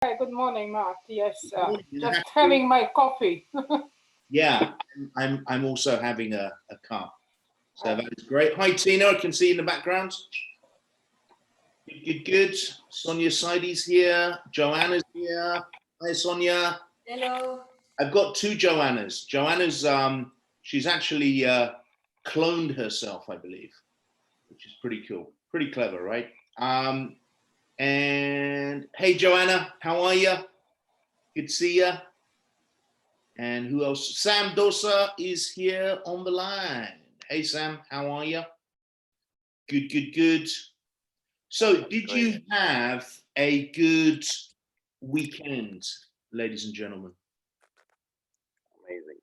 Hi, good morning, Mark. Yes, just Happy- having my coffee. Yeah, I'm also having a cup. So that is great. Hi, Tina. I can see you in the background. Good, good. Sonia Seidi's here. Joanna's here. Hi, Sonia. Hello. I've got two Joannas. Joanna's she's actually cloned herself, I believe, which is pretty cool, pretty clever, right? And hey, Joanna, how are you? Good to see you. And who else? Sam Dosa is here on the line. Hey, Sam, how are you? Good, good, good. So, did you have a good weekend, ladies and gentlemen? Amazing.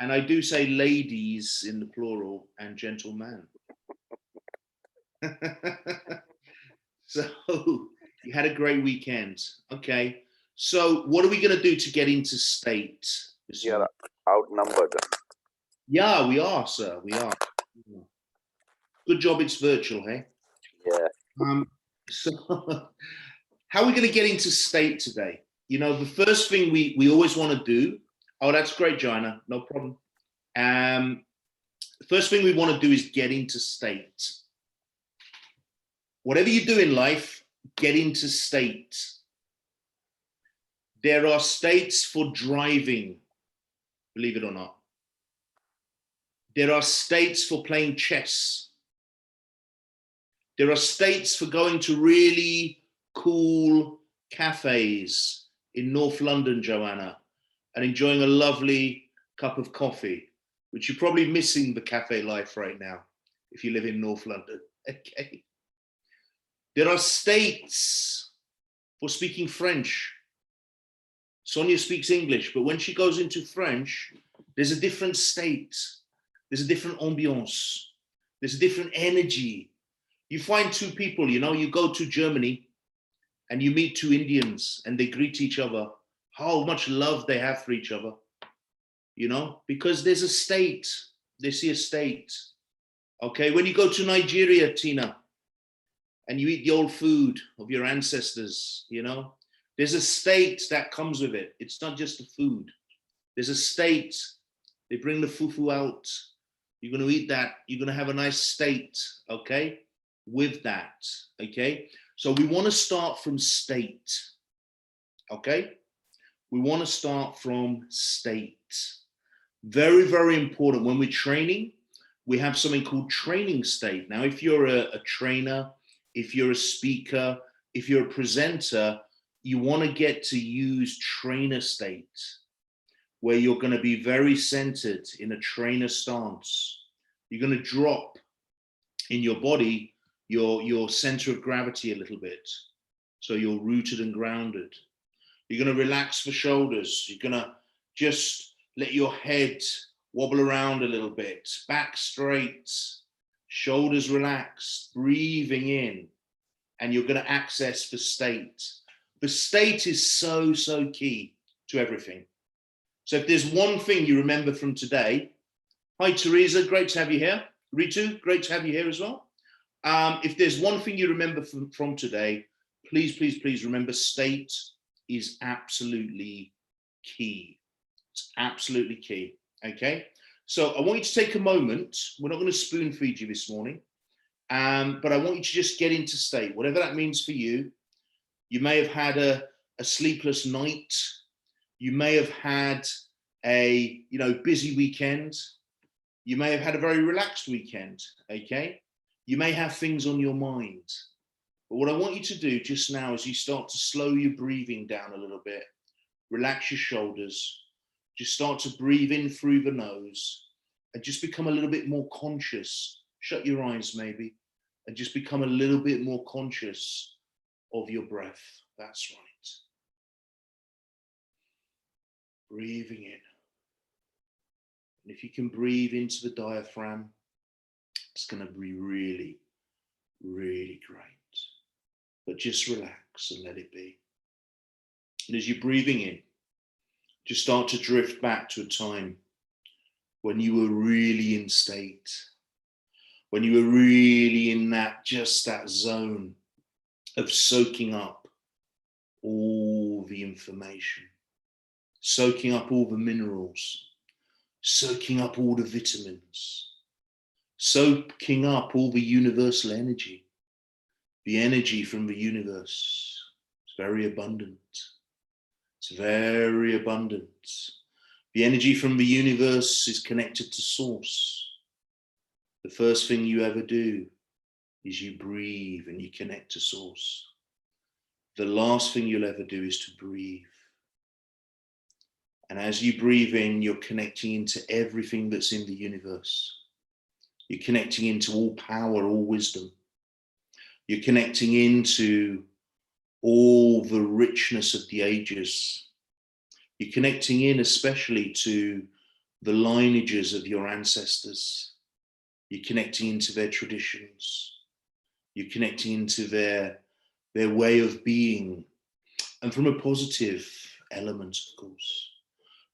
And I do say ladies in the plural and gentlemen. So, you had a great weekend. Okay. So, what are we going to do to get into state? You're outnumbered. Yeah, we are, sir. We are. Good job it's virtual, hey? Yeah. So how are we going to get into state today? You know, the first thing we always want to do, oh, that's great, Joanna, no problem. The first thing we want to do is get into state. Whatever you do in life, get into state. There are states for driving, believe it or not. There are states for playing chess. There are states for going to really cool cafes in North London, Joanna, and enjoying a lovely cup of coffee, which you're probably missing the cafe life right now if you live in North London. Okay. There are states for speaking French. Sonia speaks English, but when she goes into French, there's a different state. There's a different ambiance. There's a different energy. You find two people, you know, you go to Germany and you meet two Indians and they greet each other, how much love they have for each other, you know, because there's a state, they see a state. Okay, when you go to Nigeria, Tina, and you eat the old food of your ancestors, you know, there's a state that comes with it. It's not just the food. There's a state. They bring the fufu out. You're going to eat that. You're going to have a nice state, okay, with that, okay? So we want to start from state, okay? We want to start from state. Very, very important. When we're training, we have something called training state. Now, if you're a trainer, if you're a speaker, if you're a presenter, you want to get to use trainer state, where you're going to be very centered in a trainer stance. You're going to drop in your body your center of gravity a little bit, so you're rooted and grounded. You're going to relax the shoulders. You're going to just let your head wobble around a little bit, back straight, shoulders relaxed, breathing in, and you're going to access the state. The state is so, so key to everything. So if there's one thing you remember from today, hi, Teresa, great to have you here. Ritu, great to have you here as well. If there's one thing you remember from today, please, please, please remember state is absolutely key. It's absolutely key, okay? So I want you to take a moment. We're not going to spoon feed you this morning, but I want you to just get into state, whatever that means for you. You may have had a sleepless night. You may have had a busy weekend. You may have had a very relaxed weekend, okay? You may have things on your mind. But what I want you to do just now is you start to slow your breathing down a little bit. Relax your shoulders. Just start to breathe in through the nose and just become a little bit more conscious. Shut your eyes maybe and just become a little bit more conscious of your breath. That's right. Breathing in. And if you can breathe into the diaphragm, it's going to be really, really great. But just relax and let it be. And as you're breathing in, just start to drift back to a time when you were really in state, when you were really in that zone of soaking up all the information, soaking up all the minerals, soaking up all the vitamins, soaking up all the universal energy, the energy from the universe. It's very abundant. It's very abundant. The energy from the universe is connected to source. The first thing you ever do is you breathe and you connect to source. The last thing you'll ever do is to breathe. And as you breathe in, you're connecting into everything that's in the universe. You're connecting into all power, all wisdom. You're connecting into all the richness of the ages. You're connecting in especially to the lineages of your ancestors. You're connecting into their traditions. You're connecting into their way of being. And from a positive element, of course,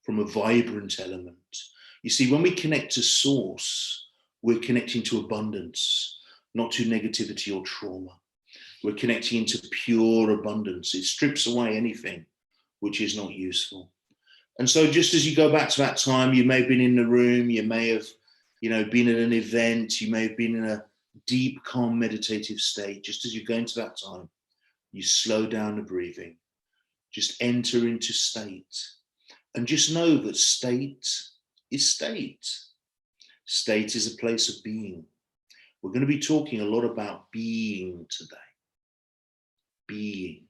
from a vibrant element. You see, when we connect to source, we're connecting to abundance, not to negativity or trauma. We're connecting into pure abundance. It strips away anything which is not useful. And so just as you go back to that time, you may have been in the room, you may have, been at an event, you may have been in a deep, calm, meditative state. Just as you go into that time, you slow down the breathing, just enter into state. And just know that state is state. State is a place of being. We're going to be talking a lot about being today. Being.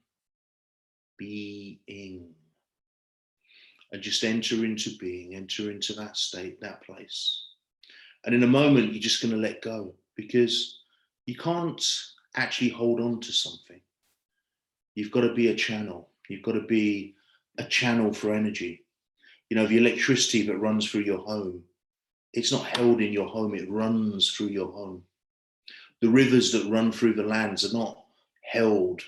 And just enter into being, enter into that state, that place. And in a moment, you're just going to let go, because you can't actually hold on to something. You've got to be a channel. You've got to be a channel for energy. The electricity that runs through your home, it's not held in your home, it runs through your home. The rivers that run through the lands are not held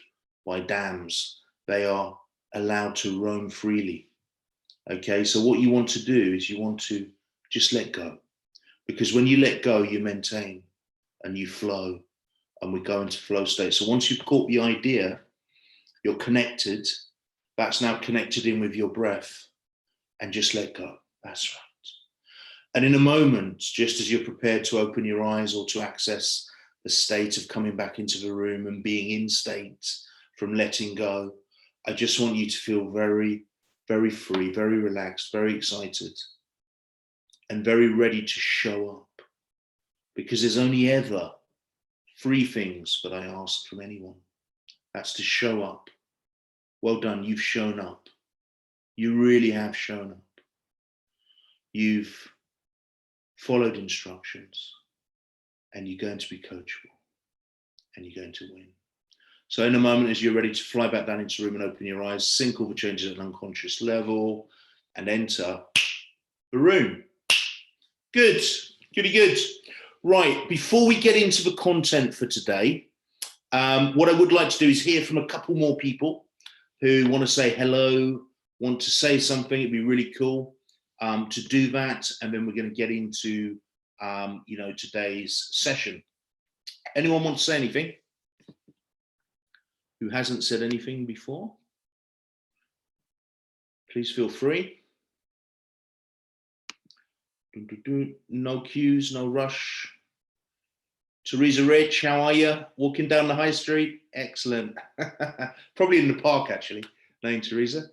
by dams. They are allowed to roam freely. Okay, so what you want to do is you want to just let go. Because when you let go, you maintain and you flow, and we go into flow state. So once you've caught the idea, you're connected, that's now connected in with your breath, and just let go. That's right. And in a moment, just as you're prepared to open your eyes or to access the state of coming back into the room and being in state from letting go, I just want you to feel very, very free, very relaxed, very excited, and very ready to show up. Because there's only ever 3 things that I ask from anyone. That's to show up. Well done, you've shown up. You really have shown up. You've followed instructions, and you're going to be coachable, and you're going to win. So in a moment, as you're ready to fly back down into the room and open your eyes, sync all the changes at an unconscious level and enter the room. Good, goody good. Right, before we get into the content for today, what I would like to do is hear from a couple more people who want to say hello, want to say something. It'd be really cool to do that. And then we're going to get into, today's session. Anyone want to say anything who hasn't said anything before? Please feel free. No cues, no rush. Teresa Rich, how are you? Walking down the high street? Excellent. Probably in the park, actually, knowing Teresa.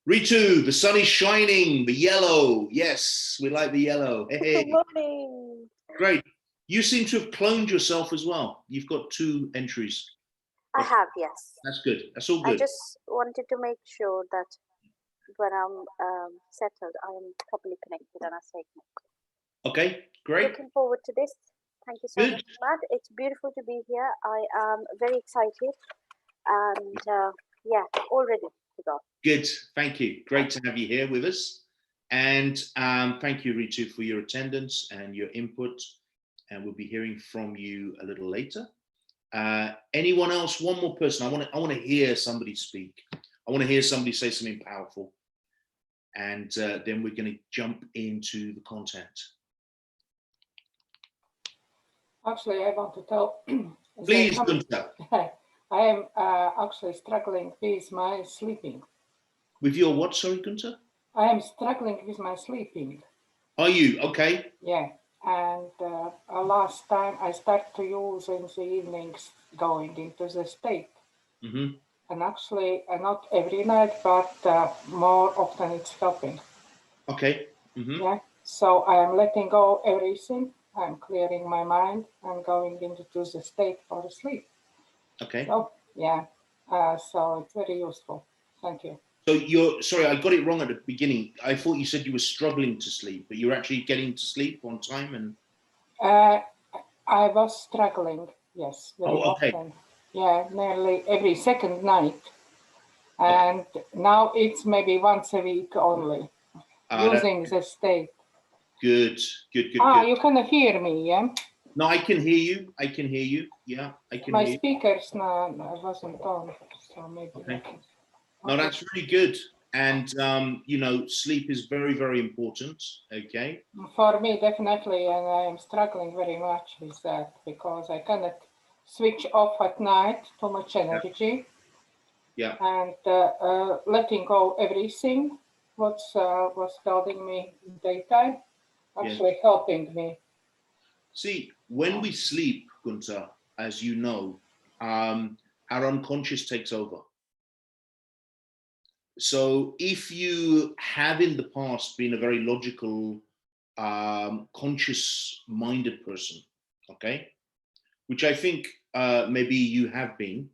Ritu, the sun is shining, the yellow. Yes, we like the yellow. Hey. Good morning. Great. You seem to have cloned yourself as well. You've got 2 entries. I have, yes. That's good. That's all good. I just wanted to make sure that when I'm settled, I am properly connected and I stay connected. Okay, great. Looking forward to this. Thank you so Good. much, Matt. It's beautiful to be here. I am very excited and all ready to go. Good. Thank you. Great to have you here with us. And thank you, Ritu, for your attendance and your input. And we'll be hearing from you a little later. Anyone else? One more person. I want to hear somebody speak. I want to hear somebody say something powerful. And then we're going to jump into the content. Actually, I want to tell. Please, Gunther. I am actually struggling with my sleeping. With your what, sorry, Gunther? I am struggling with my sleeping. Are you? Okay. Yeah. And last time I started to use in the evenings going into the state. Mm-hmm. And actually, not every night, but more often it's helping. Okay. Mm-hmm. Yeah. So I am letting go everything. I'm clearing my mind. I'm going into the state for sleep. Okay. So yeah. So it's very useful. Thank you. So you're sorry, I got it wrong at the beginning. I thought you said you were struggling to sleep, but you're actually getting to sleep on time and. I was struggling, yes, very Okay. often. Yeah, nearly every second night. And now it's maybe once a week only, using the state. Good. Good. You can hear me, yeah? No, I can hear you. I can hear you. Yeah, I can My hear you. speakers wasn't on, so maybe. Okay. Okay. No, that's really good. And, sleep is very, very important. Okay. For me, definitely, and I am struggling very much with that because I cannot switch off at night, too much energy. Yeah. And letting go everything was holding me in daytime, actually helping me. See, when we sleep, Gunther, as you know, our unconscious takes over. So if you have in the past been a very logical, conscious-minded person, okay, which I think maybe you have been,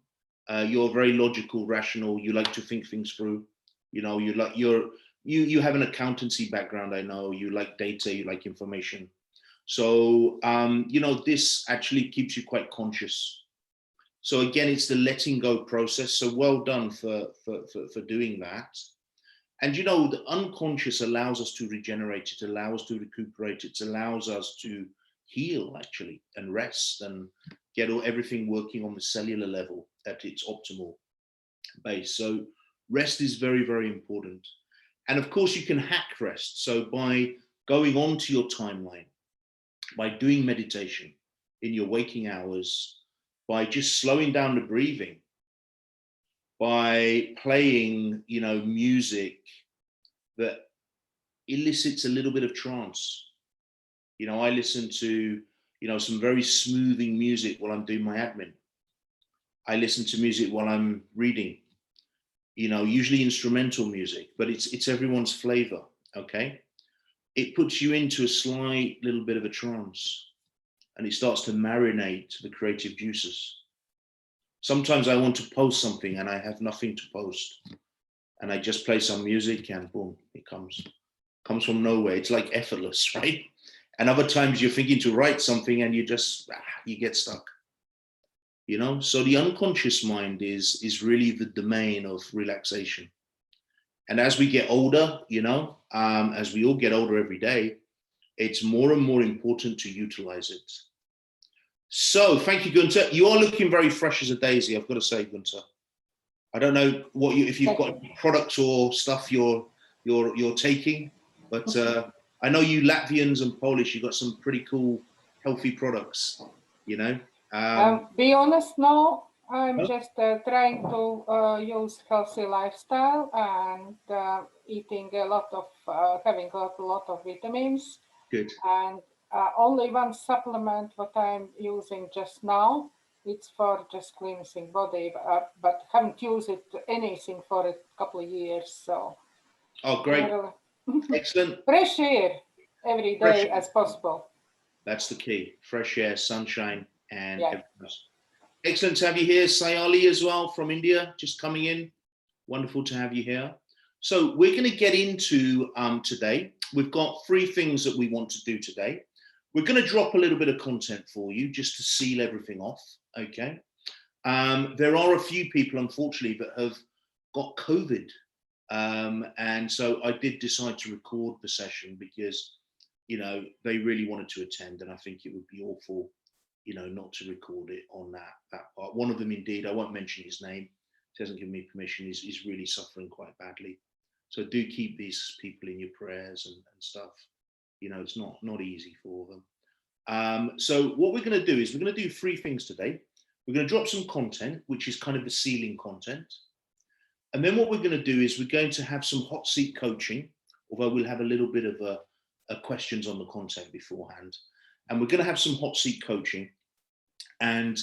you're very logical, rational. You like to think things through. You have an accountancy background. I know you like data. You like information. So this actually keeps you quite conscious. So again, it's the letting go process. So well done for doing that. And the unconscious allows us to regenerate. It allows us to recuperate. It allows us to heal actually and rest and get everything working on the cellular level at its optimal base. So rest is very, very important. And of course you can hack rest. So by going on to your timeline, by doing meditation in your waking hours, by just slowing down the breathing, by playing, music that elicits a little bit of trance. I listen to, some very smoothing music while I'm doing my admin. I listen to music while I'm reading, usually instrumental music, but it's everyone's flavor, okay? It puts you into a slight little bit of a trance and it starts to marinate the creative juices. Sometimes I want to post something and I have nothing to post and I just play some music and boom, it comes from nowhere. It's like effortless, right? And other times you're thinking to write something and you get stuck, So the unconscious mind is really the domain of relaxation. And as we get older, as we all get older every day, it's more and more important to utilize it. So thank you, Gunther. You are looking very fresh as a daisy, I've got to say, Gunther. I don't know if you've got products or stuff you're taking, but I know you Latvians and Polish, you've got some pretty cool, healthy products, Be honest, no. I'm just trying to use healthy lifestyle and eating a lot of, having a lot of vitamins. Good. And only one supplement what I'm using just now. It's for just cleansing body, but haven't used anything for a couple of years. So. Oh, great! Excellent. Fresh air every day as possible. That's the key. Fresh air, sunshine, and everything else. Excellent to have you here, Sayali, as well from India, just coming in. Wonderful to have you here. So we're going to get into today. We've got 3 things that we want to do today. We're going to drop a little bit of content for you just to seal everything off. Okay. There are a few people, unfortunately, that have got COVID. And so I did decide to record the session because, they really wanted to attend. And I think it would be awful, not to record it on that part. One of them, indeed, I won't mention his name. He hasn't given me permission. He's really suffering quite badly. So do keep these people in your prayers and stuff. It's not easy for them. So what we're going to do is we're going to do 3 things today. We're going to drop some content, which is kind of the ceiling content. And then what we're going to do is we're going to have some hot seat coaching, although we'll have a little bit of questions on the content beforehand. And we're going to have some hot seat coaching. And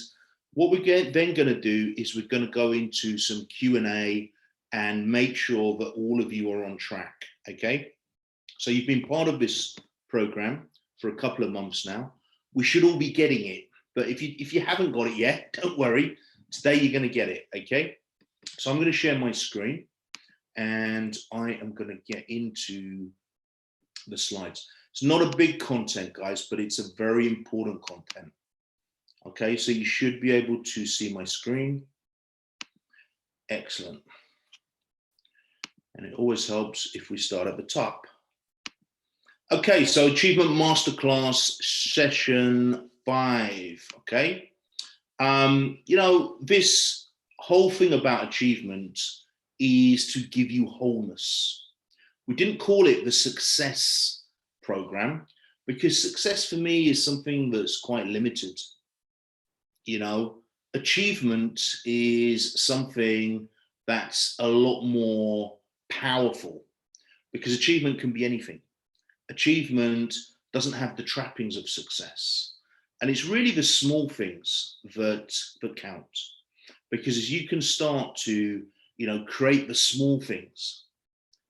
what we're then going to do is we're going to go into some Q&A and make sure that all of you are on track, okay? So you've been part of this program for a couple of months now. We should all be getting it. But if you haven't got it yet, don't worry. Today you're going to get it, okay? So I'm going to share my screen and I am going to get into the slides. It's not a big content, guys, but it's a very important content. Okay, so you should be able to see my screen. Excellent. And it always helps if we start at the top. Okay, so Achievement Masterclass session 5, okay? You know, this whole thing about achievement is to give you wholeness. We didn't call it the success program because success for me is something that's quite limited. You know, achievement is something that's a lot more powerful because achievement can be anything. Achievement doesn't have the trappings of success. And it's really the small things that count. Because as you can start to, you know, create the small things,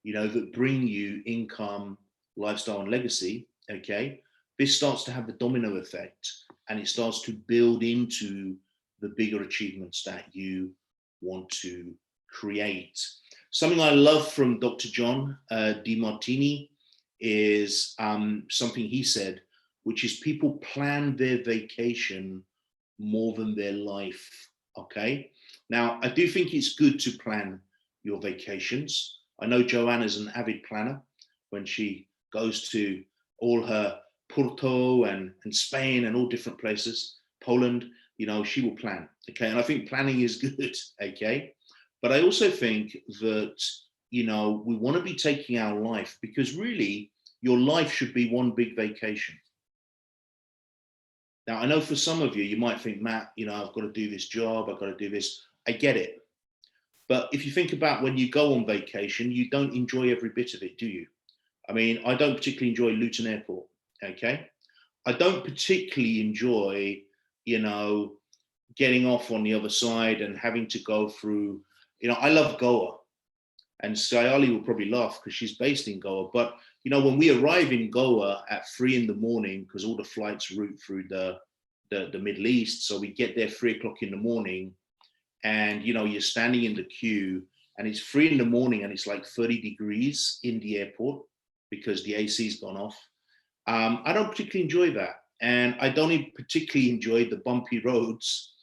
you know, that bring you income, lifestyle, and legacy, okay, this starts to have the domino effect and it starts to build into the bigger achievements that you want to create. Something I love from Dr. John DeMartini is something he said, which is people plan their vacation more than their life, okay? Now, I do think it's good to plan your vacations. I know Joanna's an avid planner. When she goes to all her Porto and Spain and all different places, Poland, you know, she will plan, okay? And I think planning is good, okay? But I also think that, you know, we want to be taking our life because really your life should be one big vacation. Now, I know for some of you, you might think, Matt, you know, I've got to do this job, I've got to do this. I get it. But if you think about when you go on vacation, you don't enjoy every bit of it, do you? I mean, I don't particularly enjoy Luton Airport, okay? I don't particularly enjoy, you know, getting off on the other side and having to go through, you know, I love Goa. And Sayali will probably laugh because she's based in Goa. But, you know, when we arrive in Goa at 3 in the morning, because all the flights route through the Middle East, so we get there 3 o'clock in the morning and, you know, you're standing in the queue and it's 3 in the morning and it's like 30 degrees in the airport because the AC's gone off. I don't particularly enjoy that. And I don't particularly enjoy the bumpy roads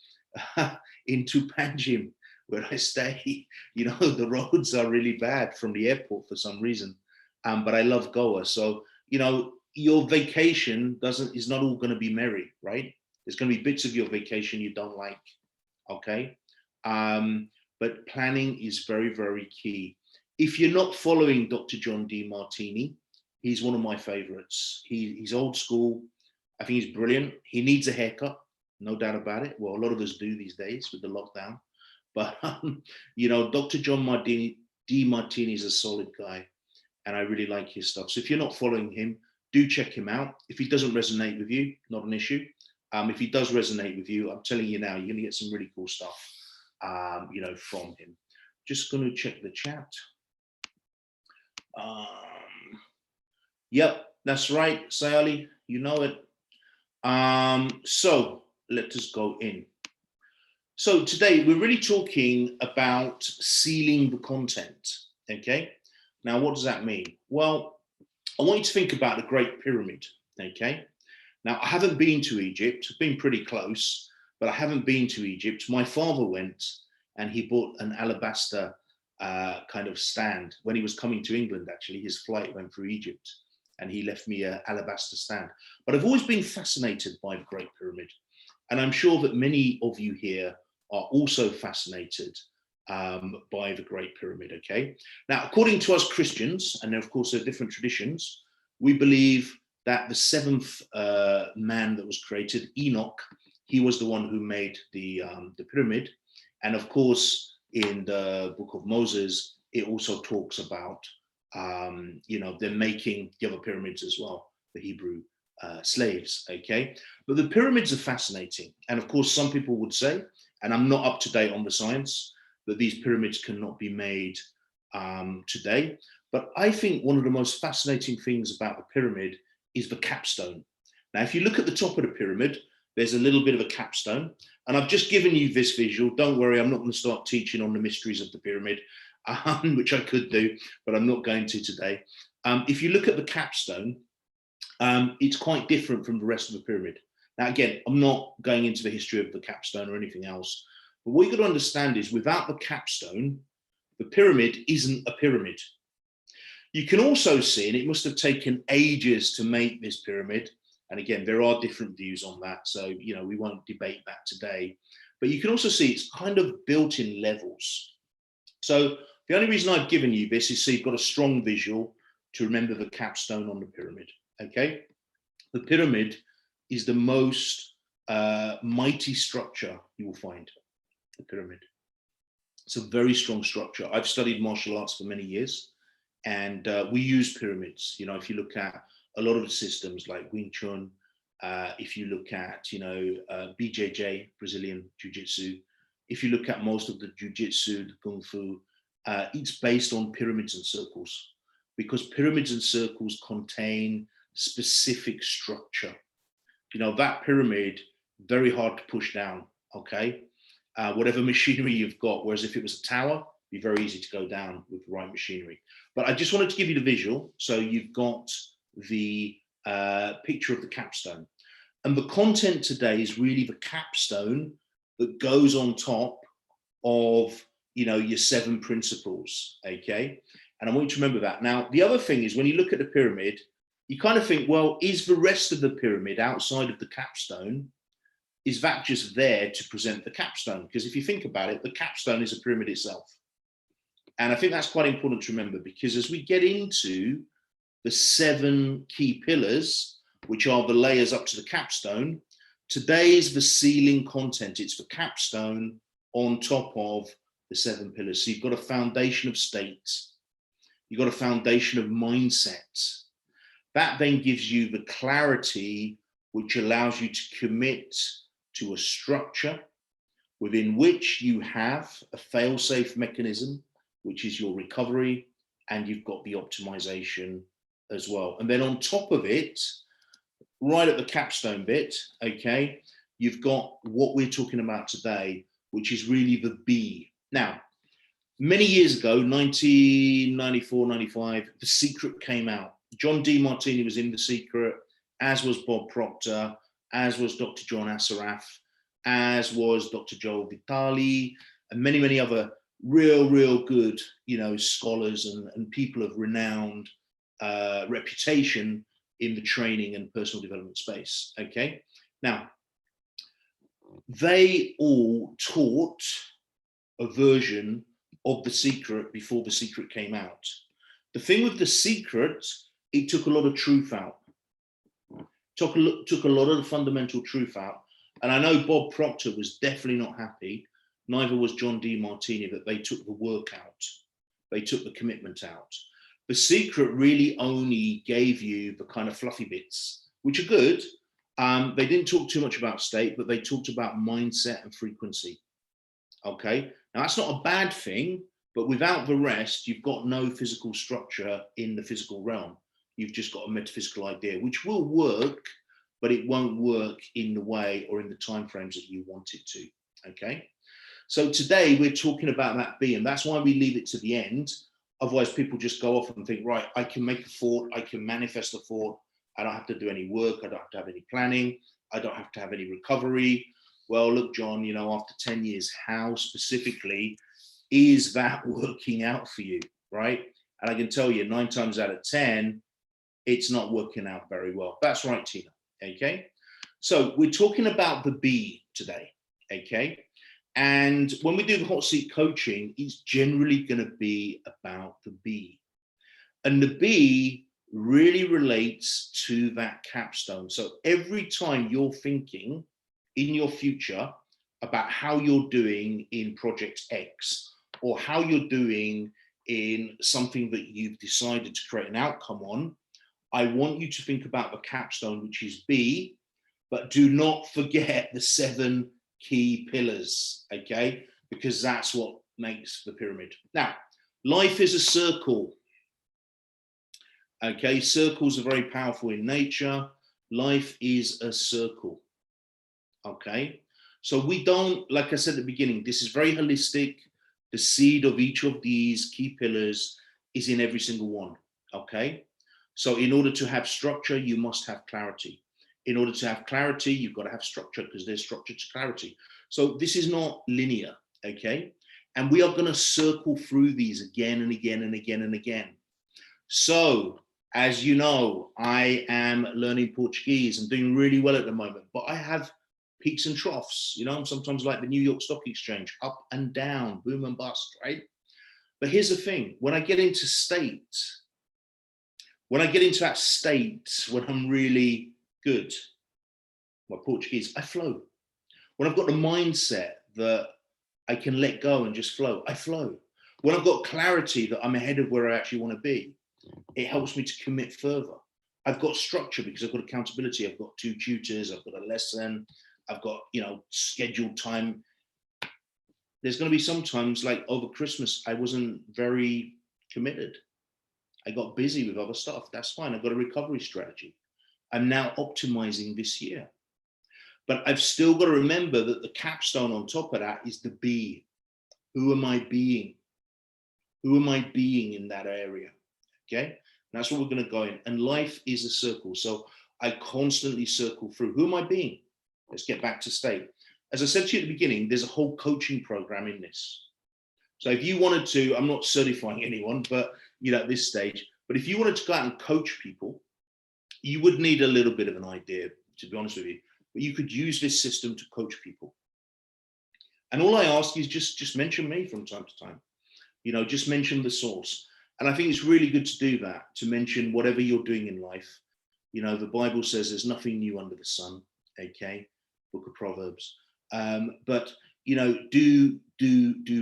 into Panjim, where I stay. You know, the roads are really bad from the airport for some reason. But I love Goa. So, you know, your vacation is not all going to be merry, right? There's going to be bits of your vacation you don't like, okay? But planning is very, very key. If you're not following Dr. John DeMartini, he's one of my favorites. He's old school. I think he's brilliant. He needs a haircut, no doubt about it. Well, a lot of us do these days with the lockdown. But, you know, Dr. John DeMartini is a solid guy, and I really like his stuff. So if you're not following him, do check him out. If he doesn't resonate with you, not an issue. If he does resonate with you, I'm telling you now, you're going to get some really cool stuff, you know, from him. Just going to check the chat. Yep, that's right, Sayali, you know it. So let us go in. So today we're really talking about sealing the content, okay? Now, what does that mean? Well, I want you to think about the Great Pyramid, okay? Now, I haven't been to Egypt. I've been pretty close, but I haven't been to Egypt. My father went and he bought an alabaster kind of stand. When he was coming to England, actually, his flight went through Egypt and he left me an alabaster stand. But I've always been fascinated by the Great Pyramid. And I'm sure that many of you here are also fascinated by the Great Pyramid, okay? Now, according to us Christians, and of course there are different traditions, we believe that the seventh man that was created, Enoch, He was the one who made the pyramid. And of course, in the book of Moses, it also talks about, you know, them making the other pyramids as well, the Hebrew slaves, okay? But the pyramids are fascinating. And of course, some people would say, and I'm not up to date on the science, that these pyramids cannot be made today. But I think one of the most fascinating things about the pyramid is the capstone. Now, if you look at the top of the pyramid, there's a little bit of a capstone. And I've just given you this visual. Don't worry, I'm not going to start teaching on the mysteries of the pyramid, which I could do, but I'm not going to today. If you look at the capstone, it's quite different from the rest of the pyramid. Now, again, I'm not going into the history of the capstone or anything else, but what you've got to understand is without the capstone, the pyramid isn't a pyramid. You can also see, and it must have taken ages to make this pyramid, and again, there are different views on that, so you know we won't debate that today, but you can also see it's kind of built in levels. So the only reason I've given you this is so you've got a strong visual to remember the capstone on the pyramid, okay? The pyramid is the most mighty structure you will find, the pyramid. It's a very strong structure. I've studied martial arts for many years, and we use pyramids. You know, if you look at a lot of the systems like Wing Chun, if you look at, you know, BJJ, Brazilian Jiu-Jitsu, if you look at most of the Jiu-Jitsu, the Kung Fu, it's based on pyramids and circles, because pyramids and circles contain specific structure. You know, that pyramid, very hard to push down, okay? Whatever machinery you've got, whereas if it was a tower, it'd be very easy to go down with the right machinery. But I just wanted to give you the visual, so you've got the picture of the capstone. And the content today is really the capstone that goes on top of, you know, your 7 principles, okay? And I want you to remember that. Now, the other thing is when you look at the pyramid, you kind of think, well, is the rest of the pyramid outside of the capstone, is that just there to present the capstone? Because if you think about it, the capstone is a pyramid itself. And I think that's quite important to remember, because as we get into the 7 key pillars, which are the layers up to the capstone, today is the ceiling content. It's the capstone on top of the 7 pillars. So you've got a foundation of state. You've got a foundation of mindset. That then gives you the clarity which allows you to commit to a structure within which you have a fail-safe mechanism, which is your recovery, and you've got the optimization as well. And then on top of it, right at the capstone bit, okay, you've got what we're talking about today, which is really the B. Now, many years ago, 1994, 95, The Secret came out. John Demartini was in The Secret, as was Bob Proctor, as was Dr. John Assaraf, as was Dr. Joel Vitale, and many, many other real good, you know, scholars and people of renowned reputation in the training and personal development space, okay? Now, they all taught a version of The Secret before The Secret came out. The thing with The Secret, it took a lot of truth out. Took a lot of the fundamental truth out. And I know Bob Proctor was definitely not happy. Neither was John Demartini, that they took the work out. They took the commitment out. The Secret really only gave you the kind of fluffy bits, which are good. They didn't talk too much about state, but they talked about mindset and frequency. Okay, now that's not a bad thing, but without the rest, you've got no physical structure in the physical realm. You've just got a metaphysical idea, which will work, but it won't work in the way or in the timeframes that you want it to, okay? So today we're talking about that B, and that's why we leave it to the end. Otherwise people just go off and think, right, I can make a thought, I can manifest a thought, I don't have to do any work, I don't have to have any planning, I don't have to have any recovery. Well, look, John, you know, after 10 years, how specifically is that working out for you, right? And I can tell you 9 times out of 10, it's not working out very well. That's right, Tina, okay? So we're talking about the B today, okay? And when we do the hot seat coaching, it's generally gonna be about the B. And the B really relates to that capstone. So every time you're thinking in your future about how you're doing in project X, or how you're doing in something that you've decided to create an outcome on, I want you to think about the capstone, which is B, but do not forget the 7 key pillars, okay? Because that's what makes the pyramid. Now, life is a circle, okay? Circles are very powerful in nature. Life is a circle, okay? So we don't, like I said at the beginning, this is very holistic. The seed of each of these key pillars is in every single one, okay? So in order to have structure, you must have clarity. In order to have clarity, you've got to have structure, because there's structure to clarity. So this is not linear, okay? And we are going to circle through these again and again and again and again. So, as you know, I am learning Portuguese and doing really well at the moment, but I have peaks and troughs. You know, I'm sometimes like the New York Stock Exchange, up and down, boom and bust, right? But here's the thing, when I get into that state, when I'm really good, my Portuguese, I flow. When I've got the mindset that I can let go and just flow, I flow. When I've got clarity that I'm ahead of where I actually want to be, it helps me to commit further. I've got structure because I've got accountability. I've got 2 tutors, I've got a lesson, I've got, you know, scheduled time. There's going to be sometimes, like over Christmas, I wasn't very committed. I got busy with other stuff. That's fine. I've got a recovery strategy. I'm now optimizing this year. But I've still got to remember that the capstone on top of that is the B. Who am I being? Who am I being in that area? Okay, and that's what we're going to go in. And life is a circle. So I constantly circle through. Who am I being? Let's get back to state. As I said to you at the beginning, there's a whole coaching program in this. So if you wanted to, I'm not certifying anyone, but you know, at this stage, but if you wanted to go out and coach people, you would need a little bit of an idea, to be honest with you. But you could use this system to coach people. And all I ask is just mention me from time to time. You know, just mention the source. And I think it's really good to do that, to mention whatever you're doing in life. You know, the Bible says there's nothing new under the sun, okay? Book of Proverbs. But, you know, do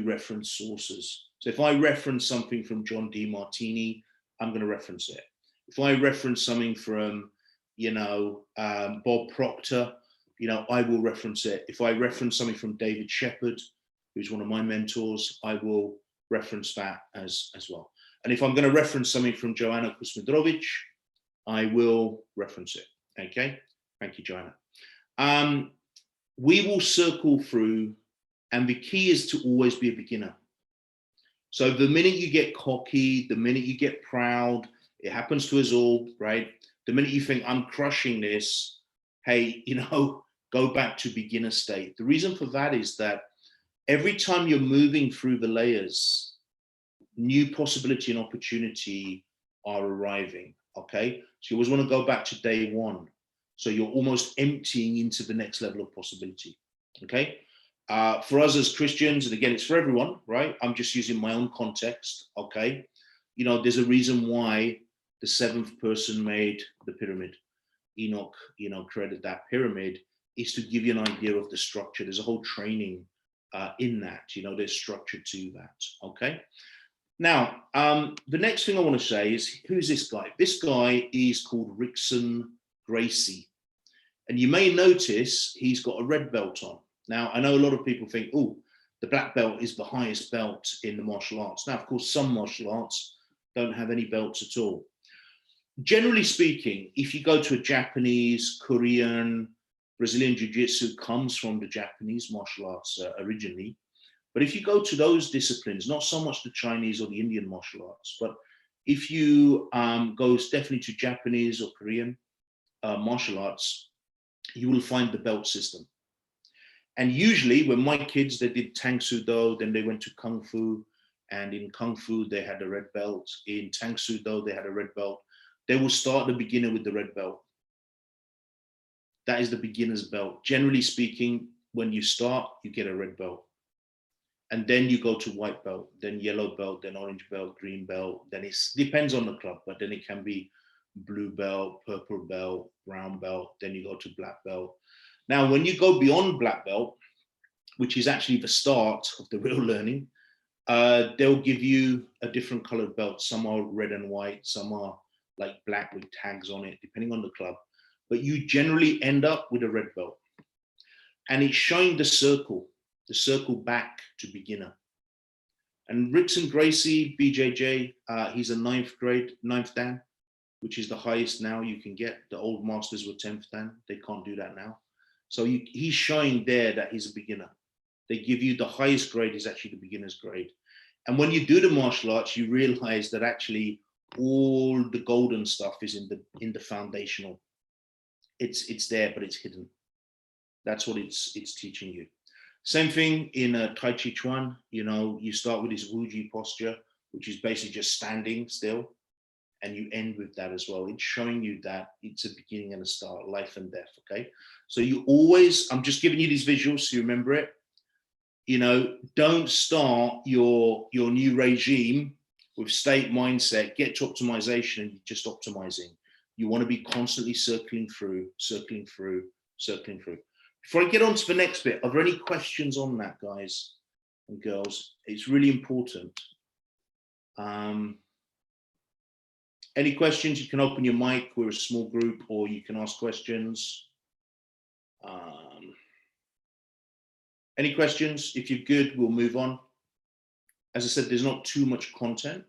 reference sources. So if I reference something from John D. Martini, I'm going to reference it. If I reference something from, you know, Bob Proctor, you know, I will reference it. If I reference something from David Shepherd, who's one of my mentors, I will reference that as well. And if I'm going to reference something from Joanna Kusmidrovic, I will reference it. Okay, thank you, Joanna. We will circle through, and the key is to always be a beginner. So the minute you get cocky, the minute you get proud, it happens to us all, right? The minute you think I'm crushing this, hey, you know, go back to beginner state. The reason for that is that every time you're moving through the layers, new possibility and opportunity are arriving, okay? So you always want to go back to day one. So you're almost emptying into the next level of possibility, okay? For us as Christians, and again, it's for everyone, right? I'm just using my own context, okay? You know, there's a reason why the 7th person made the pyramid. Enoch, you know, created that pyramid, is to give you an idea of the structure. There's a whole training in that, you know, there's structure to that, okay? Now, the next thing I want to say is, who's this guy? This guy is called Rickson Gracie. And you may notice he's got a red belt on. Now, I know a lot of people think, oh, the black belt is the highest belt in the martial arts. Now, of course, some martial arts don't have any belts at all. Generally speaking, if you go to a Japanese, Korean, Brazilian Jiu-Jitsu comes from the Japanese martial arts originally. But if you go to those disciplines, not so much the Chinese or the Indian martial arts, but if you go definitely to Japanese or Korean martial arts, you will find the belt system. And usually when my kids, they did Tang Soo Do, then they went to Kung Fu, and in Kung Fu, they had a red belt. In Tang Soo Do, they had a red belt. They will start the beginner with the red belt. That is the beginner's belt. Generally speaking, when you start, you get a red belt. And then you go to white belt, then yellow belt, then orange belt, green belt. Then it depends on the club, but then it can be blue belt, purple belt, brown belt. Then you go to black belt. Now, when you go beyond black belt, which is actually the start of the real learning, they'll give you a different colored belt. Some are red and white, some are like black with tags on it, depending on the club. But you generally end up with a red belt. And it's showing the circle back to beginner. And Rickson Gracie, BJJ, he's a 9th Dan, which is the highest now you can get. The old masters were 10th Dan. They can't do that now. So he's showing there that he's a beginner. They give you the highest grade is actually the beginner's grade. And when you do the martial arts, you realize that actually all the golden stuff is in the foundational. It's there, but it's hidden. That's what it's teaching you. Same thing in Tai Chi Chuan. You know, you start with this Wuji posture, which is basically just standing still, and you end with that as well. It's showing you that it's a beginning and a start, life and death. Okay, so you always, I'm just giving you these visuals so you remember it. You know, don't start your new regime with state mindset, get to optimization, and you're just optimizing. You want to be constantly circling through. Before I get on to the next bit, are there any questions on that, guys and girls? It's really important. Any questions? You can open your mic. We're a small group, or you can ask questions. Any questions? If you're good, we'll move on. As I said, there's not too much content.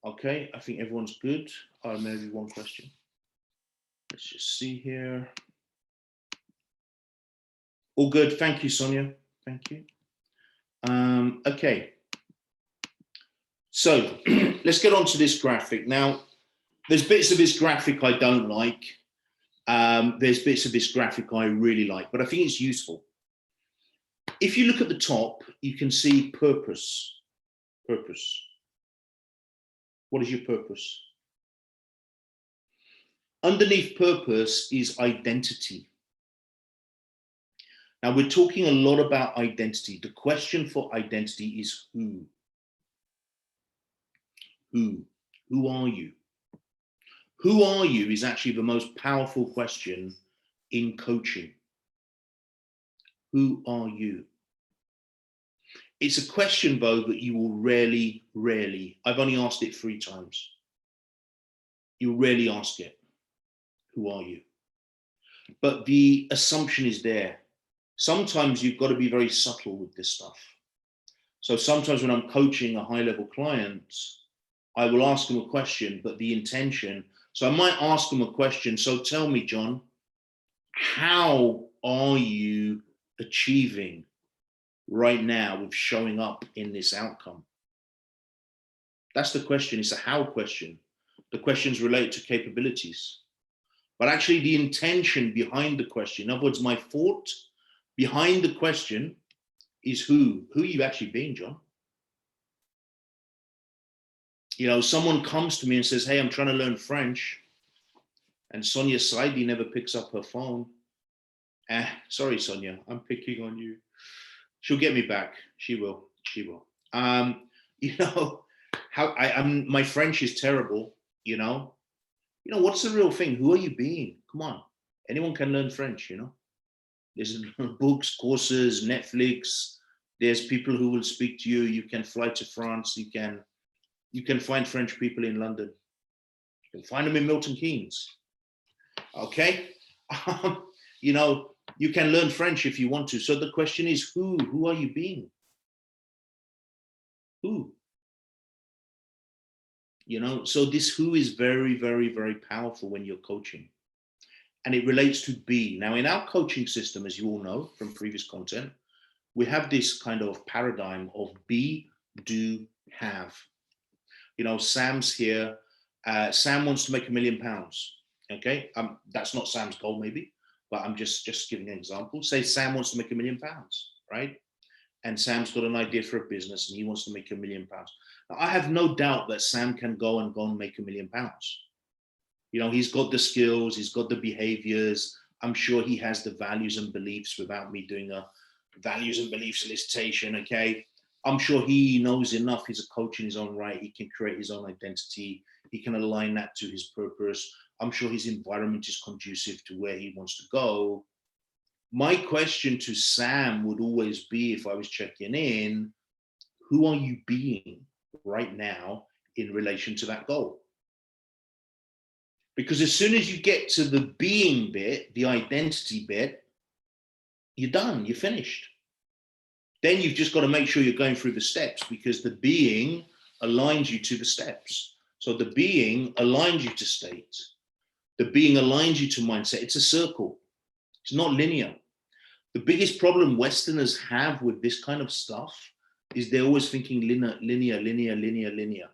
Okay, I think everyone's good. Maybe one question. Let's just see here. All good. Thank you, Sonia. Thank you. Okay. So let's get on to this graphic. Now, there's bits of this graphic I don't like. There's bits of this graphic I really like, but I think it's useful. If you look at the top, you can see purpose. Purpose. What is your purpose? Underneath purpose is identity. Now, we're talking a lot about identity. The question for identity is who? Who are you? Who are you is actually the most powerful question in coaching. Who are you? It's a question, though, that you will rarely, I've only asked it 3 times. You rarely ask it. Who are you? But the assumption is there. Sometimes you've got to be very subtle with this stuff. So sometimes when I'm coaching a high-level client, I will ask them a question, but the intention, so I might ask them a question. So tell me, John, how are you achieving right now with showing up in this outcome? That's the question. It's a how question. The questions relate to capabilities. But actually the intention behind the question, in other words, my thought behind the question is who are you actually being, John? You know, someone comes to me and says, hey, I'm trying to learn French. And Sonia Saidi never picks up her phone. Sorry, Sonia, I'm picking on you. She'll get me back. She will. You know, my French is terrible, you know. You know, what's the real thing? Who are you being? Come on. Anyone can learn French, you know. There's books, courses, Netflix. There's people who will speak to you. You can fly to France. You can find French people in London. You can find them in Milton Keynes. Okay? You know, you can learn French if you want to. So the question is, who are you being? Who? You know, so this who is very, very, very powerful when you're coaching. And it relates to be. Now, in our coaching system, as you all know from previous content, we have this kind of paradigm of be, do, have. You know, Sam's here. Sam wants to make £1 million. Okay, that's not Sam's goal, maybe, but I'm just giving an example. Say Sam wants to make £1 million, right? And Sam's got an idea for a business and he wants to make £1 million. Now, I have no doubt that Sam can go and make £1 million. You know, he's got the skills, he's got the behaviors. I'm sure he has the values and beliefs without me doing a values and belief solicitation, okay? I'm sure he knows enough. He's a coach in his own right. He can create his own identity. He can align that to his purpose. I'm sure his environment is conducive to where he wants to go. My question to Sam would always be, if I was checking in, who are you being right now in relation to that goal? Because as soon as you get to the being bit, the identity bit, you're done, you're finished. Then you've just got to make sure you're going through the steps, because the being aligns you to the steps. So the being aligns you to state. The being aligns you to mindset. It's a circle. It's not linear. The biggest problem Westerners have with this kind of stuff is they're always thinking linear.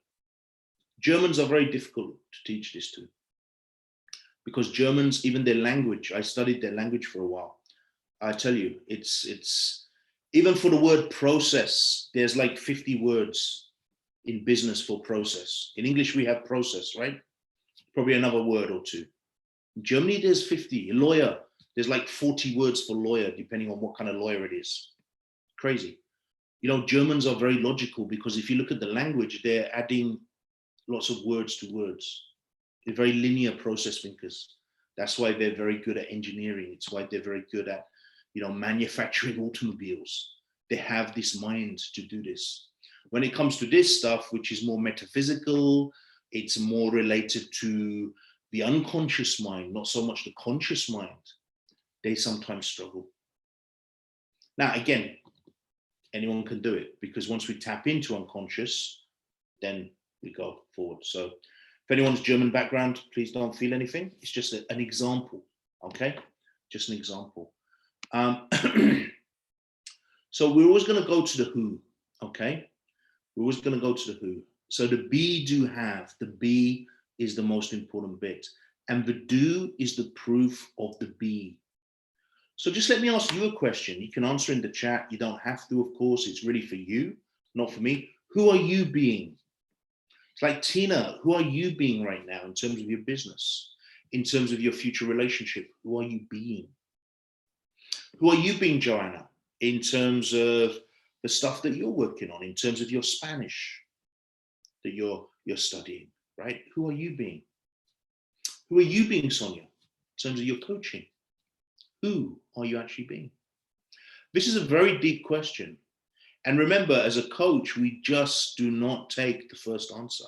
Germans are very difficult to teach this to, because Germans, even their language, I studied their language for a while. I tell you, it's even for the word process, there's like 50 words in business for process. In English, we have process, right? Probably another word or two. In Germany, there's 50. A lawyer, there's like 40 words for lawyer, depending on what kind of lawyer it is. Crazy. You know, Germans are very logical, because if you look at the language, they're adding lots of words to words. They're very linear process thinkers. That's why they're very good at engineering. It's why they're very good at, you know, manufacturing automobiles. They have this mind to do this. When it comes to this stuff, which is more metaphysical, it's more related to the unconscious mind, not so much the conscious mind, they sometimes struggle. Now, again, anyone can do it, because once we tap into unconscious, then we go forward. So if anyone's German background, please don't feel anything. It's just an example, okay? Just an example. So we're always going to go to the who, okay? We're always going to go to the who. So the be, do, have. The be is the most important bit. And the do is the proof of the be. So just let me ask you a question. You can answer in the chat. You don't have to, of course. It's really for you, not for me. Who are you being? It's like, Tina, who are you being right now in terms of your business? In terms of your future relationship, who are you being? Who are you being, Joanna, in terms of the stuff that you're working on, in terms of your Spanish that you're studying, right? Who are you being? Who are you being, Sonia, in terms of your coaching? Who are you actually being? This is a very deep question. And remember, as a coach, we just do not take the first answer,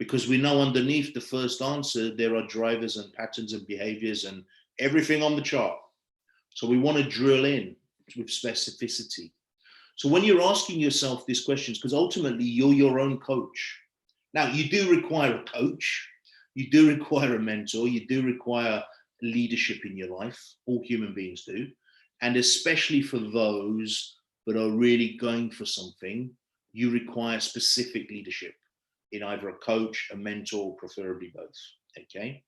because we know underneath the first answer, there are drivers and patterns and behaviors and everything on the chart. So we want to drill in with specificity. So when you're asking yourself these questions, because ultimately you're your own coach. Now, you do require a coach, you do require a mentor, you do require leadership in your life. All human beings do. And especially for those that are really going for something, you require specific leadership in either a coach, a mentor, preferably both, okay?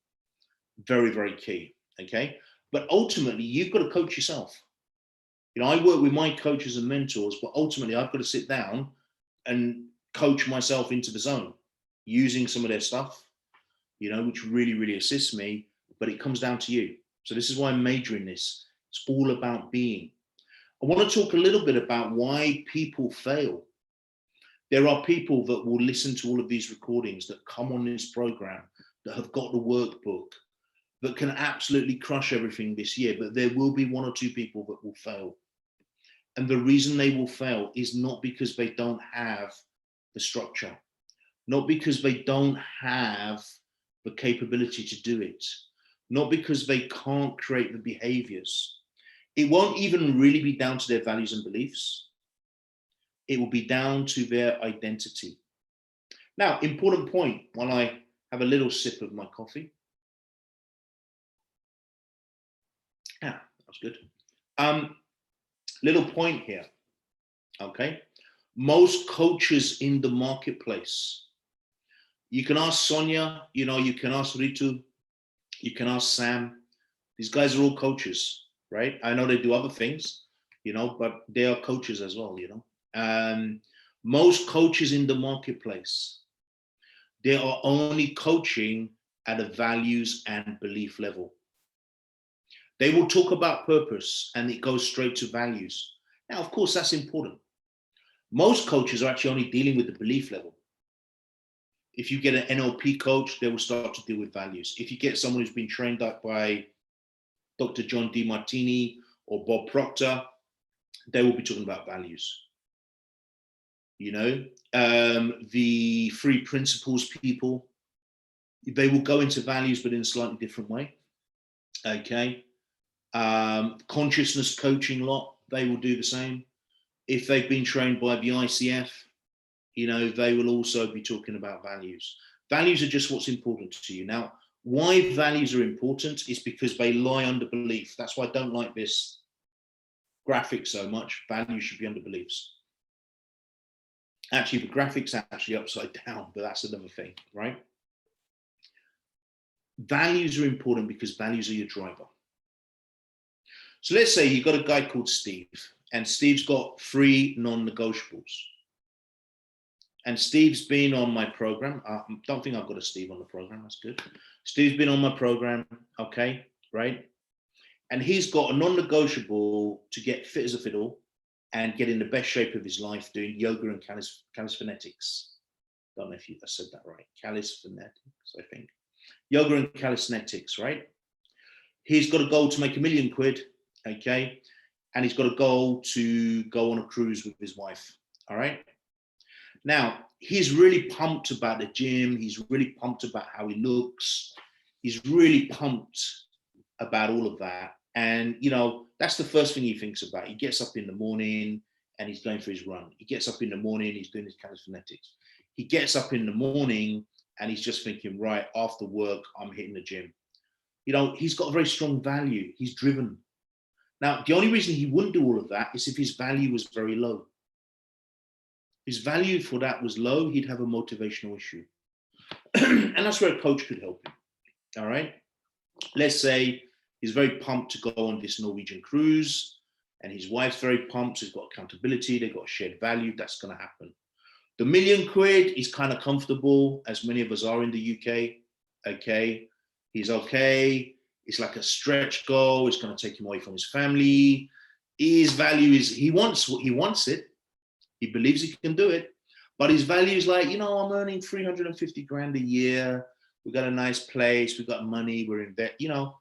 Very, very key, okay? But ultimately, you've got to coach yourself. You know, I work with my coaches and mentors, but ultimately I've got to sit down and coach myself into the zone using some of their stuff, you know, which really, really assists me, but it comes down to you. So this is why I'm majoring this. It's all about being. I want to talk a little bit about why people fail. There are people that will listen to all of these recordings, that come on this program, that have got the workbook, that can absolutely crush everything this year, but there will be one or two people that will fail. And the reason they will fail is not because they don't have the structure, not because they don't have the capability to do it, not because they can't create the behaviors. It won't even really be down to their values and beliefs. It will be down to their identity. Now, important point, while I have a little sip of my coffee. Yeah, that's good. Little point here, okay? Most coaches in the marketplace, you can ask Sonia, you know, you can ask Ritu, you can ask Sam. These guys are all coaches, right? I know they do other things, you know, but they are coaches as well, you know. Most coaches in the marketplace, they are only coaching at a values and belief level. They will talk about purpose and it goes straight to values. Now, of course, that's important. Most coaches are actually only dealing with the belief level. If you get an NLP coach, they will start to deal with values. If you get someone who's been trained up by Dr. John DeMartini or Bob Proctor, they will be talking about values. You know, the Three Principles people, they will go into values, but in a slightly different way. Okay. Consciousness coaching lot, they will do the same. If they've been trained by the ICF, you know, they will also be talking about values. Values are just what's important to you. Now, why values are important is because they lie under belief. That's why I don't like this graphic so much. Values should be under beliefs. Actually, the graphic's actually upside down, but that's another thing, right? Values are important because values are your driver. So let's say you've got a guy called Steve, and Steve's got 3 non-negotiables. And Steve's been on my program. I don't think I've got a Steve on the program. That's good. Steve's been on my program. Okay, right? And he's got a non-negotiable to get fit as a fiddle and get in the best shape of his life doing yoga and calisthenics. Don't know if I said that right. Calisthenics, I think. Yoga and calisthenics, right? He's got a goal to make £1 million, okay? And he's got a goal to go on a cruise with his wife, all right? Now, he's really pumped about the gym. He's really pumped about how he looks. He's really pumped about all of that. And, you know, that's the first thing he thinks about. He gets up in the morning and he's going for his run. He gets up in the morning, he's doing his calisthenics. He gets up in the morning and he's just thinking, right, after work, I'm hitting the gym. You know, he's got a very strong value. He's driven. Now, the only reason he wouldn't do all of that is if his value was very low. His value for that was low, he'd have a motivational issue. And that's where a coach could help him, all right? Let's say he's very pumped to go on this Norwegian cruise, and his wife's very pumped, so he's got accountability, they've got a shared value, that's gonna happen. The £1 million is kind of comfortable, as many of us are in the UK, okay? He's okay, it's like a stretch goal, it's gonna take him away from his family. His value is, he wants it, he believes he can do it, but his value is like, you know, I'm earning 350 grand a year, we've got a nice place, we've got money, we're in debt, you know.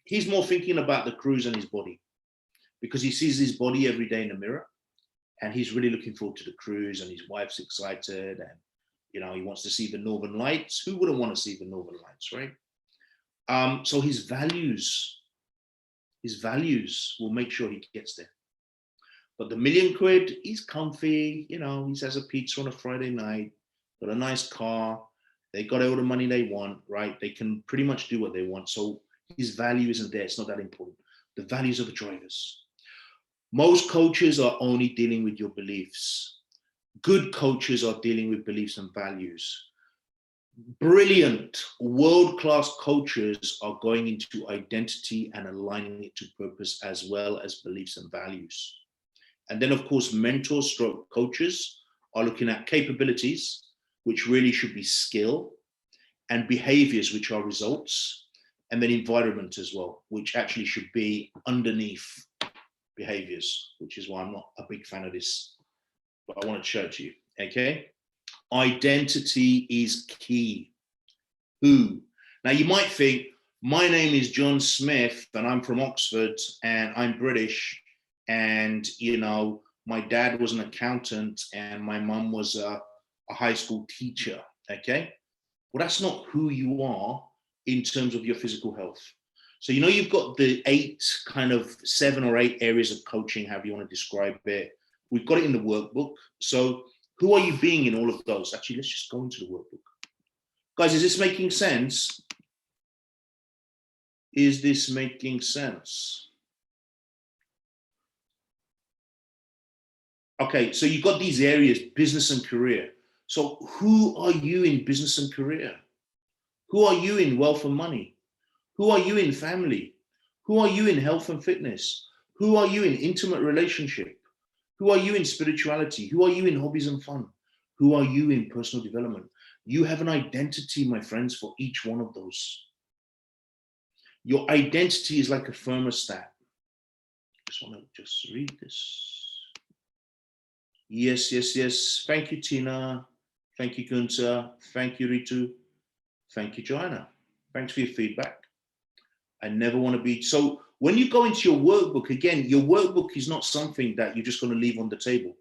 He's more thinking about the cruise and his body, because he sees his body every day in the mirror, and he's really looking forward to the cruise, and his wife's excited, and, you know, he wants to see the Northern Lights. Who wouldn't want to see the Northern Lights, right? So his values will make sure he gets there. But the £1 million, he's comfy, you know, he has a pizza on a Friday night, got a nice car, they got all the money they want, right? They can pretty much do what they want. So his value isn't there, it's not that important. The values are the drivers. Most coaches are only dealing with your beliefs. Good coaches are dealing with beliefs and values. Brilliant, world-class coaches are going into identity and aligning it to purpose, as well as beliefs and values. And then, of course, mentors stroke coaches are looking at capabilities, which really should be skill, and behaviors, which are results, and then environment as well, which actually should be underneath behaviors, which is why I'm not a big fan of this, but I want to show it to you, okay? Identity is key. Who? Now, you might think, my name is John Smith, and I'm from Oxford, and I'm British, and, you know, my dad was an accountant, and my mum was a high school teacher, okay? Well, that's not who you are in terms of your physical health. So, you know, you've got the 7 or 8 areas of coaching, however you want to describe it. We've got it in the workbook. So who are you being in all of those? Actually, let's just go into the workbook. Guys, is this making sense? Is this making sense? Okay, so you've got these areas, business and career. So who are you in business and career? Who are you in wealth and money? Who are you in family? Who are you in health and fitness? Who are you in intimate relationship? Who are you in spirituality? Who are you in hobbies and fun? Who are you in personal development? You have an identity, my friends, for each one of those. Your identity is like a thermostat. I just want to just read this. Yes, yes, yes. Thank you, Tina. Thank you, Gunther. Thank you, Ritu. Thank you, Joanna. Thanks for your feedback. I never want to be, so when you go into your workbook, again, your workbook is not something that you're just going to leave on the table.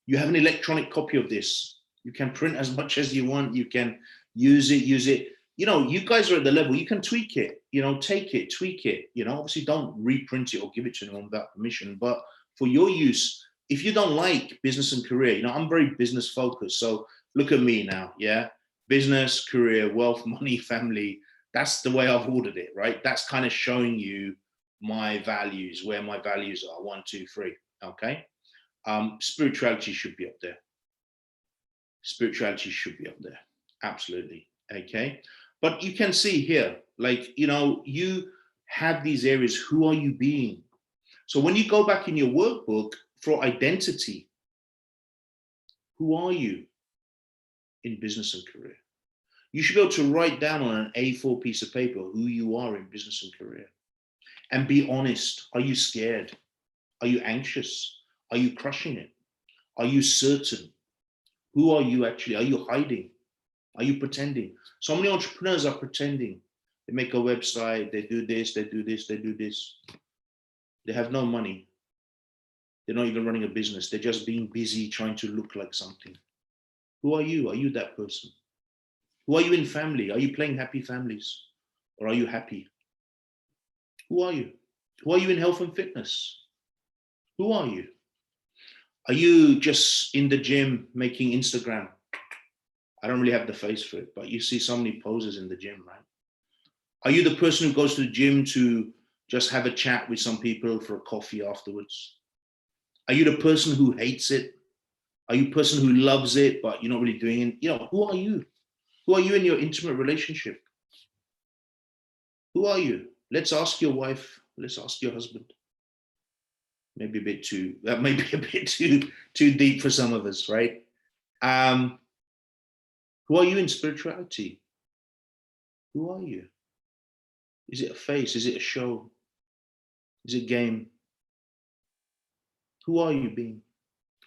You have an electronic copy of this. You can print as much as you want. You can use it. You know, you guys are at the level, you can tweak it, you know, take it, tweak it, you know, obviously don't reprint it or give it to anyone without permission, but for your use, if you don't like business and career, you know, I'm very business focused. So look at me now, yeah? Business, career, wealth, money, family. That's the way I've ordered it, right? That's kind of showing you my values, where my values are, 1, 2, 3, okay? Spirituality should be up there. Spirituality should be up there, absolutely, okay? But you can see here, like, you know, you have these areas, who are you being? So when you go back in your workbook for identity, who are you in business and career? You should be able to write down on an A4 piece of paper who you are in business and career. And be honest. Are you scared? Are you anxious? Are you crushing it? Are you certain? Who are you actually? Are you hiding? Are you pretending? So many entrepreneurs are pretending. They make a website, they do this, they do this, they do this. They have no money. They're not even running a business. They're just being busy trying to look like something. Who are you? Are you that person? Who are you in family? Are you playing happy families? Or are you happy? Who are you? Who are you in health and fitness? Who are you? Are you just in the gym making Instagram? I don't really have the face for it, but you see so many poses in the gym, right? Are you the person who goes to the gym to just have a chat with some people for a coffee afterwards? Are you the person who hates it? Are you a person who loves it, but you're not really doing it? You know, who are you? Who are you in your intimate relationship? Who are you? Let's ask your wife. Let's ask your husband. Maybe a bit too, that may be a bit too deep for some of us, right? Who are you in spirituality? Who are you? Is it a face? Is it a show? Is it a game? Who are you being?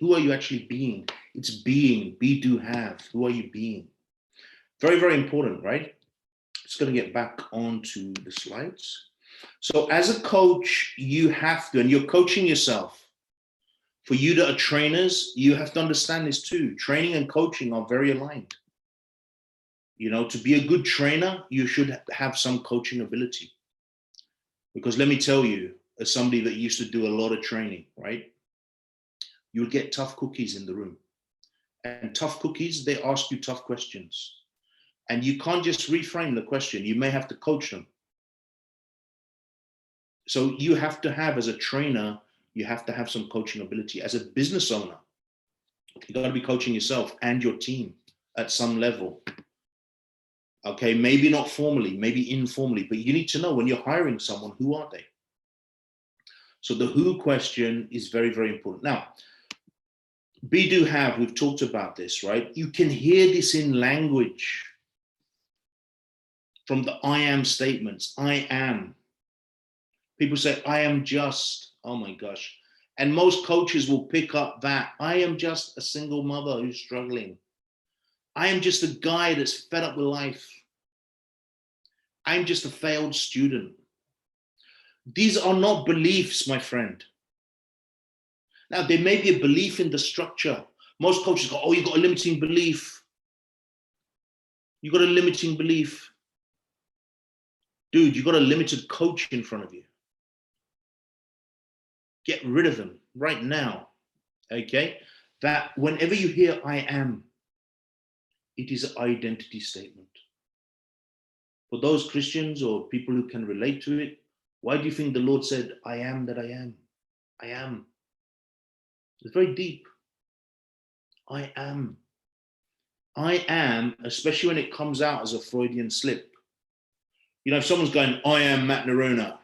Who are you actually being? It's being, be, do, have. Who are you being? Very, very important, right? Just going to get back onto the slides. So as a coach, you have to, and you're coaching yourself. For you that are trainers, you have to understand this too. Training and coaching are very aligned. You know, to be a good trainer, you should have some coaching ability. Because let me tell you, as somebody that used to do a lot of training, right? You'll get tough cookies in the room. And tough cookies, they ask you tough questions. And you can't just reframe the question. You may have to coach them. So you have to have, as a trainer, you have to have some coaching ability. As a business owner, you got to be coaching yourself and your team at some level. Okay, maybe not formally, maybe informally, but you need to know when you're hiring someone, who are they? So the who question is very, very important. Now, be, do, have, we've talked about this, right? You can hear this in language from the I am statements. I am. People say, I am just, oh my gosh. And most coaches will pick up that. I am just a single mother who's struggling. I am just a guy that's fed up with life. I'm just a failed student. These are not beliefs, my friend. Now, there may be a belief in the structure. Most coaches go, oh, you got a limiting belief. You got a limiting belief. Dude, you got a limited coach in front of you. Get rid of them right now, okay? That whenever you hear I am, it is an identity statement. For those Christians or people who can relate to it, why do you think the Lord said, I am that I am? I am. It's very deep. I am. I am, especially when it comes out as a Freudian slip. You know, if someone's going, I am Matt Nerona,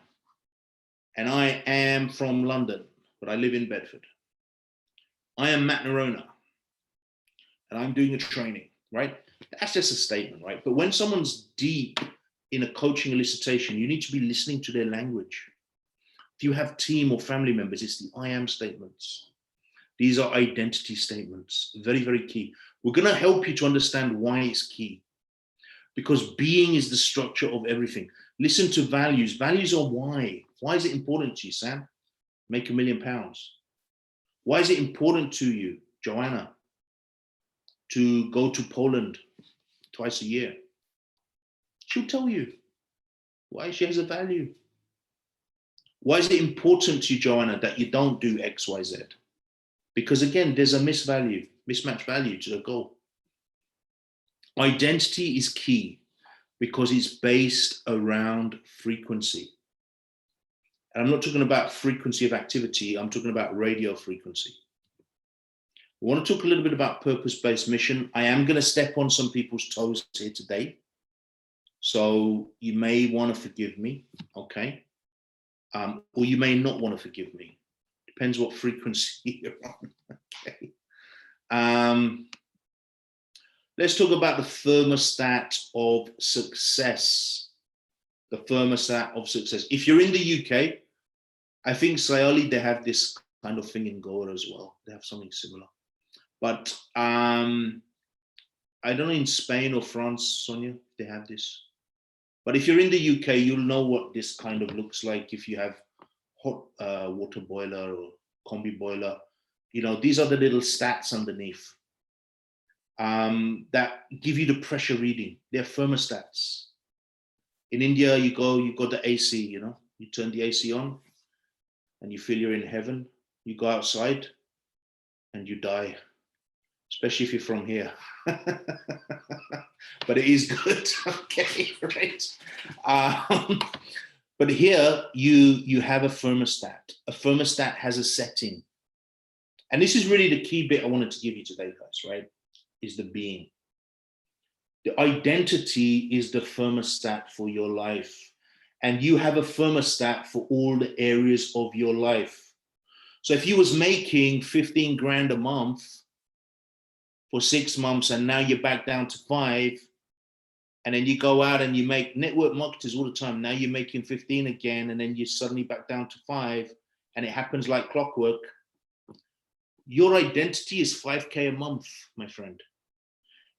and I am from London, but I live in Bedford. I am Matt Nerona, and I'm doing a training, right? That's just a statement, right? But when someone's deep in a coaching elicitation, you need to be listening to their language. If you have team or family members, it's the I am statements. These are identity statements, very, very key. We're going to help you to understand why it's key. Because being is the structure of everything. Listen to values. Values are why. Why is it important to you, Sam? Make £1 million. Why is it important to you, Joanna, to go to Poland twice a year? She'll tell you why. She has a value. Why is it important to you, Joanna, that you don't do X, Y, Z? Because again, there's a mismatch value to the goal. Identity is key because it's based around frequency. And I'm not talking about frequency of activity, I'm talking about radio frequency. We want to talk a little bit about purpose-based mission. I am going to step on some people's toes here today. So you may want to forgive me, okay? Or you may not want to forgive me. Depends what frequency you're on, okay? Let's talk about the thermostat of success. The thermostat of success. If you're in the UK, I think Sayali, they have this kind of thing in Goa as well. They have something similar. But I don't know in Spain or France, Sonia, if they have this. But if you're in the UK, you'll know what this kind of looks like if you have hot water boiler or combi boiler. You know, these are the little stats underneath that give you the pressure reading. They're thermostats. In India, you go, you've got the AC, you know, you turn the AC on and you feel you're in heaven. You go outside and you die, especially if you're from here. But it is good, okay, right? But here you have a thermostat. A thermostat has a setting. And this is really the key bit I wanted to give you today, guys, right? Is the being. The identity is the thermostat for your life. And you have a thermostat for all the areas of your life. So if you was making 15 grand a month for 6 months and now you're back down to 5, and then you go out and you make network marketers all the time, now you're making 15 again, and then you're suddenly back down to 5, and it happens like clockwork. Your identity is 5K a month, my friend.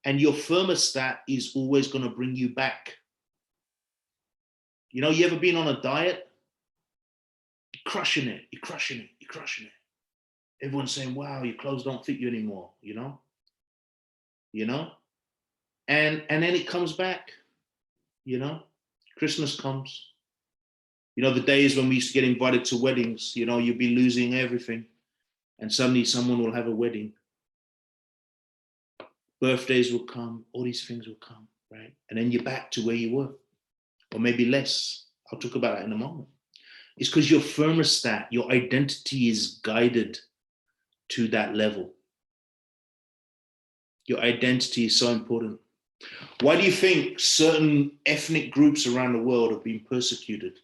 And your thermostat is always going to bring you back. You know, you ever been on a diet? You're crushing it, you're crushing it, you're crushing it. Everyone's saying, wow, your clothes don't fit you anymore, you know? You know? And then it comes back, you know? Christmas comes. You know, the days when we used to get invited to weddings, you know, you'd be losing everything. And suddenly someone will have a wedding. Birthdays will come, all these things will come, right? And then you're back to where you were, or maybe less. I'll talk about that in a moment. It's because your thermostat, your identity is guided to that level. Your identity is so important. Why do you think certain ethnic groups around the world have been persecuted?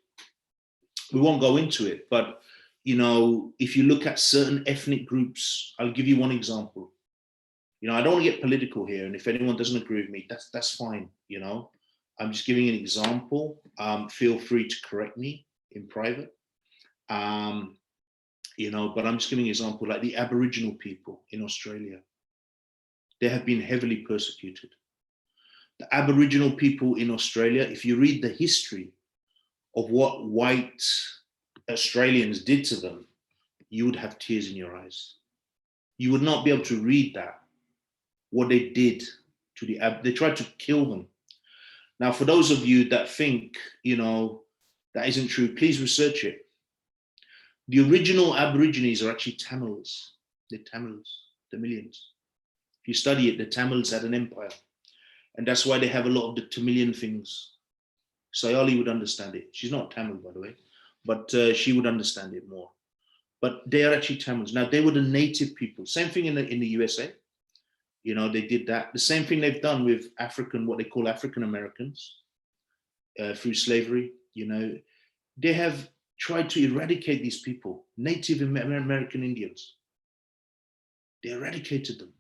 We won't go into it, but you know, if you look at certain ethnic groups, I'll give you one example. You know, I don't want to get political here, and if anyone doesn't agree with me, that's fine. You know, I'm just giving an example. Feel free to correct me in private. You know, but I'm just giving an example, like the Aboriginal people in Australia. They have been heavily persecuted. The Aboriginal people in Australia, if you read the history of what white Australians did to them, you would have tears in your eyes. You would not be able to read that, what they did to they tried to kill them. Now, for those of you that think, you know, that isn't true, please research it. The original Aborigines are actually Tamils. They're Tamils, Tamilians. If you study it, the Tamils had an empire. And that's why they have a lot of the Tamilian things. Sayali would understand it. She's not Tamil, by the way, but she would understand it more. But they are actually Tamils. Now, they were the native people. Same thing in the USA. You know, they did that. The same thing they've done with African, what they call African Americans through slavery. You know, they have tried to eradicate these people, Native American Indians. They eradicated them.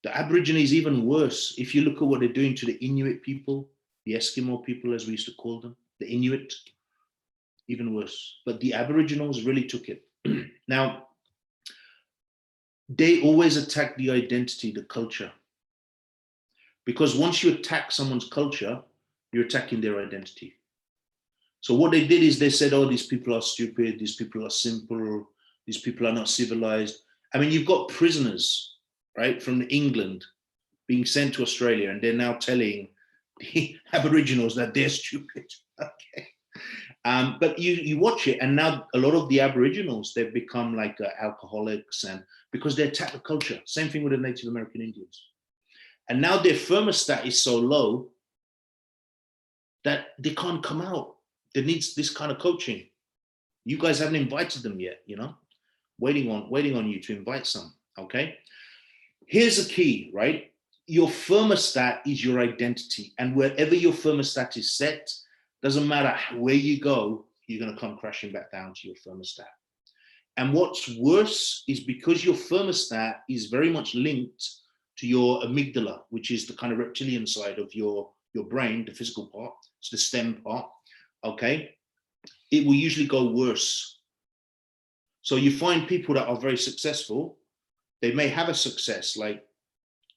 The Aborigines even worse. If you look at what they're doing to the Inuit people, the Eskimo people, as we used to call them, the Inuit, even worse. But the Aboriginals really took it. Now, they always attack the identity, the culture. Because once you attack someone's culture, you're attacking their identity. So what they did is they said, oh, these people are stupid, these people are simple, these people are not civilized. I mean, you've got prisoners, right, from England being sent to Australia, and they're now telling the Aboriginals that they're stupid. Okay. But you watch it, and now a lot of the Aboriginals, they've become like alcoholics, and because they attack the culture. Same thing with the Native American Indians. And now their thermostat is so low that they can't come out. They need this kind of coaching. You guys haven't invited them yet, you know, waiting on you to invite some, okay? Here's the key, right? Your thermostat is your identity, and wherever your thermostat is set, doesn't matter where you go, you're going to come crashing back down to your thermostat. And what's worse is because your thermostat is very much linked to your amygdala, which is the kind of reptilian side of your brain, the physical part, it's the stem part, okay? It will usually go worse. So you find people that are very successful, they may have a success, like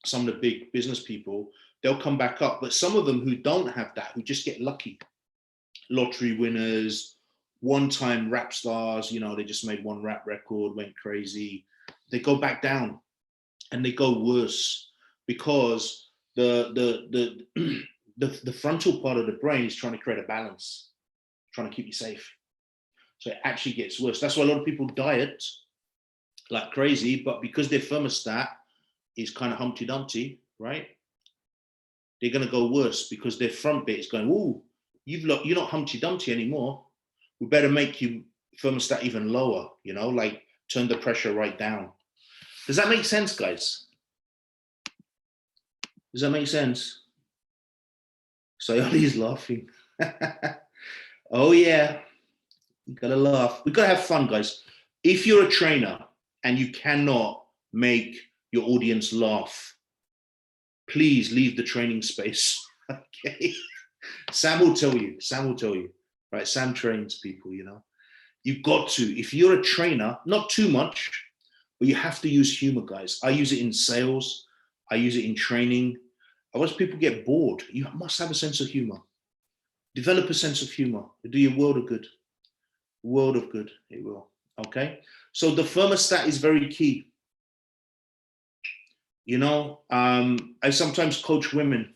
some of the big business people, they'll come back up, but some of them who don't have that, who just get lucky, lottery winners, one-time rap stars, you know, they just made one rap record, went crazy, they go back down and they go worse because the frontal part of the brain is trying to create a balance, trying to keep you safe. So it actually gets worse. That's why a lot of people diet like crazy, but because their thermostat is kind of Humpty Dumpty, right? They're going to go worse because their front bit is going, ooh, you're not Humpty Dumpty anymore. We better make you thermostat even lower, you know, like turn the pressure right down. Does that make sense, guys? Does that make sense? Sayali's laughing. Oh yeah, you gotta laugh. We gotta have fun, guys. If you're a trainer and you cannot make your audience laugh, please leave the training space. Okay. Sam will tell you, right? Sam trains people, you know. You've got to, if you're a trainer, not too much, but you have to use humor, guys. I use it in sales. I use it in training. I watch people get bored. You must have a sense of humor. Develop a sense of humor. It'll do you a world of good. World of good, it will. Okay. So the thermostat is very key. You know, I sometimes coach women.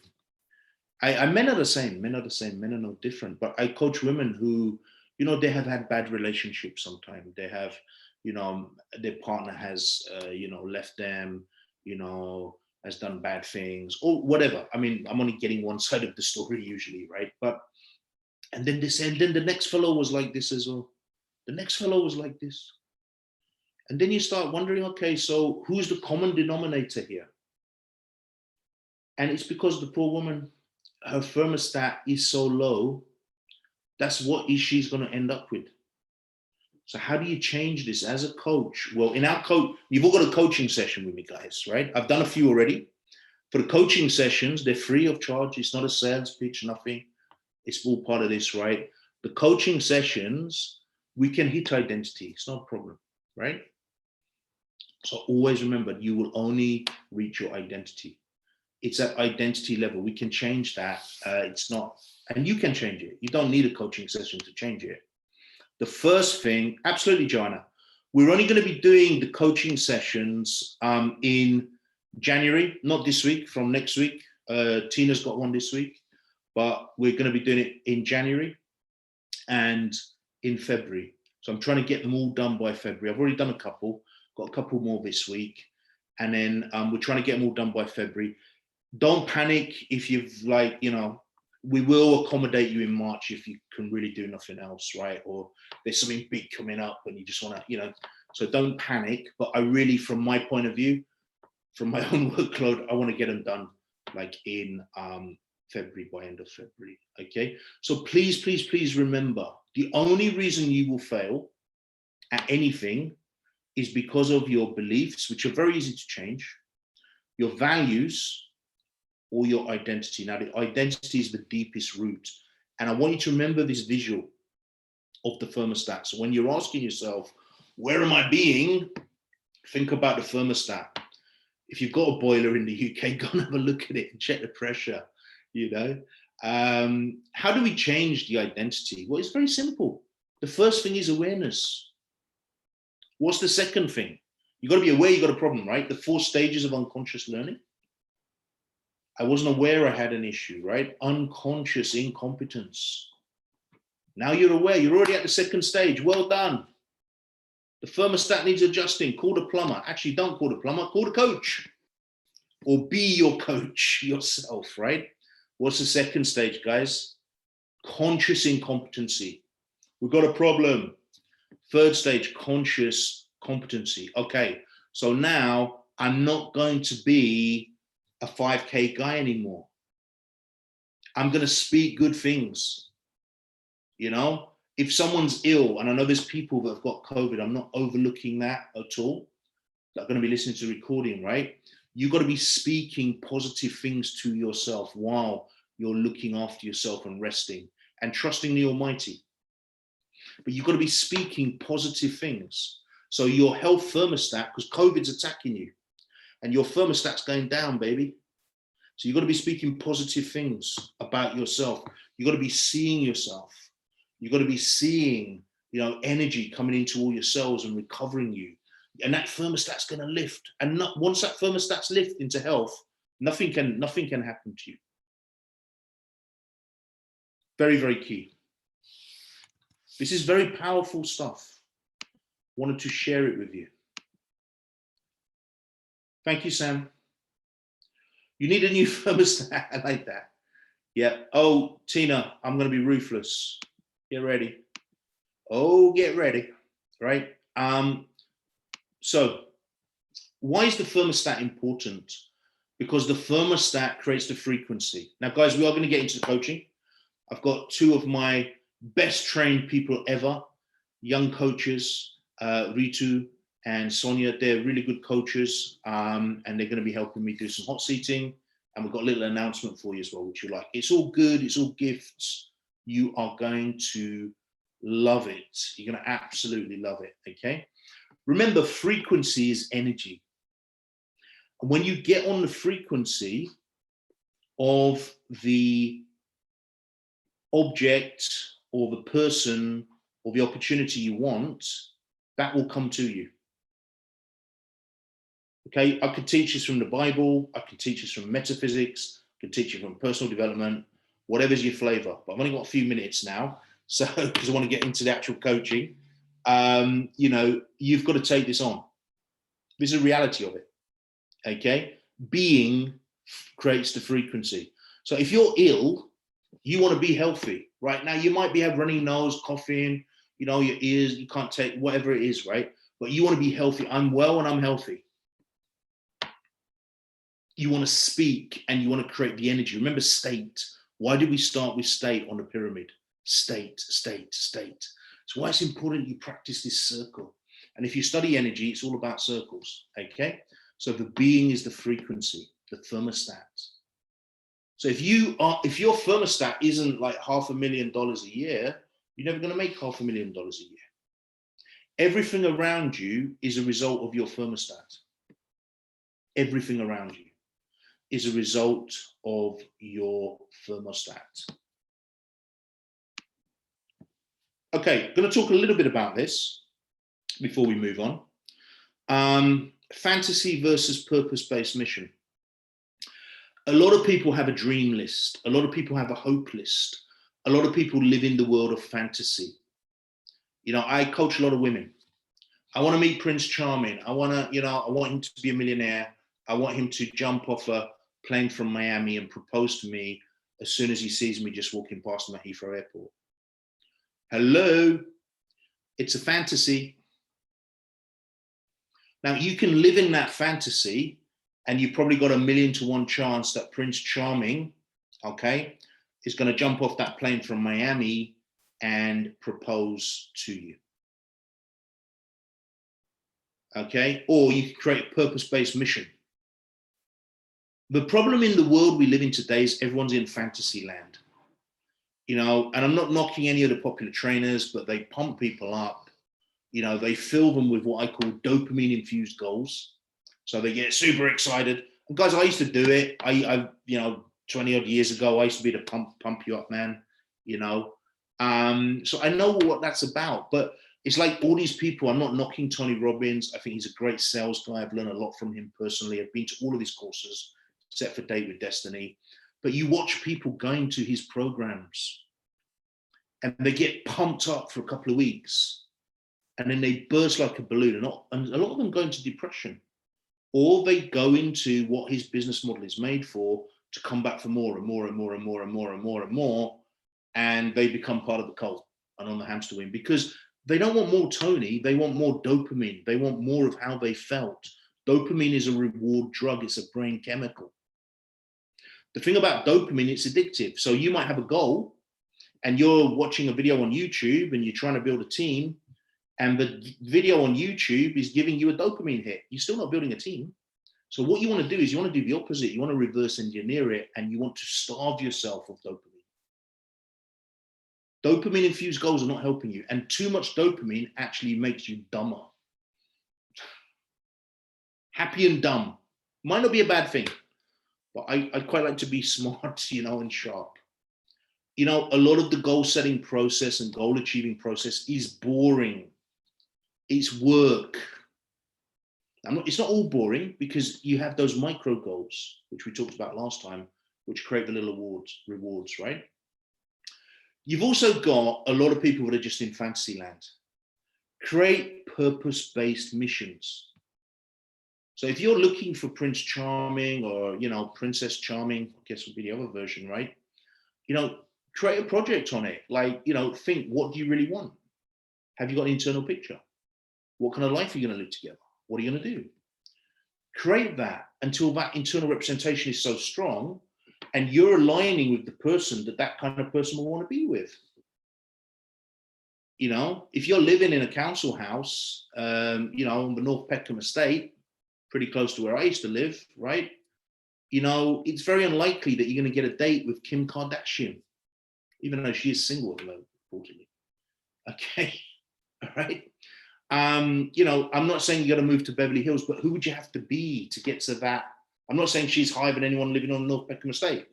Men are the same. Men are the same. Men are no different. But I coach women who, you know, they have had bad relationships sometimes. They have, you know, their partner has, you know, left them, you know, has done bad things or whatever. I mean, I'm only getting one side of the story usually, right? But, and then they say, and then the next fellow was like this as well. The next fellow was like this. And then you start wondering, okay, so who's the common denominator here? And it's because the poor woman, her thermostat is so low, that's what she's going to end up with. So how do you change this as a coach? Well, in our coach, you've all got a coaching session with me, guys, right? I've done a few already. For the coaching sessions, they're free of charge. It's not a sales pitch, nothing. It's all part of this, right? The coaching sessions, we can hit identity. It's not a problem, right? So always remember, you will only reach your identity. It's at identity level. We can change that. It's not, and you can change it. You don't need a coaching session to change it. The first thing, absolutely, Joanna, we're only going to be doing the coaching sessions in January, not this week, from next week. Tina's got one this week, but we're going to be doing it in January and in February. So I'm trying to get them all done by February. I've already done a couple, got a couple more this week. And then we're trying to get them all done by February. Don't panic if you've like, you know, we will accommodate you in March if you can really do nothing else, right? Or there's something big coming up and you just want to, you know, so don't panic. But I really, from my point of view, from my own workload, I want to get them done like in February, by end of February, okay? So please, please, please remember, the only reason you will fail at anything is because of your beliefs, which are very easy to change, your values, or your identity. Now, the identity is the deepest root. And I want you to remember this visual of the thermostat. So when you're asking yourself, where am I being? Think about the thermostat. if you've got a boiler in the UK, go and have a look at it and check the pressure, you know. How do we change the identity? Well, it's very simple. The first thing is awareness. What's the second thing? You got to be aware you got a problem, right? The 4 stages of unconscious learning. I wasn't aware I had an issue, right? Unconscious incompetence. Now you're aware, you're already at the 2nd stage. Well done. The thermostat needs adjusting. Call the plumber. Actually, don't call the plumber, call the coach. Or be your coach yourself, right? What's the 2nd stage, guys? Conscious incompetency. We've got a problem. 3rd stage, conscious competency. Okay, so now I'm not going to be a 5K guy anymore. I'm going to speak good things. You know, if someone's ill, and I know there's people that have got COVID, I'm not overlooking that at all. They're going to be listening to the recording, right? You've got to be speaking positive things to yourself while you're looking after yourself and resting and trusting the Almighty. But you've got to be speaking positive things. So your health thermostat, because COVID's attacking you, and your thermostat's going down, baby. So you've got to be speaking positive things about yourself. You've got to be seeing yourself. You've got to be seeing, you know, energy coming into all your cells and recovering you. And that thermostat's going to lift. And once that thermostat's lift into health, nothing can happen to you. Very, very key. This is very powerful stuff. Wanted to share it with you. Thank you, Sam. You need a new thermostat. I like that. Yeah. Oh, Tina, I'm going to be ruthless. Get ready. Oh, get ready. Right. So why is the thermostat important? Because the thermostat creates the frequency. Now, guys, we are going to get into the coaching. I've got 2 of my best trained people ever, young coaches, Ritu and Sonia. They're really good coaches, and they're going to be helping me do some hot seating. And we've got a little announcement for you as well, which you like. It's all good. It's all gifts. You are going to love it. You're going to absolutely love it. Okay. Remember, frequency is energy. And when you get on the frequency of the object or the person or the opportunity you want, that will come to you. Okay, I could teach this from the Bible, I can teach this from metaphysics, I can teach you from personal development, whatever's your flavor. But I've only got a few minutes now, so because I want to get into the actual coaching. You know, you've got to take this on. This is the reality of it. Okay, being creates the frequency. So if you're ill, you want to be healthy. Right now, you might have runny nose, coughing, you know, your ears, you can't take whatever it is, right? But you want to be healthy. I'm well and I'm healthy. You want to speak and you want to create the energy. Remember state. Why did we start with state on the pyramid? State, state, state. So why it's important you practice this circle. And if you study energy, it's all about circles, okay? So the being is the frequency, the thermostat. So if your thermostat isn't like $500,000 a year, you're never going to make $500,000 a year. Everything around you is a result of your thermostat. Everything around you is a result of your thermostat. Okay, I'm going to talk a little bit about this before we move on. Fantasy versus purpose-based mission. A lot of people have a dream list. A lot of people have a hope list. A lot of people live in the world of fantasy. You know, I coach a lot of women. I want to meet Prince Charming. I want to, you know, I want him to be a millionaire. I want him to jump off a plane from Miami and propose to me as soon as he sees me just walking past him at Heathrow Airport. Hello, it's a fantasy. Now you can live in that fantasy and you've probably got 1,000,000 to 1 chance that Prince Charming, okay, is going to jump off that plane from Miami and propose to you. Okay, or you can create a purpose-based mission. The problem in the world we live in today is everyone's in fantasy land. You know, and I'm not knocking any of the popular trainers, but they pump people up. You know, they fill them with what I call dopamine-infused goals. So they get super excited. And guys, I used to do it. I 20 odd years ago, I used to be the pump you up man, so I know what that's about. But it's like all these people, I'm not knocking Tony Robbins. I think he's a great sales guy. I've learned a lot from him personally. I've been to all of his courses, except for Date with Destiny. But you watch people going to his programs and they get pumped up for a couple of weeks and then they burst like a balloon. And a lot of them go into depression, or they go into what his business model is made for, to come back for more and more and more and more and more and more and more. And they become part of the cult and on the hamster wheel, because they don't want more Tony. They want more dopamine. They want more of how they felt. Dopamine is a reward drug. It's a brain chemical. The thing about dopamine, it's addictive. So you might have a goal and you're watching a video on YouTube and you're trying to build a team, and the video on YouTube is giving you a dopamine hit. You're still not building a team. So what you want to do is you want to do the opposite. You want to reverse engineer it, and you want to starve yourself of dopamine. Dopamine infused goals are not helping you, and too much dopamine actually makes you dumber. Happy and dumb might not be a bad thing, but I quite like to be smart, and sharp. A lot of the goal setting process and goal achieving process is boring. It's work. It's not all boring, because you have those micro goals, which we talked about last time, which create the little rewards, right? You've also got a lot of people that are just in fantasy land. Create purpose-based missions. So if you're looking for Prince Charming or, Princess Charming, I guess would be the other version, right? Create a project on it. Like, think, what do you really want? Have you got an internal picture? What kind of life are you going to live together? What are you going to do? Create that until that internal representation is so strong and you're aligning with the person that kind of person will want to be with. If you're living in a council house, on the North Peckham estate, pretty close to where I used to live, right? It's very unlikely that you're going to get a date with Kim Kardashian, even though she is single at the moment, unfortunately. Okay, all right. I'm not saying you got to move to Beverly Hills, but who would you have to be to get to that? I'm not saying she's higher than anyone living on North Peckham estate,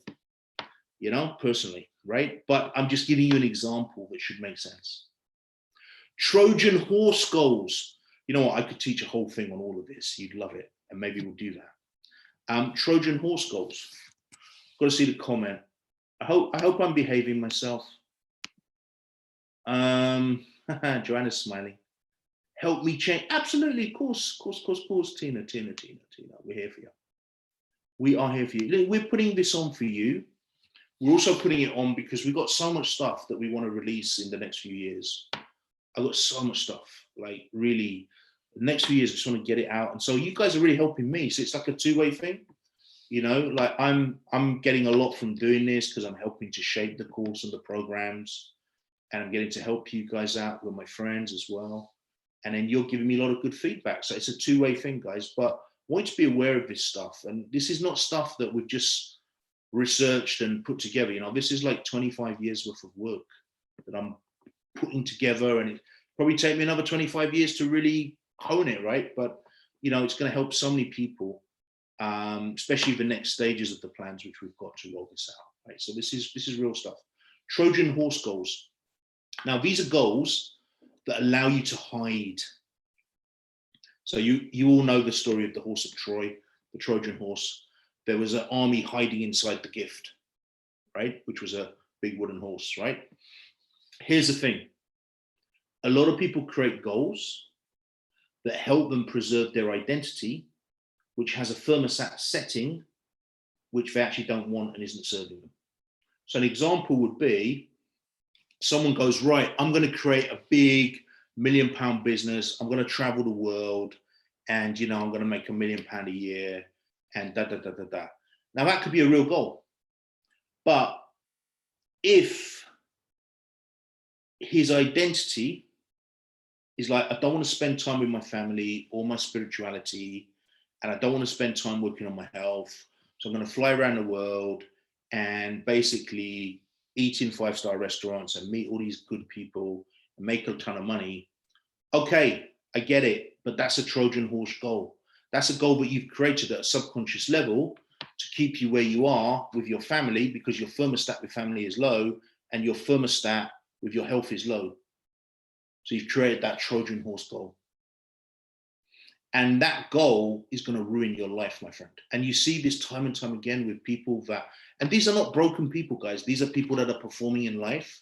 personally, right? But I'm just giving you an example that should make sense. Trojan horse goals. You know what? I could teach a whole thing on all of this. You'd love it. And maybe we'll do that. Trojan horse goals. Got to see the comment. I hope I'm behaving myself. Joanna's smiling. Help me change. Absolutely, of course, Tina. We're here for you. We are here for you. We're putting this on for you. We're also putting it on because we've got so much stuff that we want to release in the next few years. I've got so much stuff, like really, the next few years, I just want to get it out. And so you guys are really helping me. So it's like a two-way thing, like I'm getting a lot from doing this because I'm helping to shape the course and the programs, and I'm getting to help you guys out with my friends as well. And then you're giving me a lot of good feedback. So it's a two-way thing, guys, but I want you to be aware of this stuff. And this is not stuff that we've just researched and put together. This is like 25 years worth of work that I'm putting together, and it probably take me another 25 years to really hone it, right? But it's going to help so many people, especially the next stages of the plans which we've got to roll this out, right? So this is real stuff. Trojan horse goals. Now these are goals that allow you to hide. So you all know the story of the horse of Troy, the Trojan horse. There was an army hiding inside the gift, right? Which was a big wooden horse, right? Here's the thing. A lot of people create goals that help them preserve their identity, which has a thermostat setting, which they actually don't want and isn't serving them. So an example would be, someone goes, right, I'm going to create a big £1 million business. I'm going to travel the world, and I'm going to make £1 million a year, and da. Now that could be a real goal, but if his identity is like, I don't want to spend time with my family or my spirituality, and I don't want to spend time working on my health, so I'm going to fly around the world and basically eat in 5-star restaurants and meet all these good people and make a ton of money. Okay, I get it, but that's a Trojan horse goal. That's a goal that you've created at a subconscious level to keep you where you are with your family, because your thermostat with family is low and your thermostat with your health is low. So you've created that Trojan horse goal. And that goal is going to ruin your life, my friend. And you see this time and time again with people that, and these are not broken people, guys. These are people that are performing in life.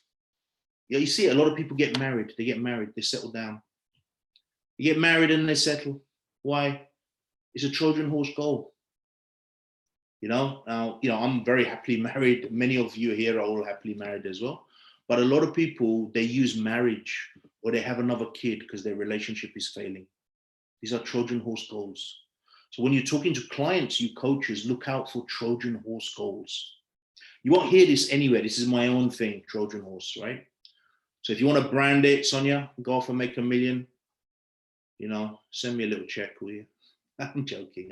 Yeah, you see, a lot of people get married. They get married. They settle down. They get married and they settle. Why? It's a Trojan horse goal. Now, I'm very happily married. Many of you here are all happily married as well. But a lot of people, they use marriage or they have another kid because their relationship is failing. These are Trojan horse goals. So when you're talking to clients, you coaches, look out for Trojan horse goals. You won't hear this anywhere. This is my own thing, Trojan horse, right? So if you want to brand it, Sonia, go off and make $1 million, send me a little check, will you? I'm joking.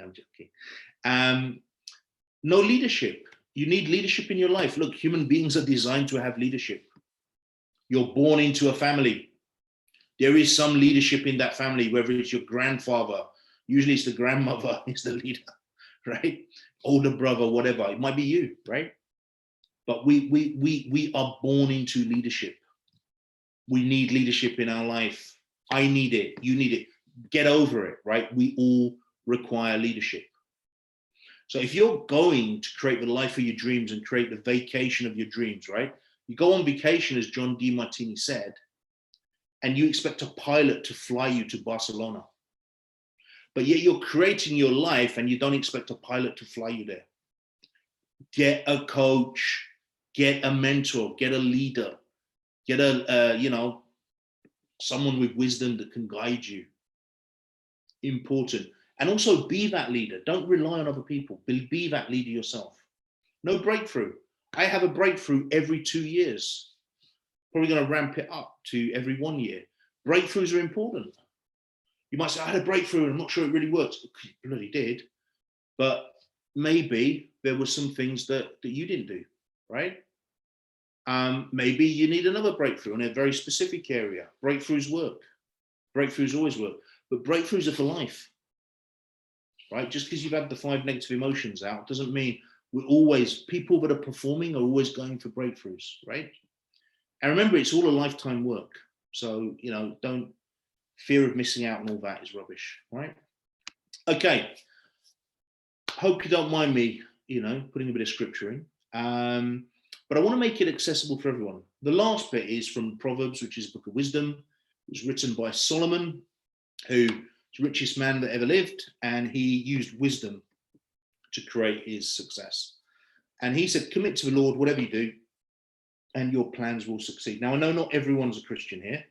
No leadership. You need leadership in your life. Look, human beings are designed to have leadership. You're born into a family. There is some leadership in that family, whether it's your grandfather, usually it's the grandmother is the leader, right? Older brother, whatever. It might be you, right? But we are born into leadership. We need leadership in our life. I need it. You need it. Get over it, right? We all require leadership. So if you're going to create the life of your dreams and create the vacation of your dreams, right? You go on vacation, as John D. Martini said, and you expect a pilot to fly you to Barcelona. But yet you're creating your life and you don't expect a pilot to fly you there. Get a coach, get a mentor, get a leader, get someone with wisdom that can guide you. Important. And also be that leader. Don't rely on other people. Be that leader yourself. No breakthrough. I have a breakthrough every 2 years. Probably going to ramp it up to every 1 year. Breakthroughs are important. You might say, I had a breakthrough and I'm not sure it really works. You bloody did. But maybe there were some things that you didn't do, right? Maybe you need another breakthrough in a very specific area. Breakthroughs work. Breakthroughs always work. But breakthroughs are for life, right? Just because you've had the 5 negative emotions out doesn't mean people that are performing are always going for breakthroughs, right? And remember, it's all a lifetime work. So, don't fear of missing out and all that is rubbish, right? Okay. Hope you don't mind me, putting a bit of scripture in. But I want to make it accessible for everyone. The last bit is from Proverbs, which is a book of wisdom. It was written by Solomon, who is the richest man that ever lived, and he used wisdom to create his success. And he said, commit to the Lord, whatever you do, and your plans will succeed. Now, I know not everyone's a Christian here.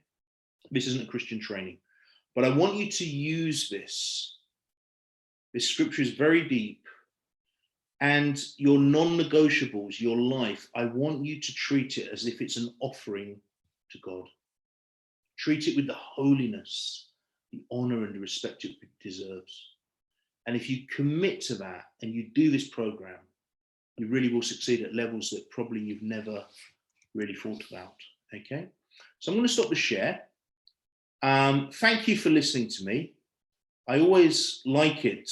This isn't a Christian training, but I want you to use this. This scripture is very deep, and your non-negotiables, your life, I want you to treat it as if it's an offering to God. Treat it with the holiness, the honor and the respect it deserves. And if you commit to that and you do this program, you really will succeed at levels that probably you've never really thought about. Okay, so I'm going to stop the share. Thank you for listening to me. I always like it.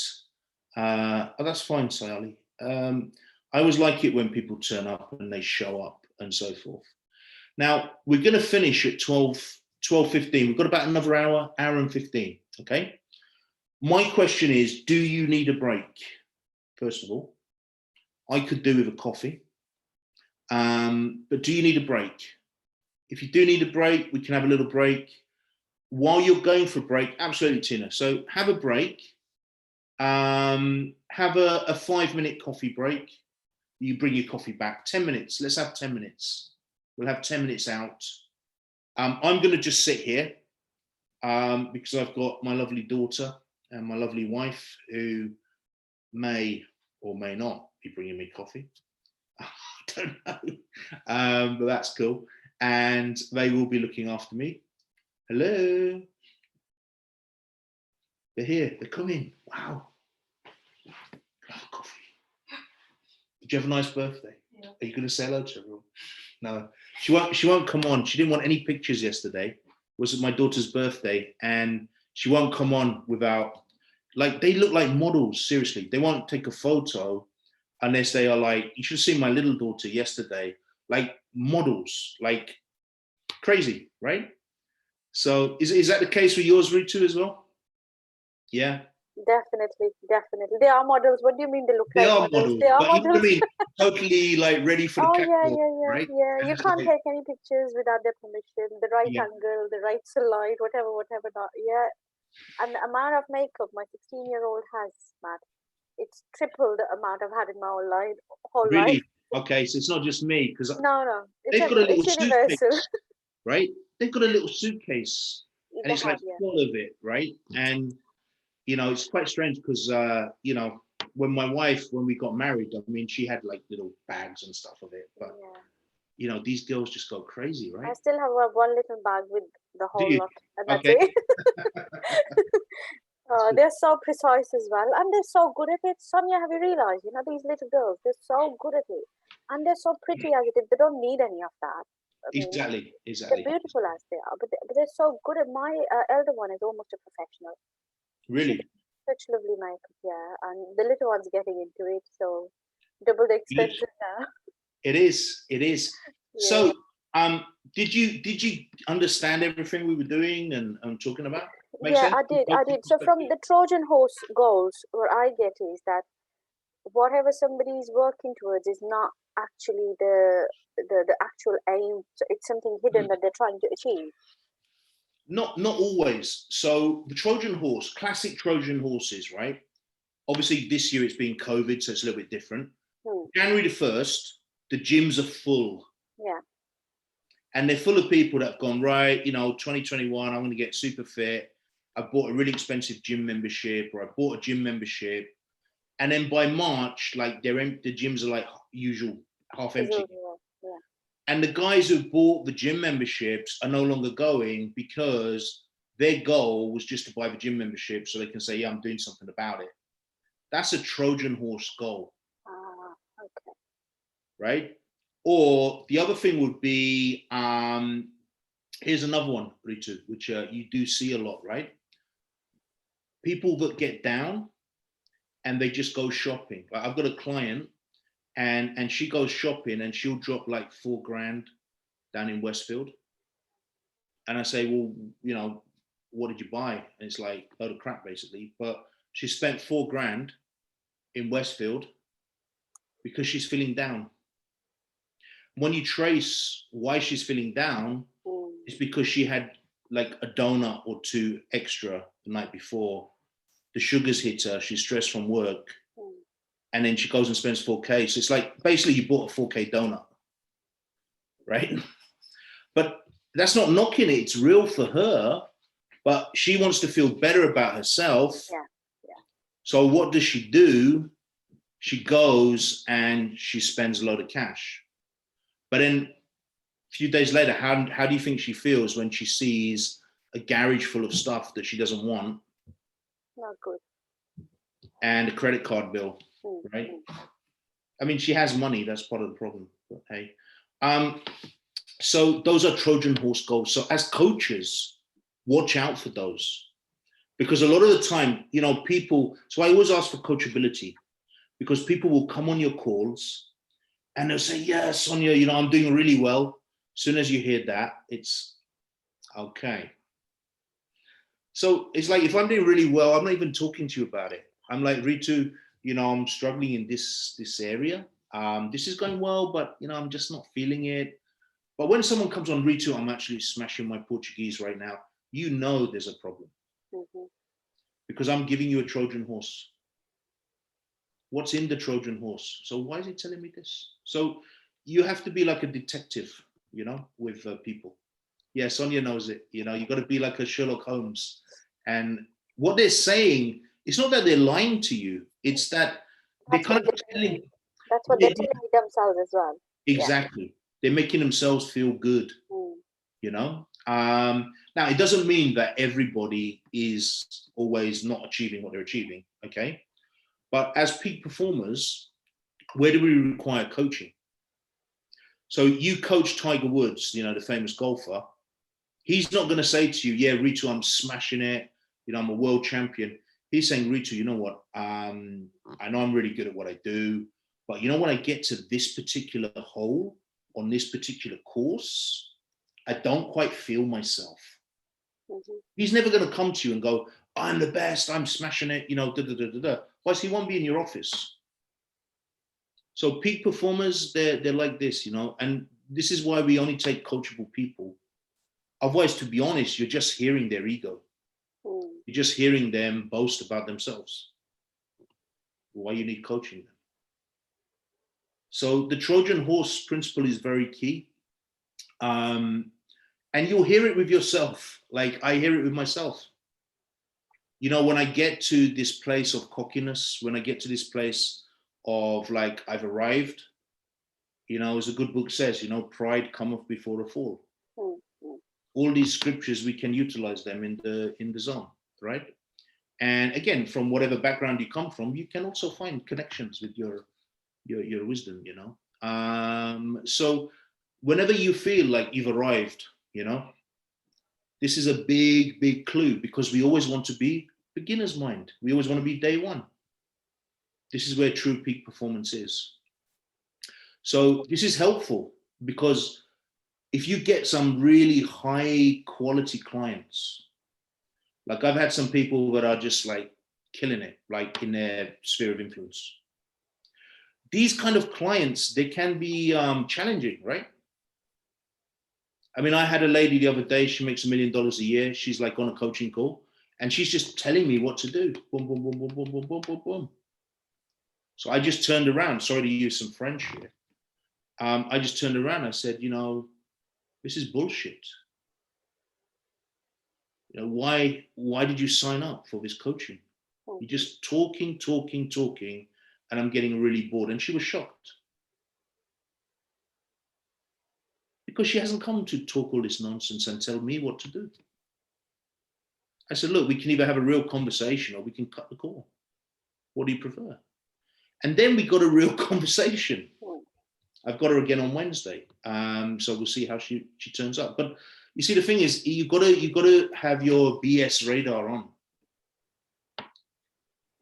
Oh, that's fine, Sayali. I always like it when people turn up and they show up and so forth. Now, we're going to finish at 12:15. We've got about another hour and 15. Okay. My question is, do you need a break? First of all, I could do with a coffee. But do you need a break? If you do need a break, we can have a little break. While you're going for a break, absolutely, Tina. So have a break. Have a 5-minute coffee break. You bring your coffee back. 10 minutes. Let's have 10 minutes. We'll have 10 minutes out. I'm going to just sit here because I've got my lovely daughter and my lovely wife who may or may not be bringing me coffee. I don't know, but that's cool. And they will be looking after me. Hello. They're here. They're coming. Wow. Oh, coffee. Did you have a nice birthday? Yeah. Are you going to say hello to everyone? No. She won't come on. She didn't want any pictures yesterday. It was my daughter's birthday, and she won't come on without, Like they look like models, seriously. They won't take a photo unless they are like, you should see my little daughter yesterday, like models, like crazy, right? So is that the case with yours, Ritu, as well? Yeah. Definitely. They are models. What do you mean they look They like are models? models, They are but you know what I models. mean? Totally like ready for the Oh catwalk, yeah. right? And You it's can't like, take any pictures without their permission. The right yeah, angle, the right slide, whatever not. Yeah. And the amount of makeup my 16-year-old has, Matt, it's triple the amount I've had in my whole life. really? Okay, so it's not just me, because No. they've got a little It's universal. suitcase, right? They've got a little suitcase and They it's have, like yeah. full of it, right? And you know, it's quite strange because you know, when we got married, I mean, she had like little bags and stuff of it, but Yeah. you know, these girls just go crazy, I right? still have one little bag with the Do whole you? lot, and that's Okay. it. They're so precise as well, and they're so good at it. Sonia, have you realized? You know, these little girls, they're so good at it, and they're so pretty as it is. They don't need any of that. I mean, Exactly. they're beautiful as they are, but they're so good at. My elder one is almost a professional. She Really? does such lovely makeup, yeah, and the little one's getting into it, so double the expenses now. It is. It is. Yeah. So, did you understand everything we were doing and talking about? Make Yeah, sense? I did. So from the Trojan horse goals, what I get is that whatever somebody is working towards is not actually the actual aim. So it's something hidden that they're trying to achieve. Not always. So the Trojan horse, classic Trojan horses, right? Obviously, this year it's been COVID, so it's a little bit different. January the 1st, the gyms are full. Yeah. And they're full of people that have gone, right, you know, 2021, I'm going to get super fit. I bought a really expensive gym membership, or I bought a gym membership. And then by March, like the gyms are like usual, half empty. Yeah. And the guys who bought the gym memberships are no longer going because their goal was just to buy the gym membership so they can say, yeah, I'm doing something about it. That's a Trojan horse goal. Okay. Right? Or the other thing would be, here's another one, Ritu, which you do see a lot, right? People that get down and they just go shopping. Like I've got a client and she goes shopping and she'll drop like $4,000 down in Westfield. And I say, well, you know, what did you buy? And it's like a load of crap, basically. But she spent $4,000 in Westfield because she's feeling down. When you trace why she's feeling down, it's because she had like a donut or two extra the night before. The sugars hit her. She's stressed from work. And then she goes and spends $4,000. So it's like basically you bought a $4,000 donut, right? But that's not knocking it. It's real for her, but she wants to feel better about herself. Yeah. So what does she do? She goes and she spends a load of cash. But then a few days later, how do you think she feels when she sees a garage full of stuff that she doesn't want? Not good. And a credit card bill, right? I mean, she has money. That's part of the problem. But hey, so those are Trojan horse goals. So as coaches, watch out for those. Because a lot of the time, you know, people, so I always ask for coachability because people will come on your calls and they'll say, yeah, Sonia, you know, I'm doing really well. As soon as you hear that, it's okay. So it's like, if I'm doing really well, I'm not even talking to you about it. I'm like, Ritu, you know, I'm struggling in this area. This is going well, but, you know, I'm just not feeling it. But when someone comes on, Ritu, I'm actually smashing my Portuguese right now. You know, there's a problem because I'm giving you a Trojan horse. What's in the Trojan horse? So why is he telling me this? So you have to be like a detective, you know, with people. Yeah, Sonia knows it. You know, you got to be like a Sherlock Holmes. And what they're saying, it's not that they're lying to you. It's that they're kind of telling. That's what they're telling themselves as well. Exactly. Yeah. They're making themselves feel good, you know? Now, it doesn't mean that everybody is always not achieving what they're achieving, okay? But as peak performers, where do we require coaching? So you coach Tiger Woods, you know, the famous golfer. He's not going to say to you, yeah, Ritu, I'm smashing it. You know, I'm a world champion. He's saying, Ritu, you know what? I know I'm really good at what I do, but you know, when I get to this particular hole on this particular course, I don't quite feel myself. Mm-hmm. He's never going to come to you and go, I'm the best, I'm smashing it, you know, da, da, da, da, da. Why? He won't be in your office. So peak performers, they're like this, you know, and this is why we only take coachable people. Otherwise, to be honest, you're just hearing their ego. You're just hearing them boast about themselves. Why you need coaching them. So the Trojan horse principle is very key. And you'll hear it with yourself. Like I hear it with myself. You know, when I get to this place of cockiness, when I get to this place of like, I've arrived, you know, as a good book says, you know, pride cometh before a fall. All these scriptures, we can utilize them in the zone, right? And again, from whatever background you come from, you can also find connections with your wisdom, you know. So whenever you feel like you've arrived, you know, this is a big, big clue, because we always want to be beginner's mind. We always want to be day one. This is where true peak performance is. So this is helpful, because if you get some really high quality clients, like I've had some people that are just like killing it, like in their sphere of influence. These kind of clients, they can be challenging, right? I mean, I had a lady the other day, she makes $1 million a year. She's like on a coaching call and she's just telling me what to do. Boom, boom, boom, boom, boom, boom, boom, boom, boom. So I just turned around, sorry to use some French here. I just turned around, I said, you know, this is bullshit. You know, why did you sign up for this coaching? You're just talking, and I'm getting really bored. And she was shocked. Because she hasn't come to talk all this nonsense and tell me what to do. I said, look, we can either have a real conversation or we can cut the call. What do you prefer? And then we got a real conversation. I've got her again on Wednesday. So we'll see how she turns up. But you see, the thing is, you've got to have your BS radar on.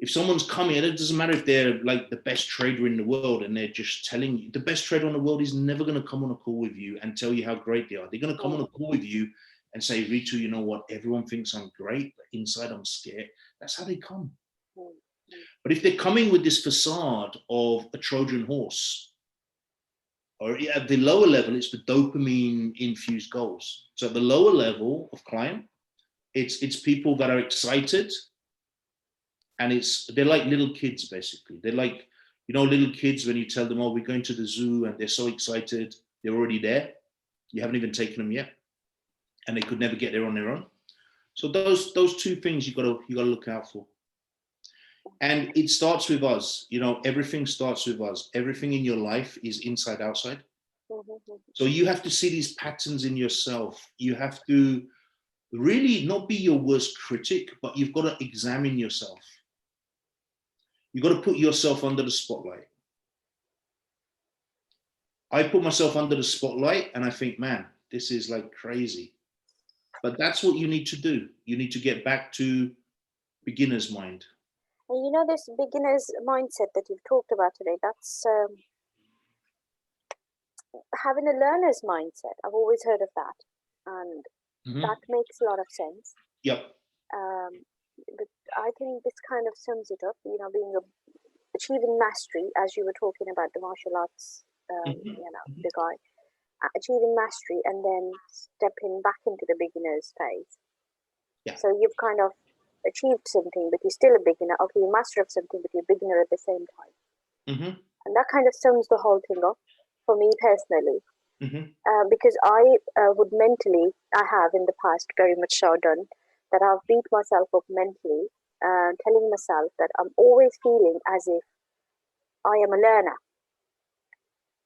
If someone's coming, and it doesn't matter if they're like the best trader in the world and they're just telling you, the best trader in the world is never going to come on a call with you and tell you how great they are. They're going to come on a call with you and say, Ritu, you know what? Everyone thinks I'm great, but inside I'm scared. That's how they come. But if they're coming with this facade of a Trojan horse, or at the lower level, it's the dopamine infused goals. So at the lower level of client, it's people that are excited. And they're like little kids, basically. They're like, you know, little kids when you tell them, oh, we're going to the zoo, and they're so excited, they're already there. You haven't even taken them yet. And they could never get there on their own. So those two things you gotta look out for. And it starts with us, you know, everything starts with us. Everything in your life is inside, outside. So you have to see these patterns in yourself. You have to really not be your worst critic, but you've got to examine yourself. You've got to put yourself under the spotlight. I put myself under the spotlight and I think, man, this is like crazy. But that's what you need to do. You need to get back to beginner's mind. And you know, this beginner's mindset that you've talked about today, that's having a learner's mindset. I've always heard of that. And that makes a lot of sense. Yep. But I think this kind of sums it up, you know, achieving mastery, as you were talking about the martial arts, you know, the guy, achieving mastery and then stepping back into the beginner's phase. Yeah. So you've kind of achieved something, but you're still a beginner. Okay, you're master of something, but you're a beginner at the same time. And that kind of sums the whole thing up for me personally. Because I would mentally, I have in the past very much so done, that I've beat myself up mentally, telling myself that I'm always feeling as if I am a learner.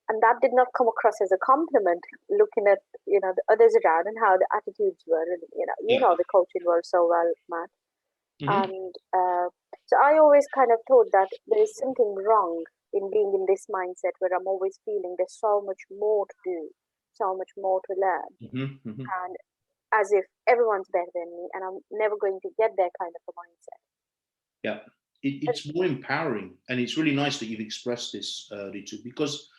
And that did not come across as a compliment, looking at, you know, the others around and how the attitudes were. And, you know the coaching world so well, Matt. And so I always kind of thought that there is something wrong in being in this mindset where I'm always feeling there's so much more to do, so much more to learn. And as if everyone's better than me and I'm never going to get that kind of a mindset. Yeah, it's more empowering, and it's really nice that you've expressed this, Ritu, because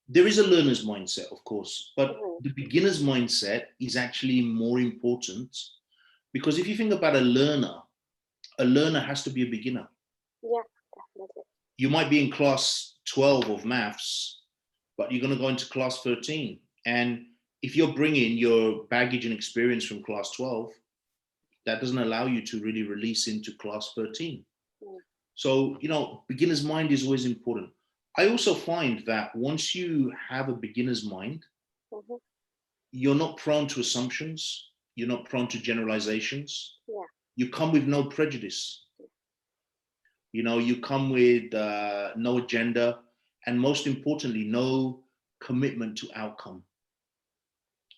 there is a learner's mindset, of course, but the beginner's mindset is actually more important, because if you think about a learner has to be a beginner. Yeah, definitely. You might be in class 12 of maths, but you're going to go into class 13. And if you're bringing your baggage and experience from class 12, that doesn't allow you to really release into class 13. So, beginner's mind is always important. I also find that once you have a beginner's mind, you're not prone to assumptions. You're not prone to generalizations. Yeah. You come with no prejudice. You come with no agenda, and most importantly, no commitment to outcome.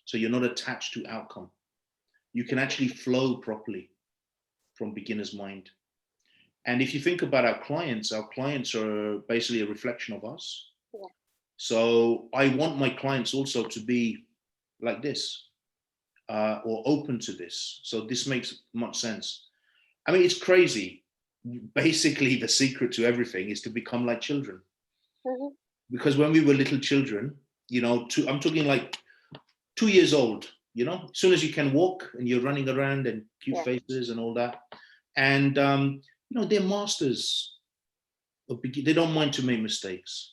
So you're not attached to outcome. You can actually flow properly from beginner's mind. And if you think about our clients are basically a reflection of us. Yeah. So I want my clients also to be like this, or open to this. So this makes much sense. I mean, it's crazy. Basically, the secret to everything is to become like children. Because when we were little children, I'm talking like 2 years old, as soon as you can walk and you're running around and cute faces and all that. And, they're masters. They don't mind to make mistakes.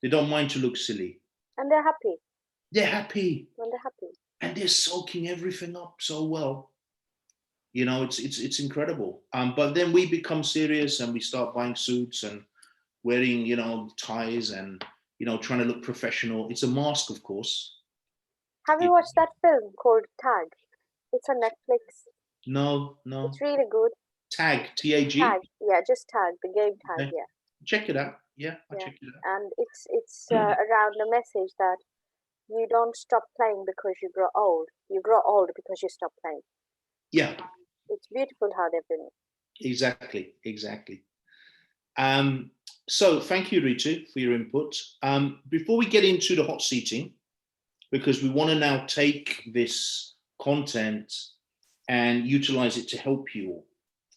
They don't mind to look silly. And they're happy. They're happy. When they're happy. And they're soaking everything up so well. It's incredible. But then we become serious and we start buying suits and wearing, ties and, trying to look professional. It's a mask, of course. Have you watched that film called Tag? It's on Netflix. No. It's really good. Tag, T-A-G? Tag, yeah, just Tag, the game Tag, Okay. yeah. Check it out. Yeah, I'll check it out. And it's around the message that you don't stop playing because you grow old. You grow old because you stop playing. Yeah. It's beautiful how they've done it. Exactly. So thank you, Ritu, for your input. Before we get into the hot seating, because we want to now take this content and utilize it to help you all,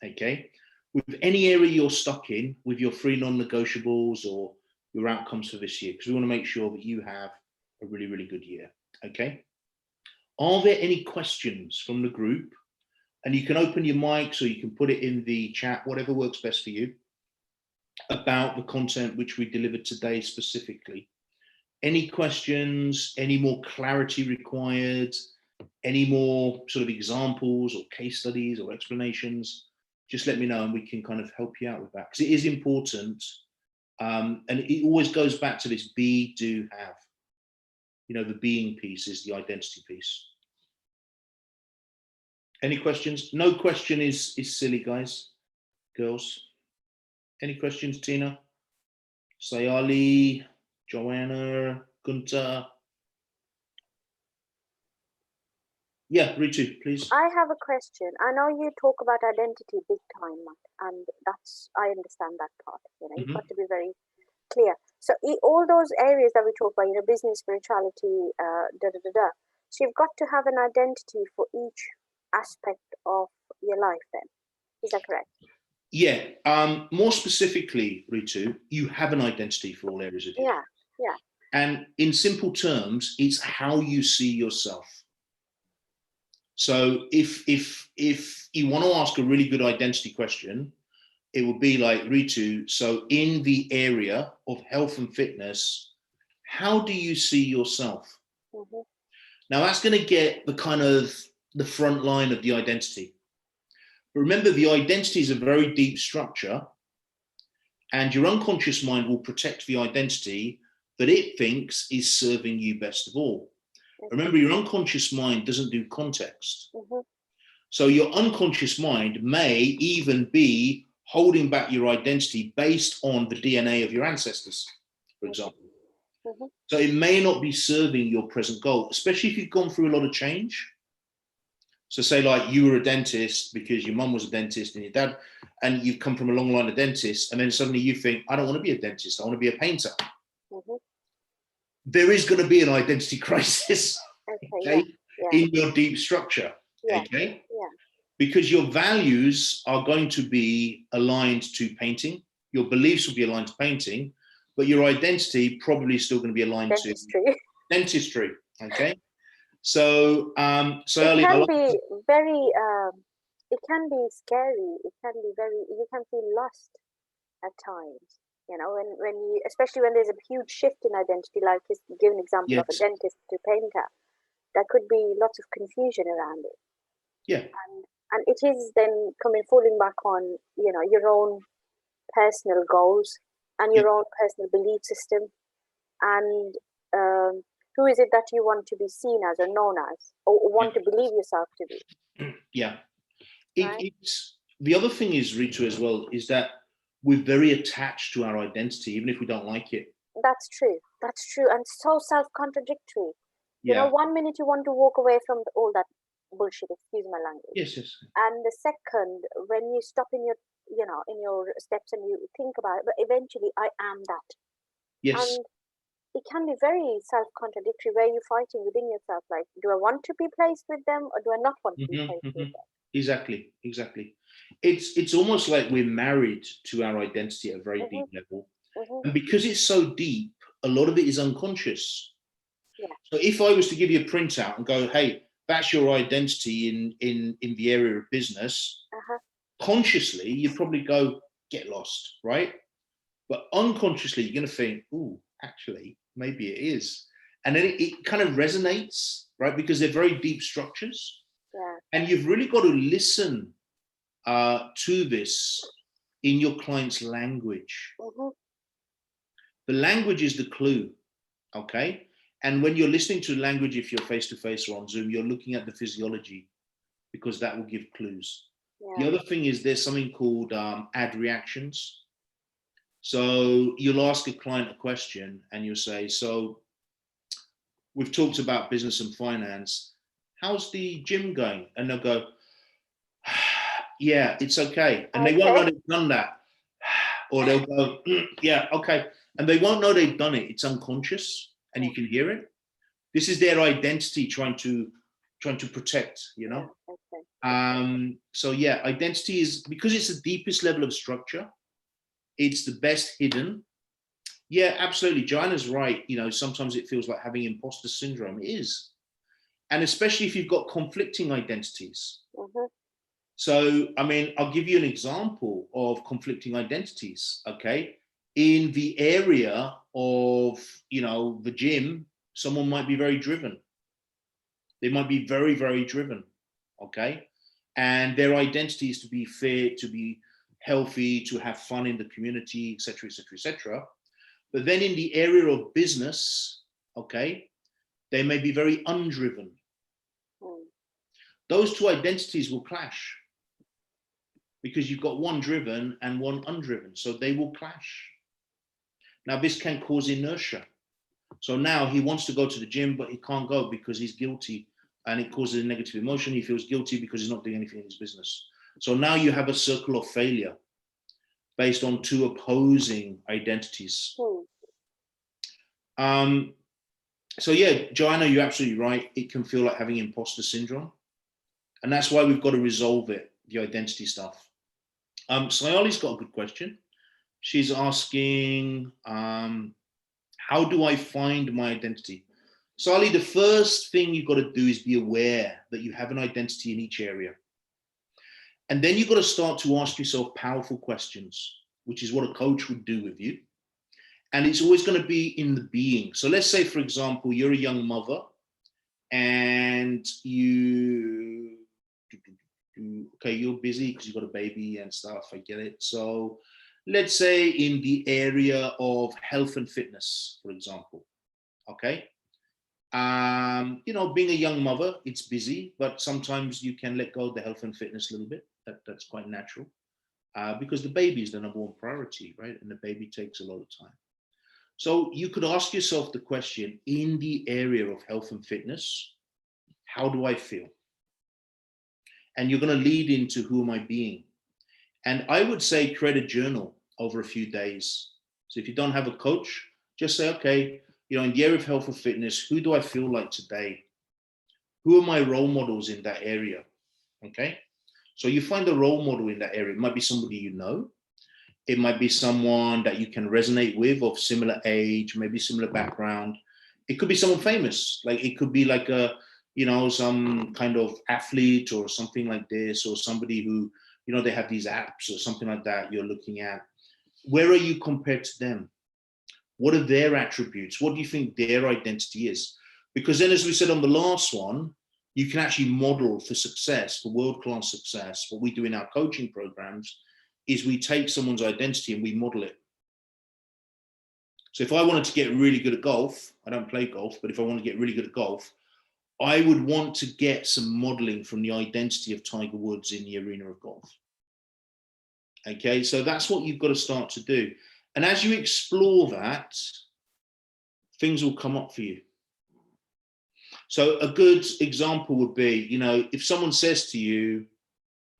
okay? With any area you're stuck in, with your 3 non-negotiables or your outcomes for this year, because we want to make sure that you have a really, really good year, okay? Are there any questions from the group? And you can open your mics or you can put it in the chat, whatever works best for you, about the content which we delivered today specifically. Any questions, any more clarity required, any more sort of examples or case studies or explanations, just let me know and we can kind of help you out with that, because it is important. And it always goes back to this be, do, have. The being piece is the identity piece. Any questions? No question is silly, guys, girls. Any questions, Tina? Sayali, Joanna, Gunter? Yeah, Ritu, please. I have a question. I know you talk about identity big time, Matt, and I understand that part. You've got to be very clear. So all those areas that we talk about, business, spirituality, So you've got to have an identity for each aspect of your life then. Is that correct? Yeah. More specifically, Ritu, you have an identity for all areas of your life. Yeah. And in simple terms, it's how you see yourself. So if you want to ask a really good identity question, it would be like, Ritu, so in the area of health and fitness, how do you see yourself? Now that's going to get the kind of the front line of the identity. But remember, the identity is a very deep structure, and your unconscious mind will protect the identity that it thinks is serving you best of all. Remember, your unconscious mind doesn't do context. So your unconscious mind may even be holding back your identity based on the DNA of your ancestors, for example. So it may not be serving your present goal, especially if you've gone through a lot of change. So say like you were a dentist because your mum was a dentist and your dad, and you've come from a long line of dentists, and then suddenly you think, I don't want to be a dentist, I want to be a painter. There is going to be an identity crisis, okay? In your deep structure, okay? because your values are going to be aligned to painting. Your beliefs will be aligned to painting, but your identity probably is still going to be aligned to dentistry. Okay. So, it can be very, it can be scary. It can be very, you can feel lost at times, you know, when you, especially when there's a huge shift in identity, like give an example of a dentist to painter, there could be lots of confusion around it. Yeah. And it is then falling back on, you know, your own personal goals and your own personal belief system, and who is it that you want to be seen as or known as, or want to believe yourself to be. Yeah. Right? It's the other thing is, Ritu, as well, is that we're very attached to our identity, even if we don't like it. That's true, and so self-contradictory. You know, one minute you want to walk away from all that bullshit, excuse my language. Yes. And the second, when you stop in your, you know, in your steps and you think about it, but eventually I am that. Yes. And it can be very self-contradictory, where you're fighting within yourself, like, do I want to be placed with them, or do I not want to be placed with them? Exactly. It's almost like we're married to our identity at a very deep level. And because it's so deep, a lot of it is unconscious. Yeah. So if I was to give you a printout and go, hey, that's your identity in the area of business, consciously, you'd probably go, get lost, right? But unconsciously, you're going to think, ooh, actually, maybe it is. And then it kind of resonates, right? Because they're very deep structures. Yeah. And you've really got to listen to this in your client's language. The language is the clue, okay? And when you're listening to language, if you're face-to-face or on Zoom, you're looking at the physiology, because that will give clues. Yeah. The other thing is there's something called add reactions. So you'll ask a client a question and you'll say, so we've talked about business and finance. How's the gym going? And they'll go, yeah, it's okay. And they won't know they've done that. Or they'll go, yeah, okay. And they won't know they've done it. It's unconscious and you can hear it. This is their identity trying to protect, you know? So yeah, identity is, because it's the deepest level of structure, it's the best hidden. Yeah, absolutely. Joanna's right. You know, sometimes it feels like having imposter syndrome. It is. And especially if you've got conflicting identities. So, I mean, I'll give you an example of conflicting identities, okay? In the area of, you know, the gym, someone might be very driven. They might be very, very driven, okay? And their identity is to be fit, to be healthy, to have fun in the community, et cetera, et cetera, et cetera. But then in the area of business, okay, they may be very undriven. Those two identities will clash because you've got one driven and one undriven, so they will clash. Now, this can cause inertia. So now he wants to go to the gym, but he can't go because he's guilty, and it causes a negative emotion. He feels guilty because he's not doing anything in his business. So now you have a circle of failure based on two opposing identities. So yeah, Joanna, you're absolutely right. It can feel like having imposter syndrome. And that's why we've got to resolve it, the identity stuff. Sayali's got a good question. She's asking, how do I find my identity? Sayali, the first thing you've got to do is be aware that you have an identity in each area. And then you've got to start to ask yourself powerful questions, which is what a coach would do with you. And it's always going to be in the being. So let's say, for example, you're a young mother and you're busy because you've got a baby and stuff. I get it. So let's say in the area of health and fitness, for example, okay? You know, being a young mother, it's busy, but sometimes you can let go of the health and fitness a little bit. That's quite natural because the baby is the number one priority, right? And the baby takes a lot of time. So you could ask yourself the question, in the area of health and fitness, how do I feel? And you're going to lead into who am I being? And I would say create a journal over a few days. So if you don't have a coach, just say, okay, you know, in the area of health and fitness, who do I feel like today? Who are my role models in that area? Okay. So you find a role model in that area. It might be somebody you know. It might be someone that you can resonate with, of similar age, maybe similar background. It could be someone famous. Like it could be like a, you know, some kind of athlete or something like this, or somebody who, you know, they have these apps or something like that you're looking at. Where are you compared to them? What are their attributes? What do you think their identity is? Because then, as we said on the last one, you can actually model for success, for world-class success. What we do in our coaching programs is we take someone's identity and we model it. So if I wanted to get really good at golf, I don't play golf, but if I want to get really good at golf, I would want to get some modeling from the identity of Tiger Woods in the arena of golf. Okay, so that's what you've got to start to do. And as you explore that, things will come up for you. So a good example would be, you know, if someone says to you,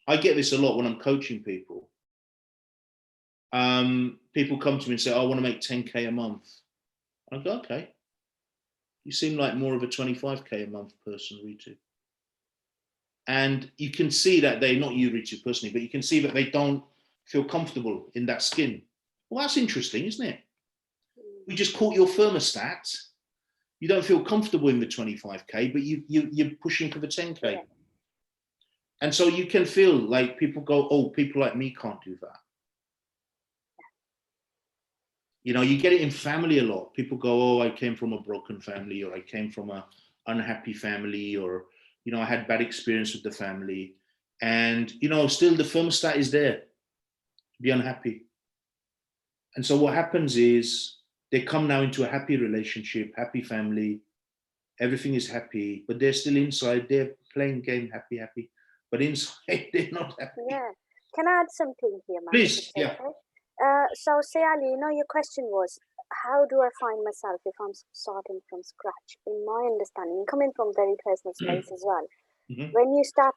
I get this a lot when I'm coaching people. People come to me and say, I want to make 10K a month. I go, okay. You seem like more of a 25K a month person, Ritu. And you can see that they, not you, Ritu, personally, but you can see that they don't feel comfortable in that skin. Well, that's interesting, isn't it? We just caught your thermostat. You don't feel comfortable in the 25K, but you're pushing for the 10K. Yeah. And so you can feel like people go, oh, people like me can't do that. You know, you get it in family a lot. People go, oh, I came from a broken family, or I came from an unhappy family, or, you know, I had bad experience with the family. And, you know, still the thermostat is there to be unhappy. And so what happens is they come now into a happy relationship, happy family, everything is happy, but they're still inside, they're playing game happy, but inside they're not happy. Yeah. Can I add something here, Matt? Please, yeah. Okay? So, Sayali, you know, your question was, how do I find myself if I'm starting from scratch? In my understanding, coming from very personal space as well, when you start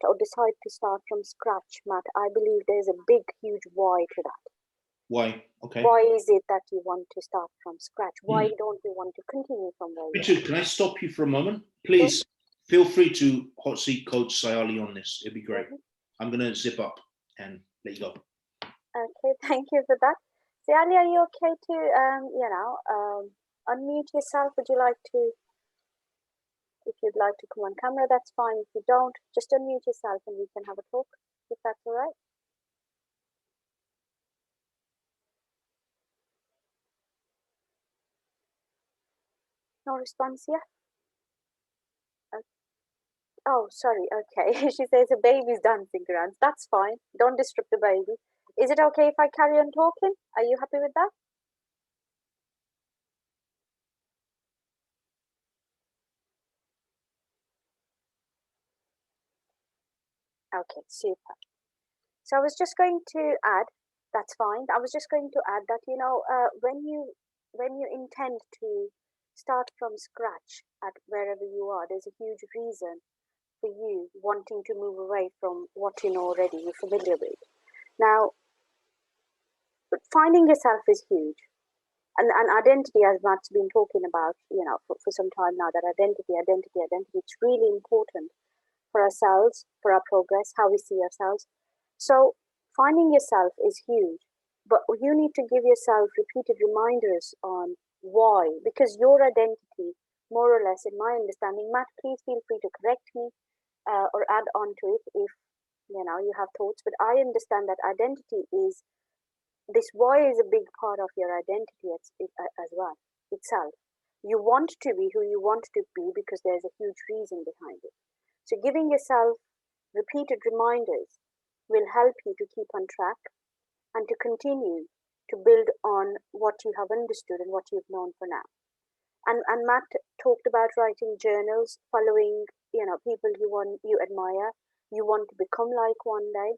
or decide to start from scratch, Matt, I believe there's a big, huge why to that. Why? Okay. Why is it that you want to start from scratch? Why don't you want to continue from where you Richard, can I stop you for a moment? Please feel free to hot seat coach Sayali on this. It'd be great. I'm going to zip up and let you go. Okay, thank you for that. Sayali, are you okay to, unmute yourself? Would you like to, if you'd like to come on camera, that's fine. If you don't, just unmute yourself and we can have a talk, if that's all right. No response here? Oh, sorry. Okay. She says a baby's dancing around. That's fine. Don't disturb the baby. Is it okay if I carry on talking? Are you happy with that? Okay, super. So I was just going to add, that's fine. I was just going to add that, you know, when you intend to start from scratch at wherever you are, there's a huge reason for you wanting to move away from what you know already, you're familiar with. Now, finding yourself is huge. And identity, as Matt's been talking about, you know, for some time now, that identity, it's really important for ourselves, for our progress, how we see ourselves. So finding yourself is huge, but you need to give yourself repeated reminders on why, because your identity, more or less, in my understanding, Matt, please feel free to correct me or add on to it if, you know, you have thoughts, but I understand that identity is, this why is a big part of your identity as well, itself. You want to be who you want to be because there's a huge reason behind it. So giving yourself repeated reminders will help you to keep on track and to continue to build on what you have understood and what you've known for now. And Matt talked about writing journals, following, you know, people you admire, you want to become like one day.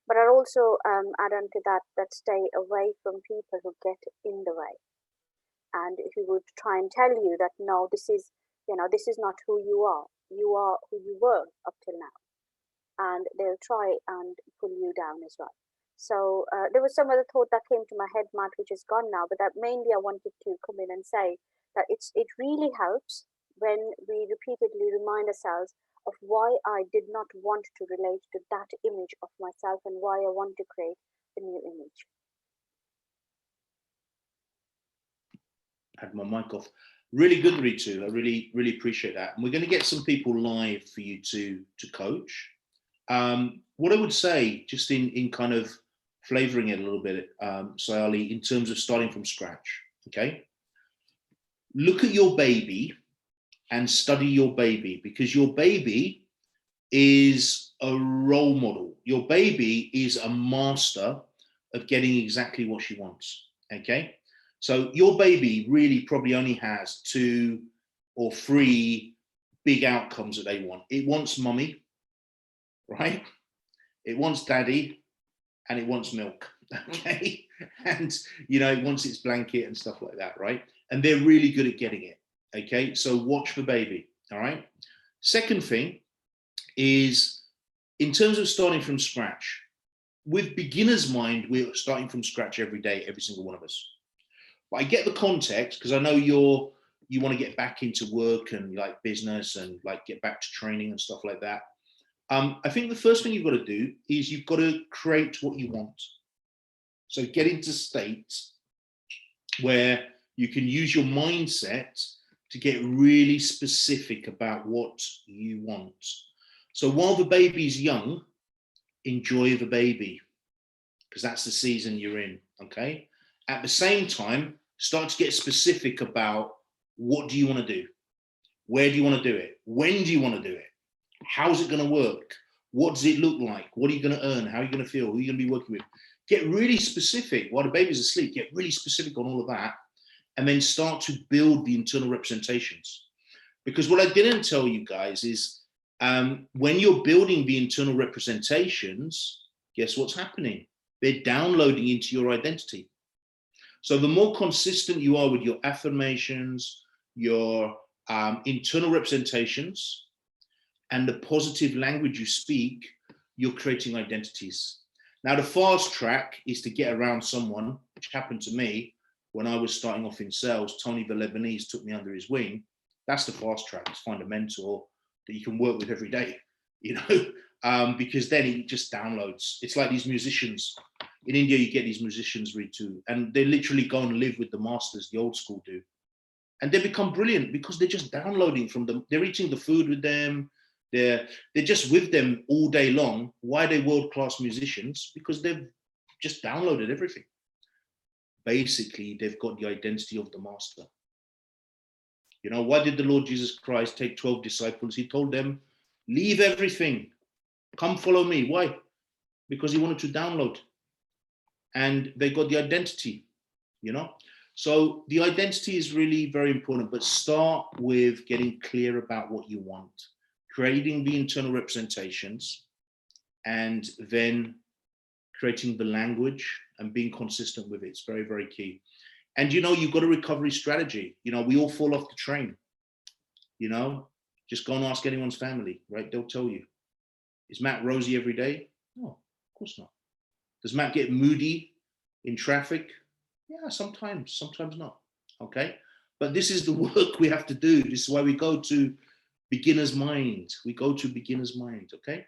But I'd also add on to that stay away from people who get in the way, and who would try and tell you that no, this is not who you are. You are who you were up till now, and they'll try and pull you down as well. So there was some other thought that came to my head, Matt, which is gone now. But that mainly I wanted to come in and say that it really helps when we repeatedly remind ourselves, of why I did not want to relate to that image of myself and why I want to create a new image. Had my mic off. Really good, Ritu. I really appreciate that. And we're going to get some people live for you to coach. What I would say, just in kind of flavoring it a little bit, Sayali, in terms of starting from scratch, okay? Look at your baby and study your baby, because your baby is a role model. Your baby is a master of getting exactly what she wants, okay? So your baby really probably only has 2 or 3 big outcomes that they want. It wants mummy, right? It wants daddy, and it wants milk, okay? And, you know, it wants its blanket and stuff like that, right? And they're really good at getting it, okay? So watch for baby, all right? Second thing is, in terms of starting from scratch, with beginner's mind, we're starting from scratch every day, every single one of us. But I get the context, because I know you want to get back into work and like business and like get back to training and stuff like that. I think the first thing you've got to do is you've got to create what you want. So get into states where you can use your mindset to get really specific about what you want. So while the baby's young, enjoy the baby, because that's the season you're in, okay? At the same time, start to get specific about what do you want to do? Where do you want to do it? When do you want to do it? How's it going to work? What does it look like? What are you going to earn? How are you going to feel? Who are you going to be working with? Get really specific while the baby's asleep. Get really specific on all of that, and then start to build the internal representations. Because what I didn't tell you guys is when you're building the internal representations, guess what's happening? They're downloading into your identity. So the more consistent you are with your affirmations, your internal representations, and the positive language you speak, you're creating identities. Now, the fast track is to get around someone, which happened to me when I was starting off in sales. Tony the Lebanese took me under his wing. That's the fast track, is find a mentor that you can work with every day, you know, because then it just downloads. It's like these musicians. In India, you get these musicians, Ritu, and they literally go and live with the masters, the old school do. And they become brilliant because they're just downloading from them. They're eating the food with them. They're just with them all day long. Why are they world-class musicians? Because they've just downloaded everything. Basically, they've got the identity of the master. You know, why did the Lord Jesus Christ take 12 disciples? He told them, leave everything, come follow me. Why? Because he wanted to download. And they got the identity, you know? So the identity is really very important, but start with getting clear about what you want, creating the internal representations, and then creating the language and being consistent with it. It's very, very key. And, you know, you've got a recovery strategy. You know, we all fall off the train, you know, just go and ask anyone's family, right? They'll tell you. Is Matt rosy every day? No, of course not. Does Matt get moody in traffic? Yeah, sometimes not, okay? But this is the work we have to do. This is why we go to beginner's mind. We go to beginner's mind, okay?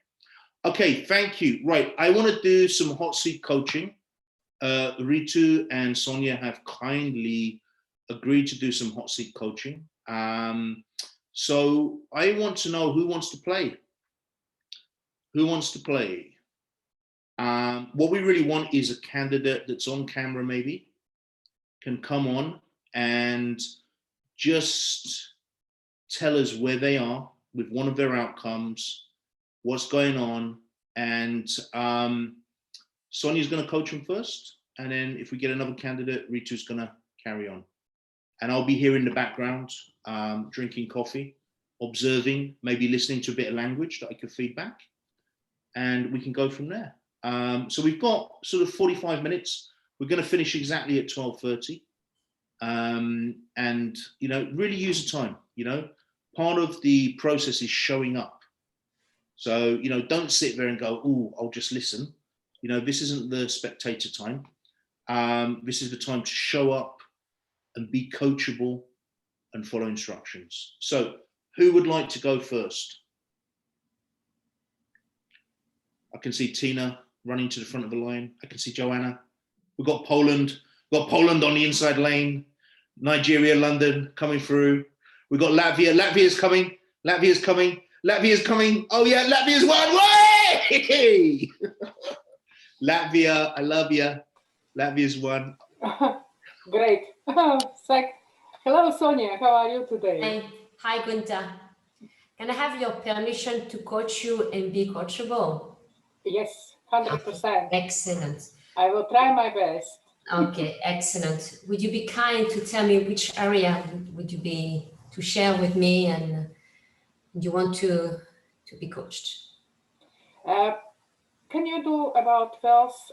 Okay, thank you. Right, I want to do some hot seat coaching. Ritu and Sonia have kindly agreed to do some hot seat coaching. So I want to know who wants to play. Who wants to play? What we really want is a candidate that's on camera, maybe, can come on and just tell us where they are with one of their outcomes, what's going on, and Sonia's going to coach them first, and then if we get another candidate, Ritu's going to carry on. And I'll be here in the background, drinking coffee, observing, maybe listening to a bit of language that I could feed back, and we can go from there. So we've got sort of 45 minutes. We're going to finish exactly at 12:30. And, you know, really use the time, you know, part of the process is showing up. So, you know, don't sit there and go, oh, I'll just listen. You know, this isn't the spectator time. This is the time to show up and be coachable and follow instructions. So who would like to go first? I can see Tina running to the front of the line. I can see Joanna. We've got Poland. We've got Poland on the inside lane. Nigeria, London coming through. We've got Latvia. Latvia's coming. Latvia's coming. Latvia's coming. Oh yeah, Latvia's won. Way! Latvia, I love you. Latvia's won. Great. Hello, Sonia. How are you today? Hi, Gunther. Can I have your permission to coach you and be coachable? Yes, 100%. Excellent. I will try my best. Okay, excellent. Would you be kind to tell me which area would you be to share with me and you want to be coached? Can you do about health?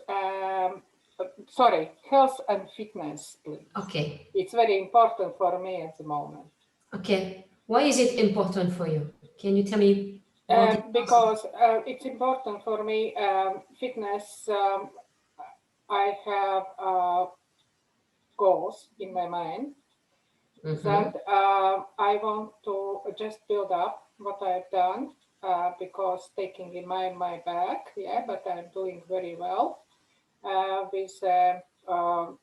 Health and fitness, please. Okay. It's very important for me at the moment. Okay. Why is it important for you? Can you tell me? Because it's important for me. Fitness. I have goals in my mind that I want to just build up what I've done because taking in mind my back, yeah, but I'm doing very well with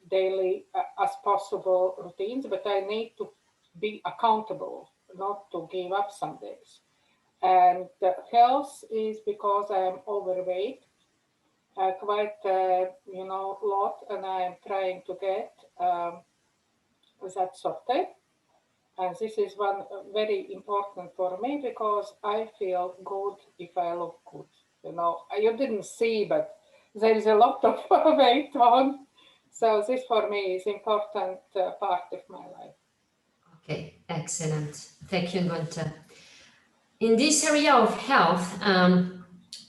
daily as possible routines, but I need to be accountable, not to give up some days. And the health is because I'm overweight. Quite lot, and I'm trying to get that sorted. And this is one very important for me because I feel good if I look good. You didn't see, but there is a lot of weight on. So this for me is important part of my life. Okay, excellent. Thank you, Gunther. In this area of health,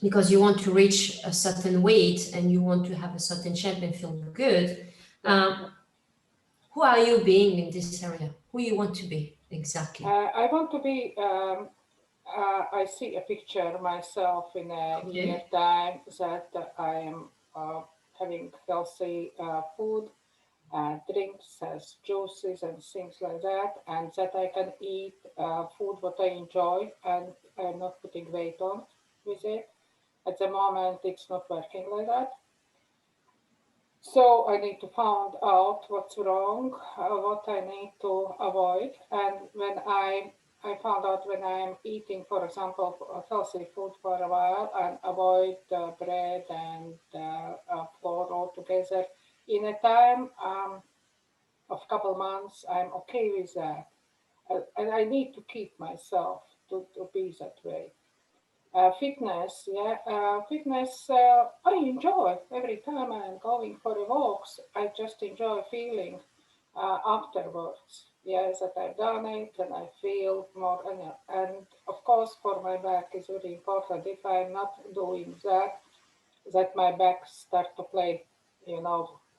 because you want to reach a certain weight and you want to have a certain shape and feel good, who are you being in this area? Who you want to be exactly? I want to be, I see a picture myself in a near time that I am having healthy food, drinks, juices and things like that, and that I can eat food what I enjoy and I'm not putting weight on with it. At the moment, it's not working like that. So I need to find out what's wrong, what I need to avoid. And when I found out when I'm eating, for example, healthy food for a while and avoid bread and flour altogether, in a time of a couple months, I'm okay with that. And I need to keep myself to be that way. Fitness, fitness, I enjoy every time I'm going for walks. I just enjoy feeling afterwards, that I've done it and I feel more. And of course, for my back is very important. If I'm not doing that my back start to play,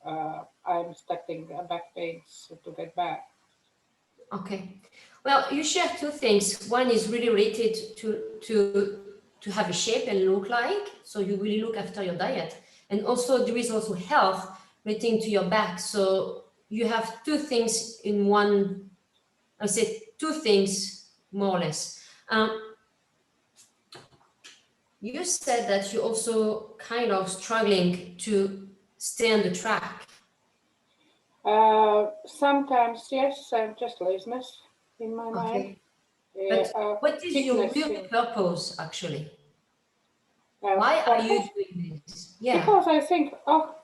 I'm starting back pains to get back. Okay. Well, you share two things. One is really related to have a shape and look like, so you really look after your diet, and also there is also health relating to your back. So you have two things in one. I would say two things more or less. You said that you're also kind of struggling to stay on the track. Sometimes, yes, just laziness in my mind. But what is your real purpose, actually? Why are you doing this? Yeah. Because I think,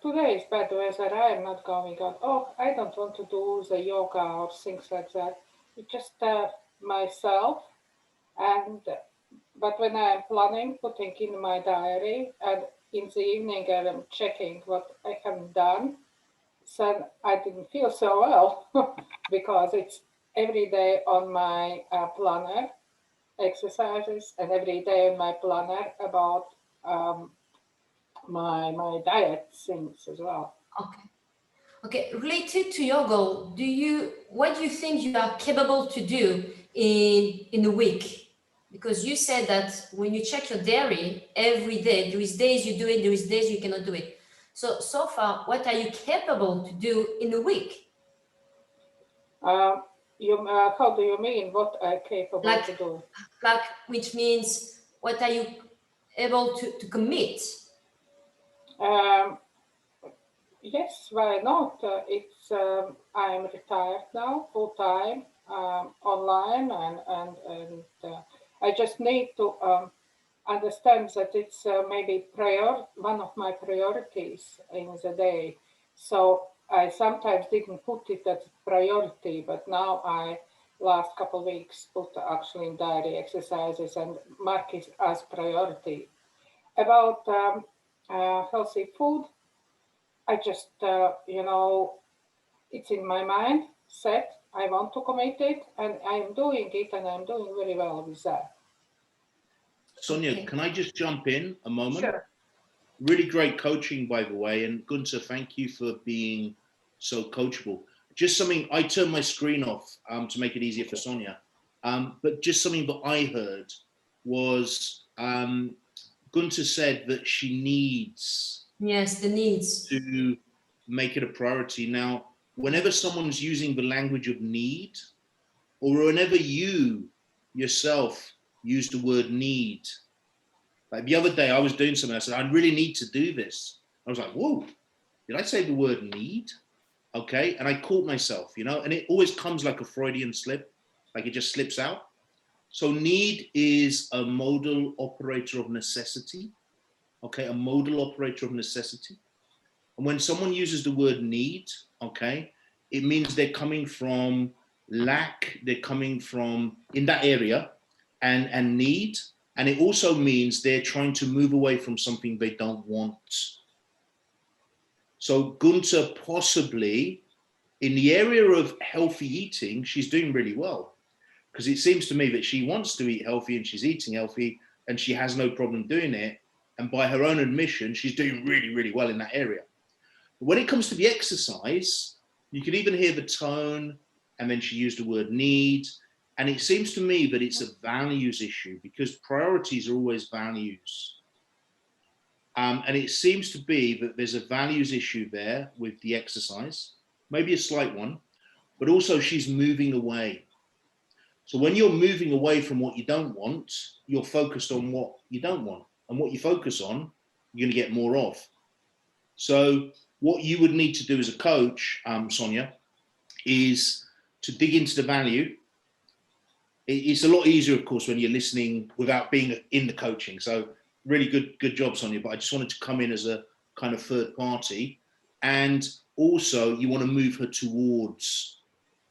today is bad weather, I am not going out. I don't want to do the yoga or things like that. It's just myself. But when I'm planning, putting in my diary, and in the evening I'm checking what I have done, so I didn't feel so well because it's every day on my planner, exercises, and every day on my planner about my diet things as well. Okay. Related to your goal, what do you think you are capable to do in a week? Because you said that when you check your diary every day, there is days you do it, there is days you cannot do it. So far, what are you capable to do in a week? How do you mean what I'm capable to do? Which means what are you able to commit? Yes, why not? I'm retired now, full time, online, and I just need to understand that it's maybe one of my priorities in the day. So I sometimes didn't put it as priority, but now last couple of weeks put actually in diary exercises and mark it as priority. About healthy food, I just, it's in my mind, set, I want to commit it, and I'm doing it, and I'm doing very well with that. Sonia, Okay. can I just jump in a moment? Sure. Really great coaching, by the way. And Gunther, thank you for being so coachable. Just something, I turned my screen off to make it easier for Sonia. But just something that I heard was Gunther said that she needs Yes, the needs. to make it a priority. Now, whenever someone's using the language of need, or whenever you yourself use the word need, like the other day I was doing something, I said, I really need to do this. I was like, whoa, did I say the word need? Okay, and I caught myself, and it always comes like a Freudian slip, like it just slips out. So need is a modal operator of necessity, okay, a modal operator of necessity. And when someone uses the word need, okay, it means they're coming from lack, they're coming from in that area and need. And it also means they're trying to move away from something they don't want. So Gunther, possibly in the area of healthy eating, she's doing really well, because it seems to me that she wants to eat healthy and she's eating healthy and she has no problem doing it. And by her own admission, she's doing really, really well in that area. When it comes to the exercise, you can even hear the tone, and then she used the word need. And it seems to me that it's a values issue, because priorities are always values. And it seems to be that there's a values issue there with the exercise, maybe a slight one, but also she's moving away. So when you're moving away from what you don't want, you're focused on what you don't want. And what you focus on, you're going to get more of. So what you would need to do as a coach, Sonia, is to dig into the value. It's a lot easier, of course, when you're listening without being in the coaching. So really good job, Sonia. But I just wanted to come in as a kind of third party. And also you want to move her towards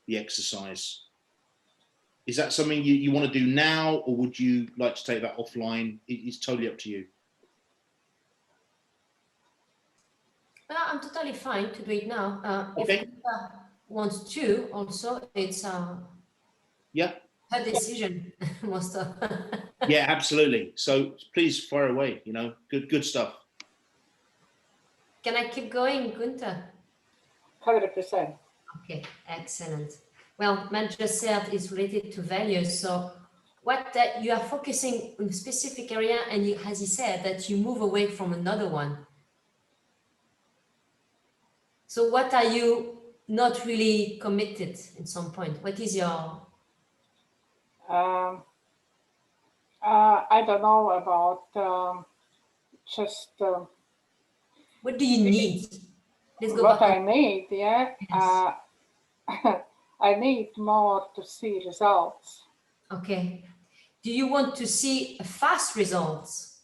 the exercise. Is that something you want to do now, or would you like to take that offline? It's totally up to you. Well, I'm totally fine to do it now. Okay. If Gunther wants to, also, it's Yeah. her decision, most of. Yeah, absolutely. So please fire away. Good stuff. Can I keep going, Gunther? 100%. Okay, excellent. Well, Matt just said it's related to values. So what that you are focusing on a specific area, and as he said, that you move away from another one. So what are you not really committed at some point? What is your... I don't know about just... what do you need? Let's go what back. I need, yeah. Yes. I need more to see results. Okay. Do you want to see fast results?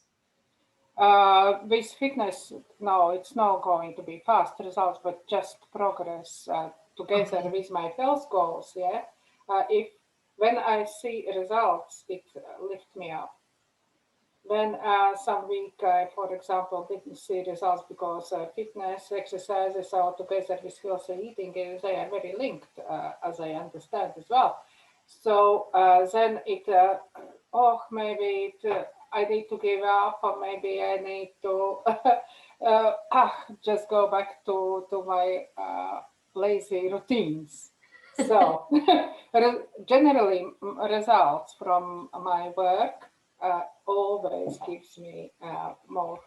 With fitness, no, it's not going to be fast results, but just progress together Okay. with my health goals. Yeah, when I see results, it lifts me up. When some week, for example, didn't see results because fitness exercises are together with healthy eating, they are very linked, as I understand as well. So then it, maybe I need to give up, or maybe I need to just go back to my lazy routines. So generally, results from my work always gives me more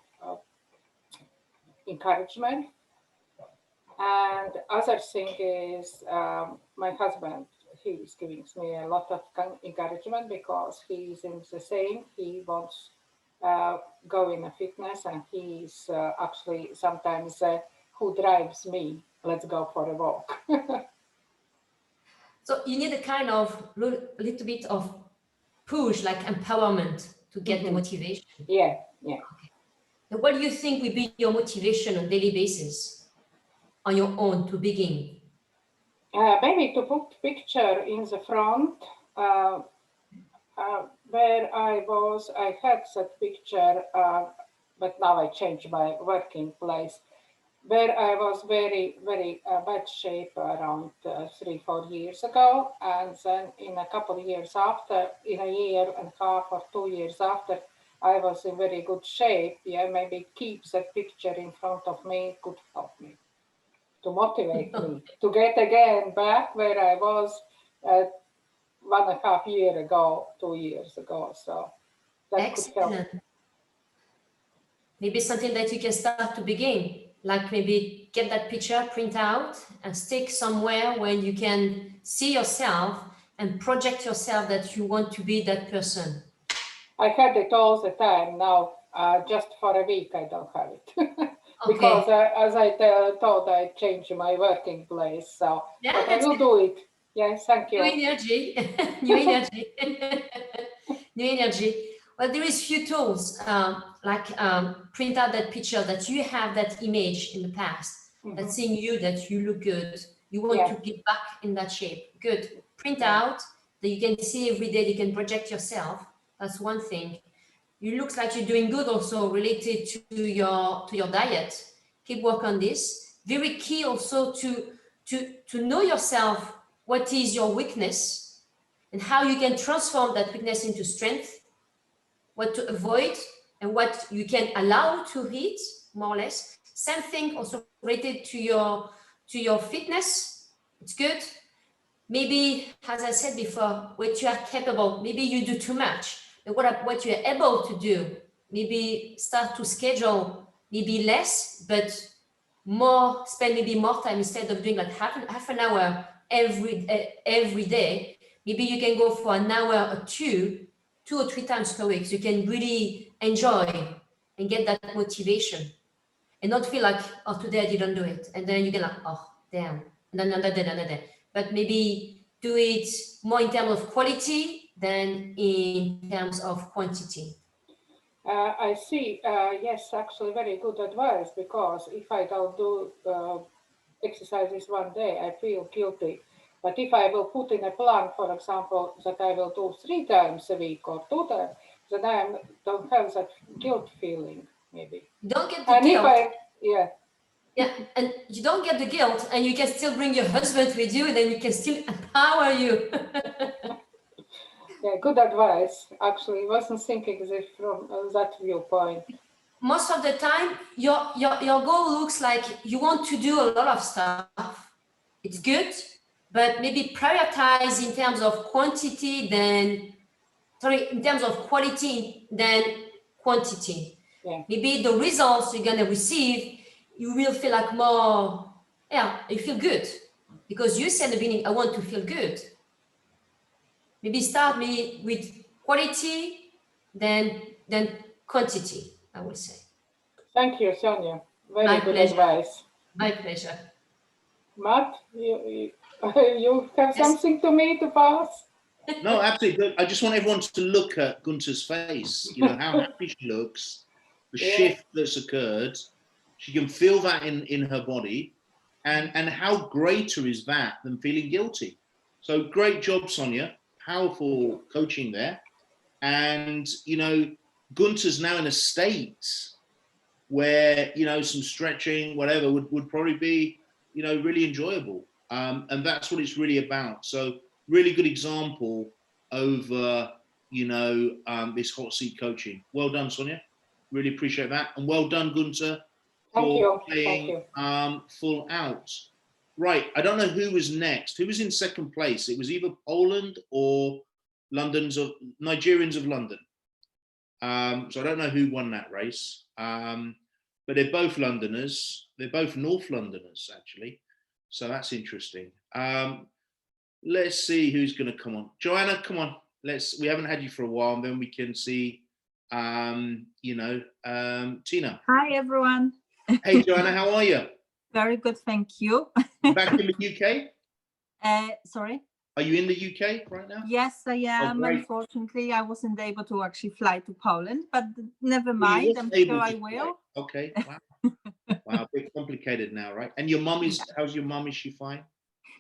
encouragement. And other thing is my husband, he's giving me a lot of encouragement, because he's in the same, he wants go in a fitness, and he's actually sometimes who drives me. Let's go for a walk. So you need a kind of little bit of push, like empowerment, to get the motivation. Yeah. Okay. Now, what do you think will be your motivation on a daily basis on your own to begin? Maybe to put picture in the front where I was. I had that picture, but now I changed my working place, where I was very, very bad shape around 3-4 years ago. And then in a couple of years after, in a year and a half or 2 years after, I was in very good shape. Yeah, maybe keep that picture in front of me could help me to motivate me to get again back where I was 1.5 years ago, 2 years ago. So that could help. Excellent. Maybe something that you can start to begin, like maybe get that picture, print out, and stick somewhere where you can see yourself and project yourself that you want to be that person. I had it all the time. Now, just for a week, I don't have it. Because as I told, I changed my working place. So, yeah, but I will do it. Yes, thank you. New energy, new energy, new energy. Well, there is few tools like print out that picture that you have that image in the past, that's seeing you that you look good. You want to get back in that shape. Good. Print out that you can see every day. You can project yourself. That's one thing. You look like you're doing good also related to your diet. Keep work on this. Very key also to know yourself. What is your weakness and how you can transform that weakness into strength, what to avoid and what you can allow to hit, more or less. Same thing also related to your fitness. It's good. Maybe, as I said before, what you are capable, maybe you do too much. And what you are able to do, maybe start to schedule, maybe less, but more, spend maybe more time instead of doing like half an hour every day. Maybe you can go for an hour or 2 or 3 times per week. So you can really enjoy and get that motivation and not feel like, oh, today I didn't do it. And then you get like, oh, damn. And then another day. But maybe do it more in terms of quality than in terms of quantity. I see. Yes, actually very good advice, because if I don't do exercises one day, I feel guilty. But if I will put in a plan, for example, that I will do 3 times a week or 2 times, then I don't have that guilt feeling, maybe. You don't get the guilt. Yeah, and you don't get the guilt, and you can still bring your husband with you, and then you can still empower you. Yeah, good advice. Actually, wasn't thinking this from that viewpoint. Most of the time, your goal looks like you want to do a lot of stuff. It's good, but maybe prioritize in terms of quantity in terms of quality than quantity. Yeah. Maybe the results you're gonna receive, you will feel like more, you feel good. Because you said in the beginning, I want to feel good. Maybe start me with quality than quantity, I would say. Thank you, Sonia. Very good advice. My pleasure. Matt, you have something to me to pass? No, absolutely. I just want everyone to look at Gunter's face, you know, how happy she looks, the shift that's occurred. She can feel that in her body. And how greater is that than feeling guilty? So great job, Sonia. Powerful coaching there. And, you know, Gunter's now in a state where, you know, some stretching, whatever, would probably be, you know, really enjoyable. And that's what it's really about. So really good example over, you know, this hot seat coaching. Well done, Sonia. Really appreciate that. And well done, Gunter, for playing full out. Right. I don't know who was next. Who was in second place? It was either Poland or Nigerians of London. So I don't know who won that race. But they're both Londoners. They're both North Londoners, actually. So that's interesting. Let's see who's going to come on. Joanna, come on. We haven't had you for a while, and then we can see Tina. Hi, everyone. Hey, Joanna, how are you? Very good, thank you. Back in the UK? Sorry? Are you in the UK right now? Yes, I am. great. Unfortunately, I wasn't able to actually fly to Poland, but never Well, you mind. wasn't I'm able sure I to will. fly. Okay, wow. Wow, a bit complicated now, right? And your mum is, how's your mum? Is she fine?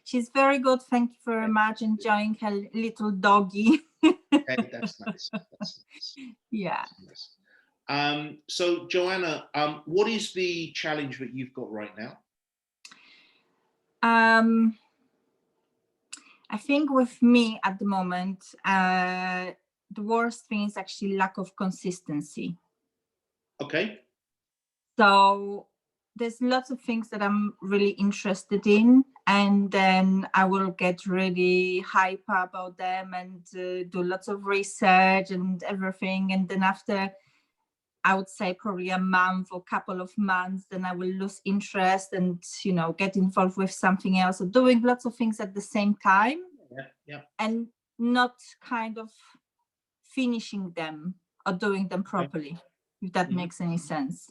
She's very good. Thank you very much. Enjoying her little doggy. Okay, that's nice. That's nice. Yeah. That's nice. So Joanna, what is the challenge that you've got right now? I think with me at the moment, the worst thing is actually lack of consistency. Okay. So there's lots of things that I'm really interested in, and then I will get really hype about them and do lots of research and everything. And then after, I would say probably a month or couple of months, then I will lose interest and, you know, get involved with something else or doing lots of things at the same time. Yeah. And not kind of finishing them or doing them properly, if that makes any sense.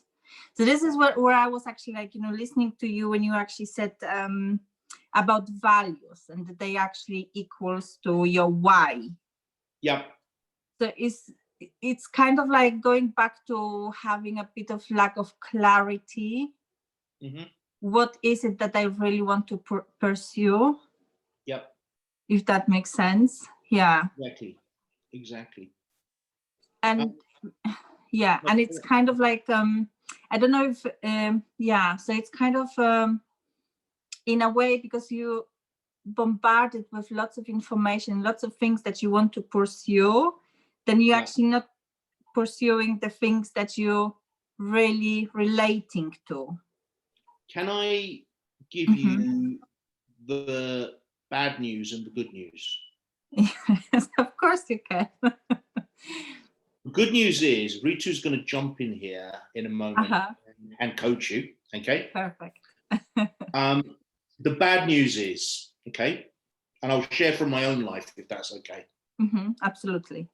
So this is where I was actually like, you know, listening to you when you actually said about values and that they actually equals to your why. Yep. So it's kind of like going back to having a bit of lack of clarity. What is it that I really want to pursue? Yep. If that makes sense. Yeah. Exactly. And yeah, and it's kind of like I don't know if so it's kind of in a way, because you bombarded with lots of information, lots of things that you want to pursue, then you're actually not pursuing the things that you really relating to. Can I give you the bad news and the good news? Yes, of course you can. The good news is Ritu's going to jump in here in a moment and coach you. Okay. Perfect. The bad news is, okay, and I'll share from my own life if that's okay. Absolutely.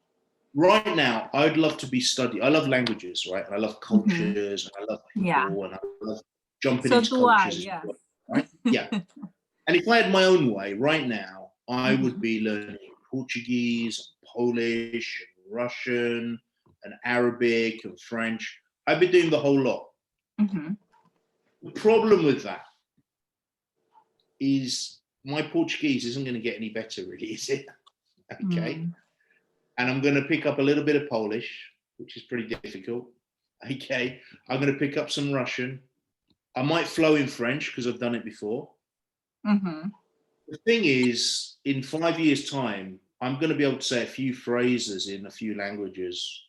Right now, I'd love to be studying. I love languages, right? And I love cultures, and I love people, and I love jumping into cultures. Well, right? Yeah. And if I had my own way right now, I would be learning Portuguese, and Polish, and Russian, and Arabic, and French. I'd be doing the whole lot. The problem with that is my Portuguese isn't going to get any better, really, is it? Okay. And I'm going to pick up a little bit of Polish, which is pretty difficult. Okay. I'm going to pick up some Russian. I might flow in French because I've done it before. The thing is, in 5 years' time, I'm going to be able to say a few phrases in a few languages.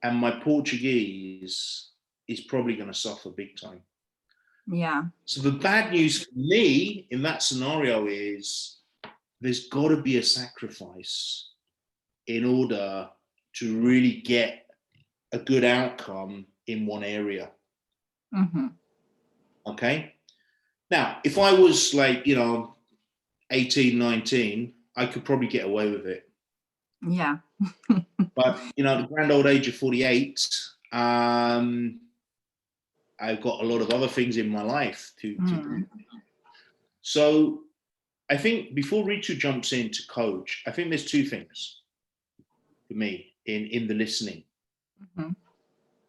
And my Portuguese is probably going to suffer big time. Yeah. So the bad news for me in that scenario is there's got to be a sacrifice in order to really get a good outcome in one area. Okay. Now, if I was like, 18, 19, I could probably get away with it. Yeah. But, at the grand old age of 48, I've got a lot of other things in my life to do. So I think before Ritu jumps in to coach, I think there's two things for me in the listening.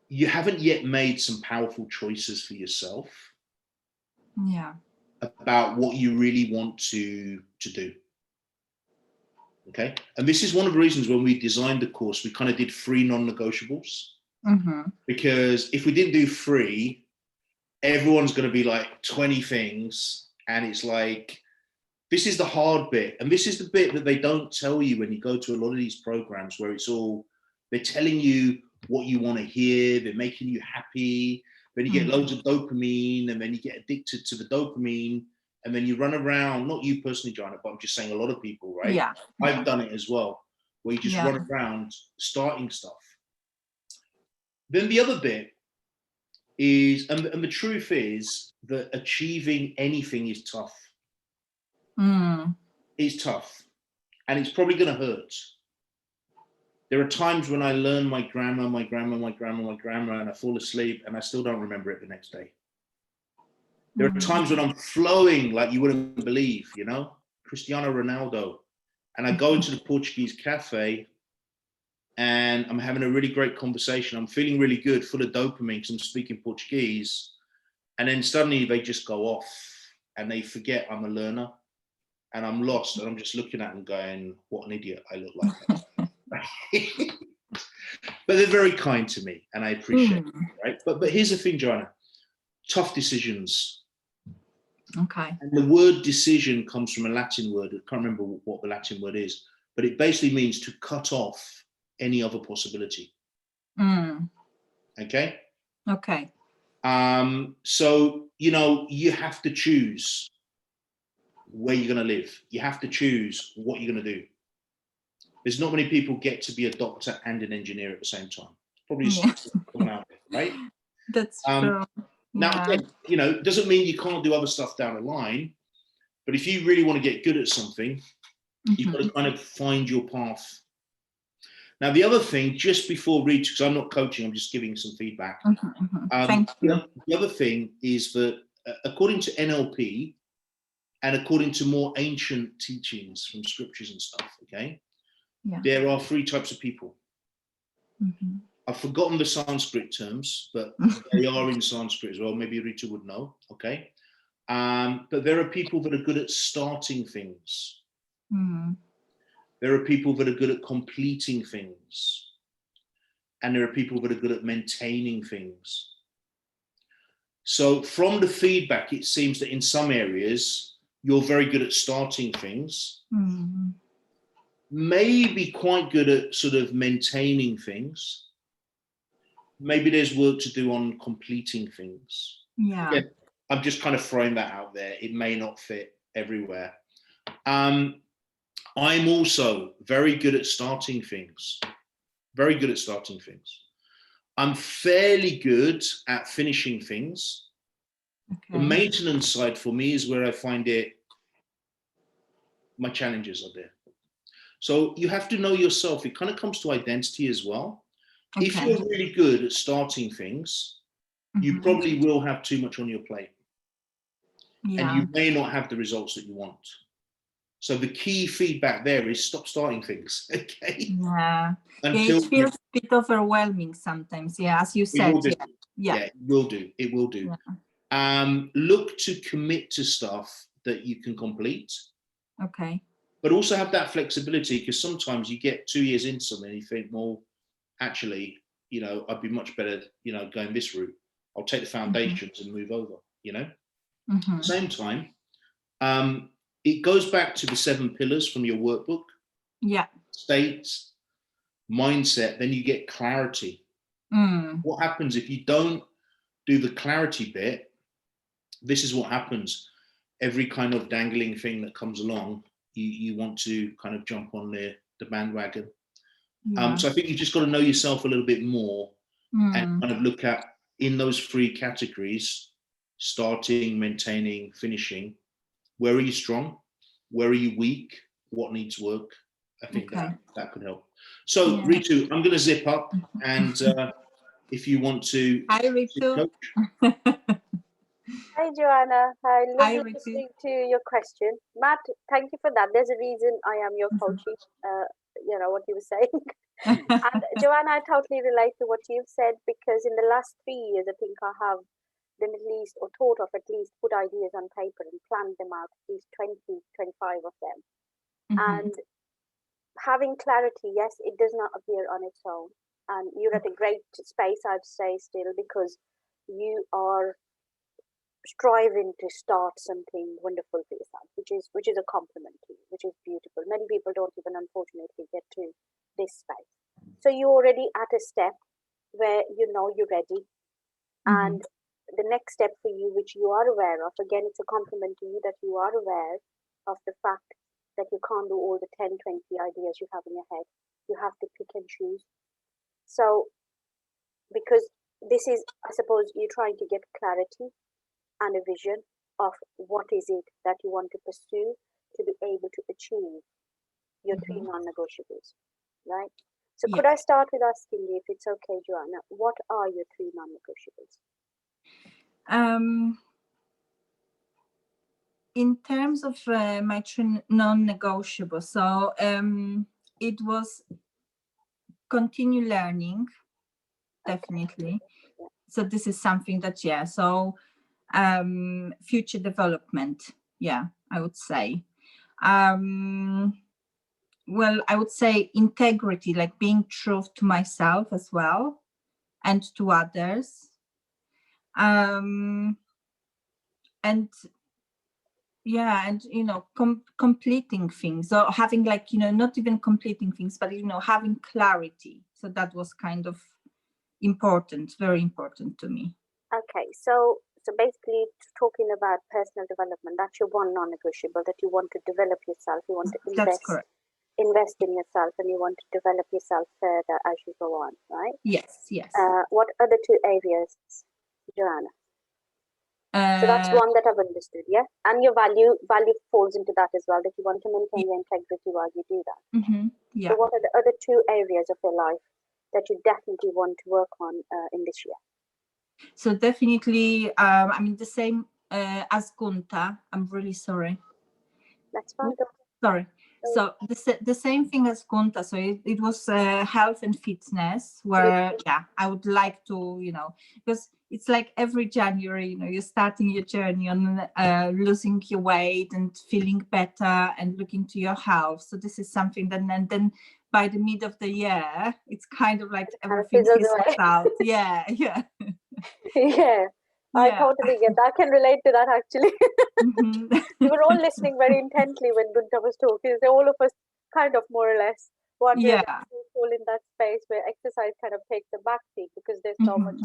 You haven't yet made some powerful choices for yourself. Yeah. About what you really want to do. Okay. And this is one of the reasons when we designed the course, we kind of did 3 non-negotiables. Because if we didn't do 3, everyone's going to be like 20 things. And it's like, this is the hard bit. And this is the bit that they don't tell you when you go to a lot of these programs where it's all, they're telling you what you want to hear. They're making you happy. Then you get loads of dopamine, and then you get addicted to the dopamine, and then you run around, not you personally, Joanna, but I'm just saying a lot of people, right? Yeah. I've done it as well, where you just run around starting stuff. Then the other bit is, and the truth is that achieving anything is tough. It's tough, and it's probably going to hurt. There are times when I learn my grammar, and I fall asleep and I still don't remember it the next day. There are times when I'm flowing like you wouldn't believe, you know, Cristiano Ronaldo, and I go into the Portuguese cafe and I'm having a really great conversation. I'm feeling really good, full of dopamine because I'm speaking Portuguese. And then suddenly they just go off and they forget I'm a learner and I'm lost. And I'm just looking at them going, what an idiot I look like. But they're very kind to me and I appreciate it, right? But here's the thing, Joanna, tough decisions. Okay. And the word decision comes from a Latin word. I can't remember what the Latin word is, but it basically means to cut off any other possibility. Okay. Okay. So, you know, you have to choose where you're going to live. You have to choose what you're going to do. There's not many people get to be a doctor and an engineer at the same time. Probably someone out there, right? That's true. Now, again, you know, it doesn't mean you can't do other stuff down the line, but if you really want to get good at something, you've got to kind of find your path. Now, the other thing, just before read, because I'm not coaching, I'm just giving some feedback. Thank you. The other thing is that according to NLP and according to more ancient teachings from scriptures and stuff, okay, there are 3 types of people. I've forgotten the Sanskrit terms, but they are in Sanskrit as well. Maybe Rita would know, okay? But there are people that are good at starting things. There are people that are good at completing things. And there are people that are good at maintaining things. So from the feedback, it seems that in some areas, you're very good at starting things. Maybe quite good at sort of maintaining things. Maybe there's work to do on completing things. Yeah. Again, I'm just kind of throwing that out there. It may not fit everywhere. I'm also very good at starting things. Very good at starting things. I'm fairly good at finishing things. The maintenance side for me is where I find it, my challenges are there. So you have to know yourself. It kind of comes to identity as well. If you're really good at starting things, you probably will have too much on your plate. And you may not have the results that you want. So the key feedback there is stop starting things, okay? Yeah. It feels a bit overwhelming sometimes, as you said. It will do. It will do. Look to commit to stuff that you can complete. Okay. But also have that flexibility, because sometimes you get 2 years into something and you think, well, actually, you know, I'd be much better, you know, going this route. I'll take the foundations and move over, you know? At the same time, it goes back to the 7 pillars from your workbook. Yeah. States, mindset, then you get clarity. What happens if you don't do the clarity bit? This is what happens. Every kind of dangling thing that comes along, you want to kind of jump on the bandwagon. So I think you just got to know yourself a little bit more and kind of look at, in those 3 categories, starting, maintaining, finishing, where are you strong? Where are you weak? What needs work? I think that could help. So Ritu, I'm going to zip up, and if you want to. Hi, Ritu. Hi, Joanna. Hi, lovely listening to your question. Matt, thank you for that. There's a reason I am your coaching, you know, what you were saying. And Joanna, I totally relate to what you've said, because in the last 3 years, I think I have done at least, or thought of at least, put ideas on paper and planned them out, at least 20, 25 of them. And having clarity, yes, it does not appear on its own. And you're at a great space, I'd say, still, because you are striving to start something wonderful for yourself, which is a compliment to you, which is beautiful. Many people don't even, unfortunately, get to this space. So you're already at a step where you know you're ready. And the next step for you, which you are aware of, again, it's a compliment to you that you are aware of the fact that you can't do all the 10, 20 ideas you have in your head. You have to pick and choose. So, because this is, I suppose, you're trying to get clarity and a vision of what is it that you want to pursue to be able to achieve your 3 non-negotiables, right? So could I start with asking you, if it's okay, Joanna, what are your 3 non-negotiables? In terms of my non-negotiable, so it was continue learning, definitely. So this is something that, so future development, I would say. Well, I would say integrity, like being true to myself as well and to others. And completing things, or having like, not even completing things, but, having clarity. So that was kind of important, very important to me. Okay, so basically talking about personal development, that's your one non-negotiable, that you want to develop yourself, you want to invest in yourself, and you want to develop yourself further as you go on, right? Yes. What other 2 areas, Joanna? So that's one that I've understood, yeah? And your value falls into that as well, that you want to maintain your integrity while you do that. Yeah. So what are the other 2 areas of your life that you definitely want to work on in this year? So definitely, the same as Gunta. I'm really sorry. That's fine. Sorry. So the same thing as Gunta. So it was health and fitness, where I would like to, because it's like every January, you're starting your journey on losing your weight and feeling better and looking to your health. So this is something that, and then by the mid of the year, it's kind of like everything is out. Yeah. I totally get that. I can relate to that, actually. We were all listening very intently when Gunta was talking. So all of us kind of more or less want to fall in that space where exercise kind of takes a backseat, because there's so much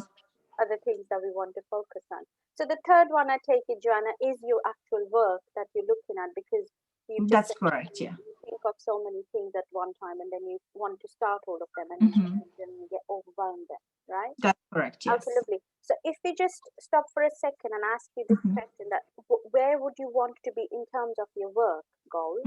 other things that we want to focus on. So the third one, I take it, Joanna, is your actual work that you're looking at, because that's correct. You think of so many things at one time, and then you want to start all of them, and then you get overwhelmed then, right? That's correct. Yes. Absolutely. So if we just stop for a second and ask you this question, that where would you want to be in terms of your work goals?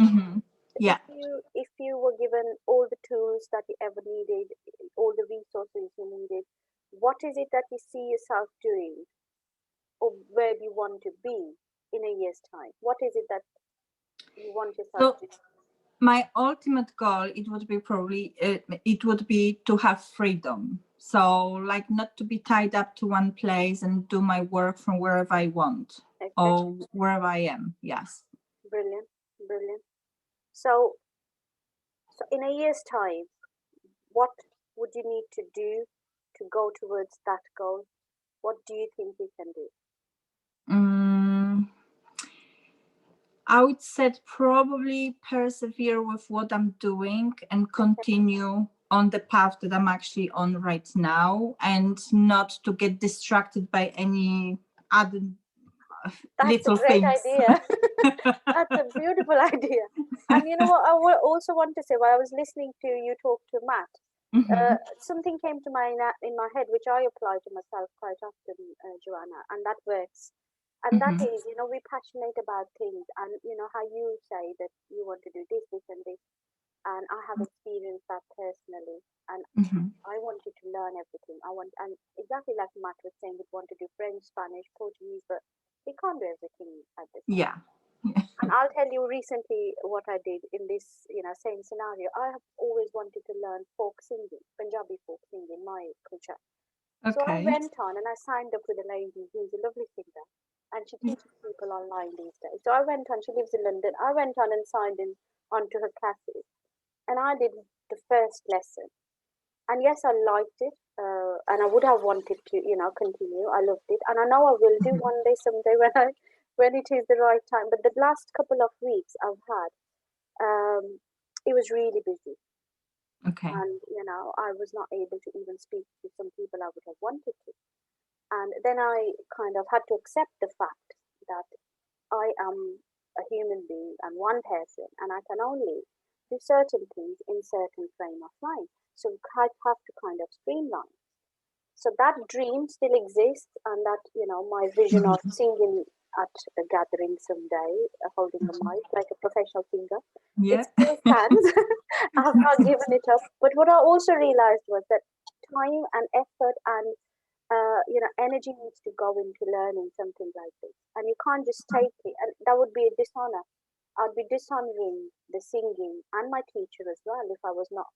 If you were given all the tools that you ever needed, all the resources you needed, what is it that you see yourself doing, or where do you want to be in a year's time? What is it that you want yourself to do? My ultimate goal, it would be probably, it would be to have freedom. So like not to be tied up to one place and do my work from wherever I want or wherever I am. Yes. Brilliant. So in a year's time, what would you need to do to go towards that goal? What do you think you can do? I would say probably persevere with what I'm doing and continue on the path that I'm actually on right now, and not to get distracted by any other little things. That's a great idea. That's a beautiful idea. And you know what, I also want to say, while I was listening to you talk to Matt, something came to in my head, which I apply to myself quite often, Joanna, and that works. And that is, we're passionate about things, and how you say that you want to do this and this, and I have experienced that personally, and I wanted to learn everything. And exactly like Matt was saying, we want to do French, Spanish, Portuguese, but we can't do everything at this time. And I'll tell you recently what I did in this, same scenario. I have always wanted to learn folk singing, Punjabi folk singing, my culture. So I went on and I signed up with a lady who's a lovely singer, and she teaches people online these days. So I went on, she lives in London. I went on and signed in onto her classes, and I did the first lesson. And yes, I liked it, and I would have wanted to, continue. I loved it, and I know I will do one day, someday when it is the right time. But the last couple of weeks I've had, it was really busy. And I was not able to even speak to some people I would have wanted to. And then I kind of had to accept the fact that I am a human being and one person, and I can only do certain things in certain frame of mind. So I have to kind of streamline. So that dream still exists, and that my vision of singing at a gathering someday, holding a mic like a professional singer. Yeah. It still stands. I've not given it up. But what I also realized was that time and effort and energy needs to go into learning something like this, and you can't just take it, and that would be a dishonor. I'd be dishonoring the singing and my teacher as well if I was not,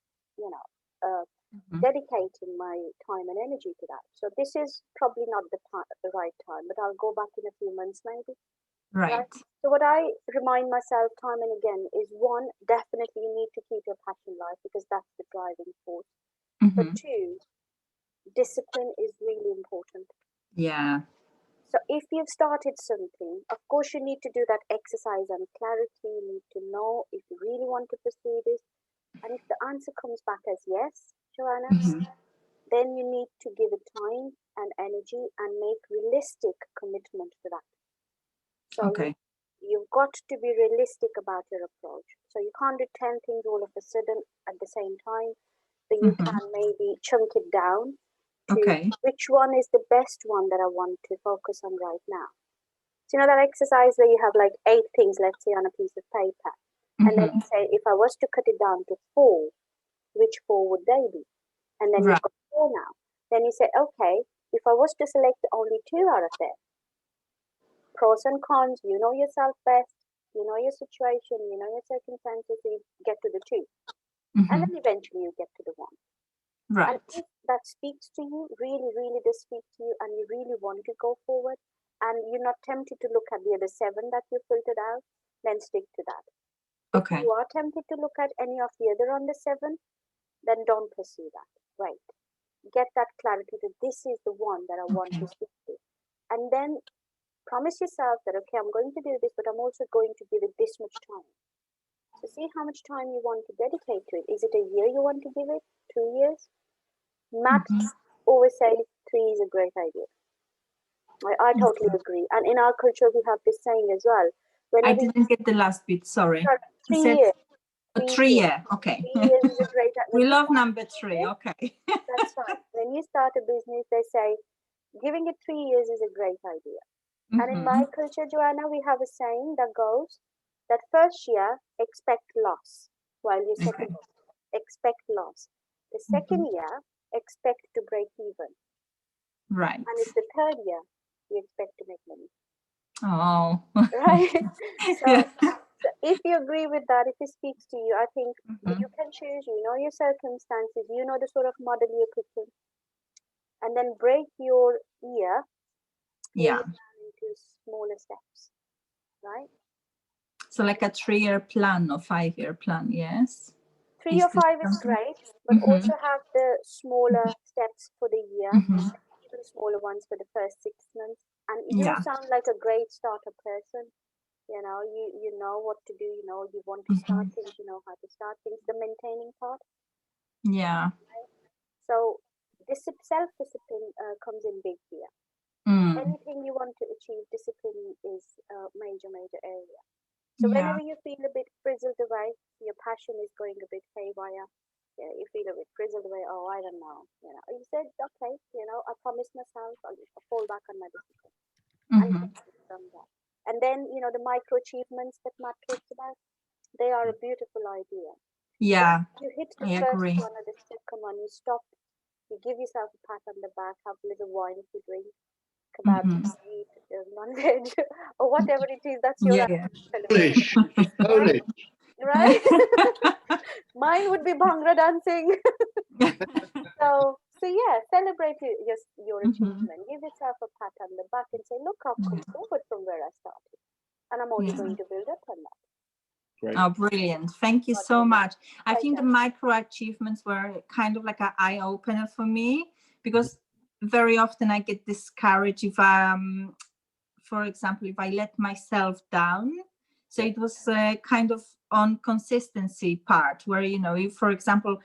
dedicating my time and energy to that. So this is probably not the right time, but I'll go back in a few months maybe. Right. So what I remind myself time and again is, one, definitely you need to keep your passion alive because that's the driving force. But two, discipline is really important. Yeah. So if you've started something, of course you need to do that exercise and clarity. You need to know if you really want to pursue this. And if the answer comes back as yes, Joanna, then you need to give it time and energy and make realistic commitment to that. So you've got to be realistic about your approach. So you can't do 10 things all of a sudden at the same time, but you can maybe chunk it down to which one is the best one that I want to focus on right now. So that exercise where you have like 8 things, let's say, on a piece of paper, and then you say, if I was to cut it down to 4, which 4 would they be? And then you've got 4 now. Then you say, okay, if I was to select only 2 out of them, pros and cons, you know yourself best, you know your situation, you know your circumstances, so you get to the 2. And then eventually you get to the 1. Right. And if that speaks to you, really, really does speak to you, and you really want to go forward, and you're not tempted to look at the other 7 that you filtered out, then stick to that. If you are tempted to look at any of the other on the 7, then don't pursue that. Wait. Get that clarity that this is the one that I want to stick to. And then promise yourself that, okay, I'm going to do this, but I'm also going to give it this much time. So see how much time you want to dedicate to it. Is it a year you want to give it? 2 years? Matt always says 3 is a great idea. I totally agree. And in our culture, we have this saying as well. I didn't get the last bit, sorry. 3 years. 3 year, okay. 3 years is a great idea. We love number 3, okay. That's fine. When you start a business, they say, giving it 3 years is a great idea. And in my culture, Joanna, we have a saying that goes, that first year, expect loss, while your second year, expect loss. The second year, expect to break even. Right. And it's the third year, you expect to make money. Oh. Right? So if you agree with that, if it speaks to you, I think you can choose, you know your circumstances, you know the sort of model you're picking, and then break your year into smaller steps, right? So like a 3-year plan or 5-year plan, yes? 3 or 5 is great, but also have the smaller steps for the year, even smaller ones for the first 6 months. And you sound like a great starter person. You know what to do, you want to start things, you know how to start things, the maintaining part. Yeah. Right? So this self-discipline comes in big here. Anything you want to achieve, discipline is a major area. So whenever you feel a bit frizzled away, your passion is going a bit haywire, you feel a bit frizzled away, oh, I don't know, you said, okay, I promised myself I'll fall back on my discipline. And from that. And then, the micro achievements that Matt talks about, they are a beautiful idea. Yeah, you hit the I first agree. one or the second one, you stop, you give yourself a pat on the back, have a little wine if you drink, kebab eat, non-veg, or whatever it is, that's your celebration. Right? Mine would be Bhangra dancing. So yeah, celebrate your achievement. Give yourself a pat on the back and say, look, I've come forward from where I started. And I'm only going to build up on that. Great. Oh, brilliant. Thank you so much. I think the micro achievements were kind of like an eye-opener for me, because very often I get discouraged if for example, if I let myself down. So it was kind of on consistency part where, if, for example,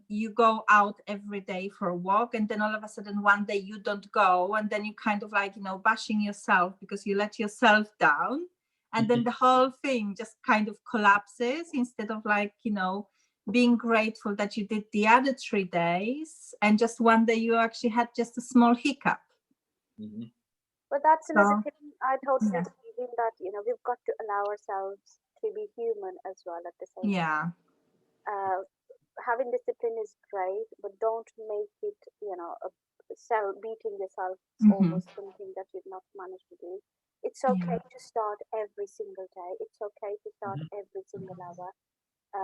you go out every day for a walk, and then all of a sudden one day you don't go, and then you kind of like, bashing yourself because you let yourself down, and then the whole thing just kind of collapses, instead of like, being grateful that you did the other 3 days, and just one day you actually had just a small hiccup. But that's another So, thing I totally yeah. believe in, that, you know, we've got to allow ourselves to be human as well at the same Yeah. time. Having discipline is great, but don't make it, you know, beating yourself over something that you've not managed to do. It's okay to start every single day. It's okay to start every single hour.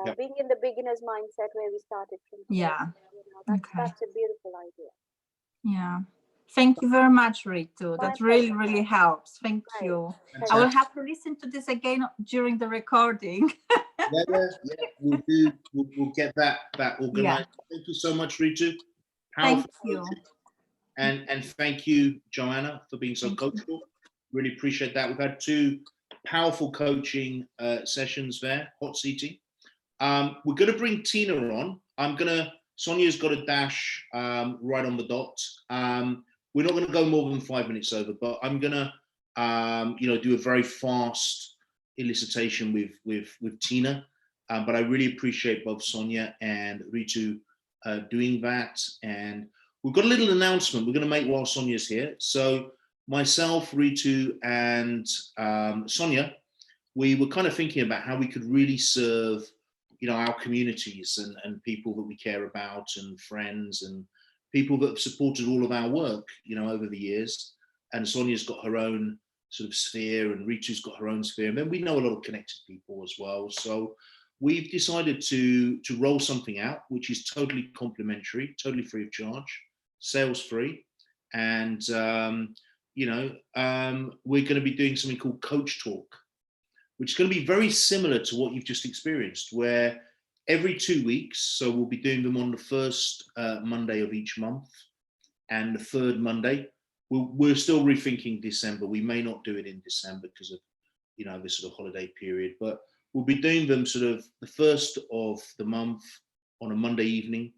Yep. Being in the beginner's mindset where we started from Yeah. you know, Okay. that's a beautiful idea. Yeah. Thank you very much, Ritu. My That really, pleasure. really helps. Thank Right. you. Thank I will you. have to listen to this again during the recording. Yeah, we'll do. We'll get that organized. Thank you so much, Ritu. Thank Powerful you. coaching. And thank you, Joanna, for being so Thank you. coachable. Really appreciate that. We've had 2 powerful coaching sessions there, hot seating. We're going to bring Tina on. Sonia's got a dash right on the dot. We're not going to go more than 5 minutes over, but I'm going to, do a very fast elicitation with Tina. But I really appreciate both Sonia and Ritu doing that. And we've got a little announcement we're going to make while Sonia's here. So myself, Ritu, and Sonia, we were kind of thinking about how we could really serve, our communities and people that we care about, and friends and people that have supported all of our work, over the years. And Sonia's got her own sort of sphere, and Ritu's got her own sphere. And then we know a lot of connected people as well. So we've decided to roll something out, which is totally complimentary, totally free of charge, sales free. And, we're going to be doing something called Coach Talk, which is going to be very similar to what you've just experienced, where every 2 weeks, so we'll be doing them on the first Monday of each month and the third Monday. We're still rethinking December. We may not do it in December because of, this sort of holiday period, but we'll be doing them sort of the first of the month on a Monday evening,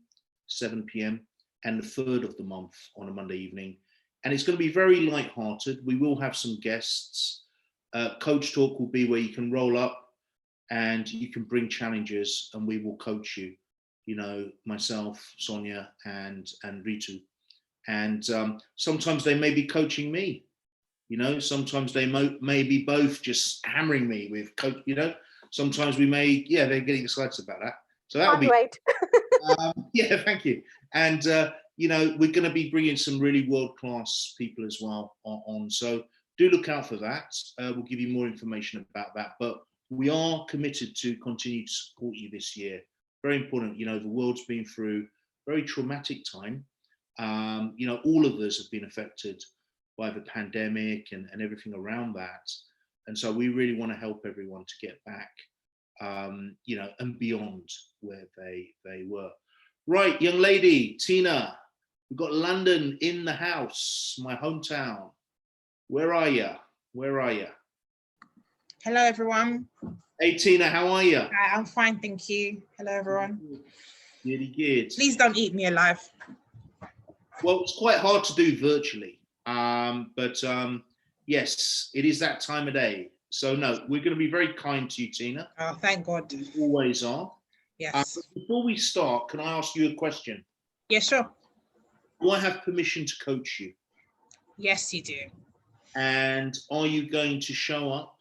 7 p.m, and the third of the month on a Monday evening. And it's going to be very lighthearted. We will have some guests. Coach Talk will be where you can roll up and you can bring challenges, and we will coach you, myself, Sonia, and Ritu. And sometimes they may be coaching me, sometimes they may be both just hammering me with coach, sometimes we may, they're getting excited about that. So that'll be great. Thank you. And, we're going to be bringing some really world-class people as well on. So do look out for that. We'll give you more information about that, but we are committed to continue to support you this year. Very important. The world's been through a very traumatic time. All of us have been affected by the pandemic and everything around that. And so we really want to help everyone to get back, and beyond where they were. Right, young lady, Tina, we've got London in the house, my hometown. Where are you? Hello, everyone. Hey, Tina, how are you? Hi, I'm fine, thank you. Hello, everyone. Really good. Please don't eat me alive. Well, it's quite hard to do virtually, but yes, it is that time of day. So no, we're going to be very kind to you, Tina. Oh, thank God. We always are. Yes. But before we start, can I ask you a question? Yeah, sure. Do I have permission to coach you? Yes, you do. And are you going to show up?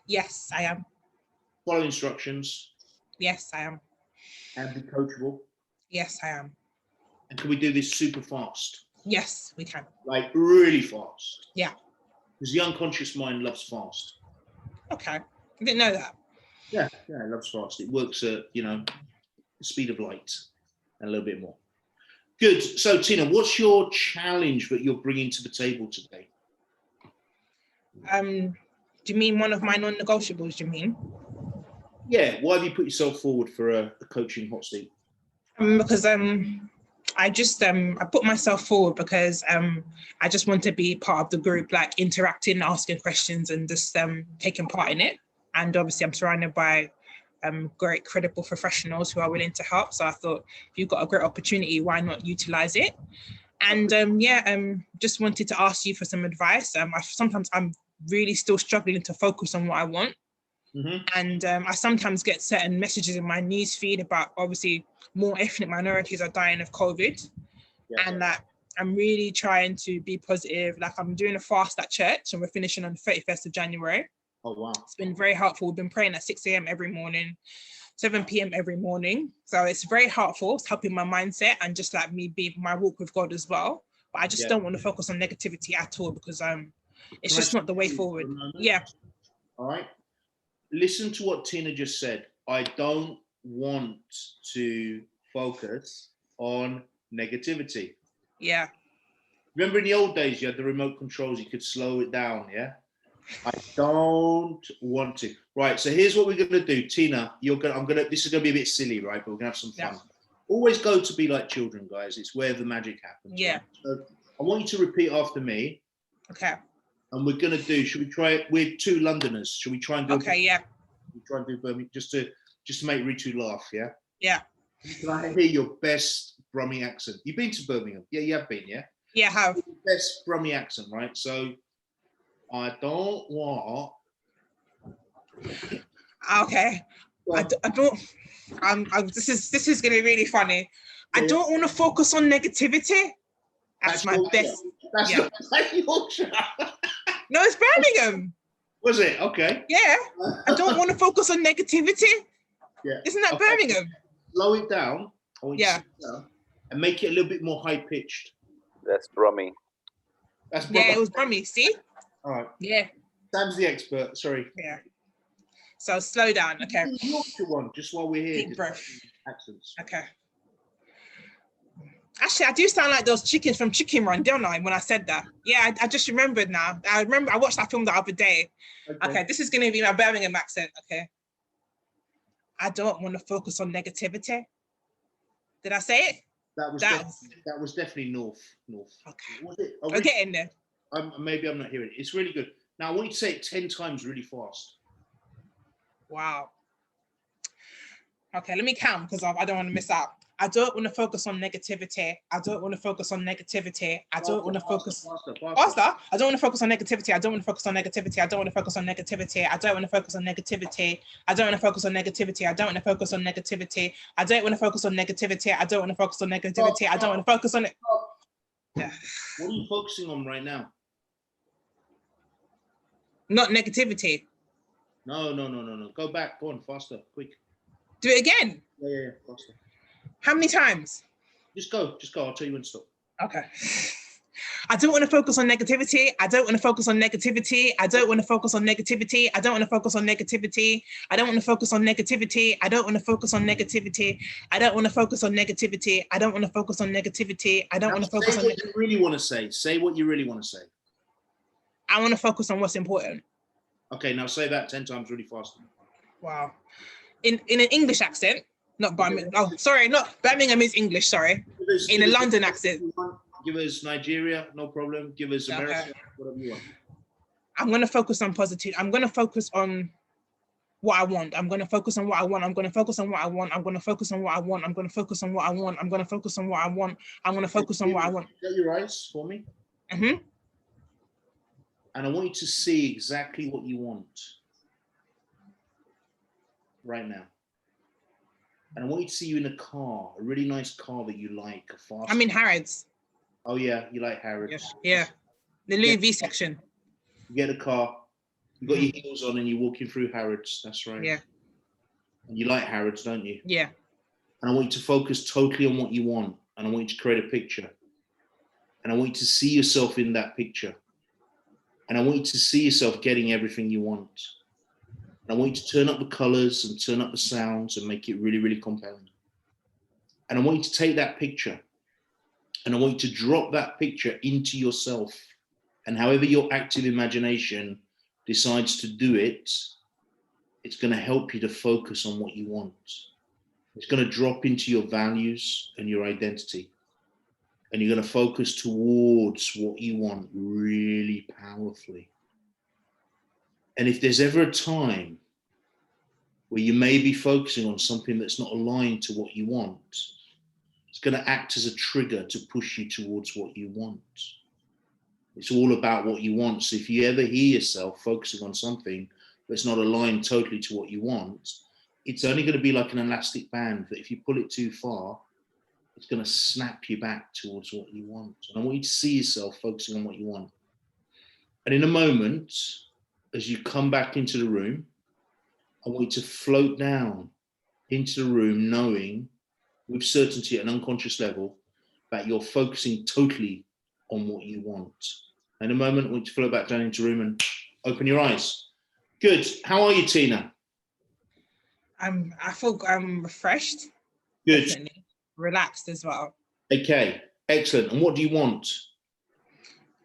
Yes, I am. Follow instructions? Yes, I am. And be coachable? Yes, I am. And can we do this super fast? Yes, we can. Like really fast? Yeah. Because the unconscious mind loves fast. Okay, I didn't know that. Yeah, it loves fast. It works at, the speed of light and a little bit more. Good. So, Tina, what's your challenge that you're bringing to the table today? Do you mean one of my non-negotiables, do you mean? Yeah, why have you put yourself forward for a coaching hot seat? Because I just I put myself forward because I just want to be part of the group, like interacting, asking questions, and just taking part in it. And obviously I'm surrounded by great credible professionals who are willing to help. So I thought, if you've got a great opportunity, why not utilize it? And just wanted to ask you for some advice. Sometimes I'm really still struggling to focus on what I want. Mm-hmm. And I sometimes get certain messages in my news feed about obviously more ethnic minorities are dying of COVID. Yeah. And that I'm really trying to be positive. Like I'm doing a fast at church and we're finishing on the 31st of January. Oh, wow. It's been very helpful. We've been praying at 6 a.m. every morning, 7 p.m. every morning. So it's very helpful. It's helping my mindset and just like me be my walk with God as well. But I just don't want to focus on negativity at all because it's just not the way forward. Yeah. All right. Listen to what Tina just said. I don't want to focus on negativity. Yeah. Remember in the old days, you had the remote controls, you could slow it down, yeah? I don't want to. Right, so here's what we're going to do. Tina, this is going to be a bit silly, right? But we're going to have some fun. Yeah. Always go to be like children, guys. It's where the magic happens. Yeah. Right? So I want you to repeat after me. Okay. And we're going to do, should we try it? We're two Londoners. Should we try and do Okay, yeah. We try and do Birmingham just to make Ritu laugh, yeah? Yeah. Can I hear your best Brummie accent? You've been to Birmingham? Yeah, you have been, yeah? Yeah, I have. Best Brummie accent, right? So I don't want. Okay. I don't. This is gonna be really funny. I don't want to focus on negativity. That's my Yorkshire. best. That's Yeah. That's Yorkshire. No, it's Birmingham. Was it? Okay. Yeah. I don't want to focus on negativity. Yeah. Isn't that Okay. Birmingham? Slow it down. I want you to Yeah. slow it down and make it a little bit more high pitched. That's Brummie. That's Yeah, it was Brummie. See? all right. Yeah. Sam's the expert. Sorry. Yeah. So slow down. Okay. Do the Yorkshire one, just while we're here. Deep breath. Accents. Okay. Actually, I do sound like those chickens from Chicken Run, don't I, when I said that? Yeah, I just remembered now. I watched that film the other day. Okay, this is going to be my Birmingham accent, okay? I don't want to focus on negativity. Did I say it? That was definitely north. Okay. Was it? We're getting there. Maybe I'm not hearing it. It's really good. Now, I want you to say it 10 times really fast. Wow. Okay, let me count because I don't want to miss out. I don't want to focus on negativity. I don't want to focus on negativity. I don't want to focus. Faster. I don't want to focus on negativity. I don't want to focus on negativity. I don't want to focus on negativity. I don't want to focus on negativity. I don't want to focus on negativity. I don't want to focus on negativity. I don't want to focus on negativity. I don't want to focus on negativity. I don't want to focus on it. Yeah. What are you focusing on right now? Not negativity. No. Go back. Go on, faster, quick. Do it again. Yeah, faster. How many times? Just go. I'll tell you when to stop. Okay. I don't want to focus on negativity. I don't want to focus on negativity. I don't want to focus on negativity. I don't want to focus on negativity. I don't want to focus on negativity. I don't want to focus on negativity. I don't want to focus on negativity. I don't want to focus on negativity. I don't want to focus on. Say what you really want to say. Say what you really want to say. I want to focus on what's important. Okay, now say that 10 times really fast. Wow. In an English accent, not Birmingham. Oh, sorry, not Birmingham is English. Sorry. In a London accent. Give us Nigeria, no problem. Give us America, okay. Whatever you want. I'm going to focus on positive. I'm going to focus on what I want. I'm going to focus on what I want. I'm going to focus on what I want. I'm going to focus on what I want. I'm going to focus on what I want. I'm going to focus on what I want. I'm going to focus on what I want. Get your eyes for me. Mm-hmm. And I want you to see exactly what you want right now. And I want you to see you in a car, a really nice car that you like, a fast. I'm in Harrods. Oh yeah, you like Harrods. Yeah. The Louis V section. You get a car, you got your heels on and you're walking through Harrods, that's right. Yeah. And you like Harrods, don't you? Yeah. And I want you to focus totally on what you want. And I want you to create a picture. And I want you to see yourself in that picture. And I want you to see yourself getting everything you want. And I want you to turn up the colors and turn up the sounds and make it really, really compelling. And I want you to take that picture and I want you to drop that picture into yourself. And however your active imagination decides to do it, it's going to help you to focus on what you want. It's going to drop into your values and your identity. And you're going to focus towards what you want really powerfully. And if there's ever a time where you may be focusing on something that's not aligned to what you want, it's going to act as a trigger to push you towards what you want. It's all about what you want. So if you ever hear yourself focusing on something that's not aligned totally to what you want, it's only going to be like an elastic band that if you pull it too far, it's going to snap you back towards what you want. And I want you to see yourself focusing on what you want. And in a moment, as you come back into the room, I want you to float down into the room, knowing with certainty at an unconscious level that you're focusing totally on what you want. In a moment, I want you to float back down into the room and open your eyes. Good. How are you, Tina? I feel refreshed. Good. Definitely. Relaxed as well. Okay, excellent. And what do you want?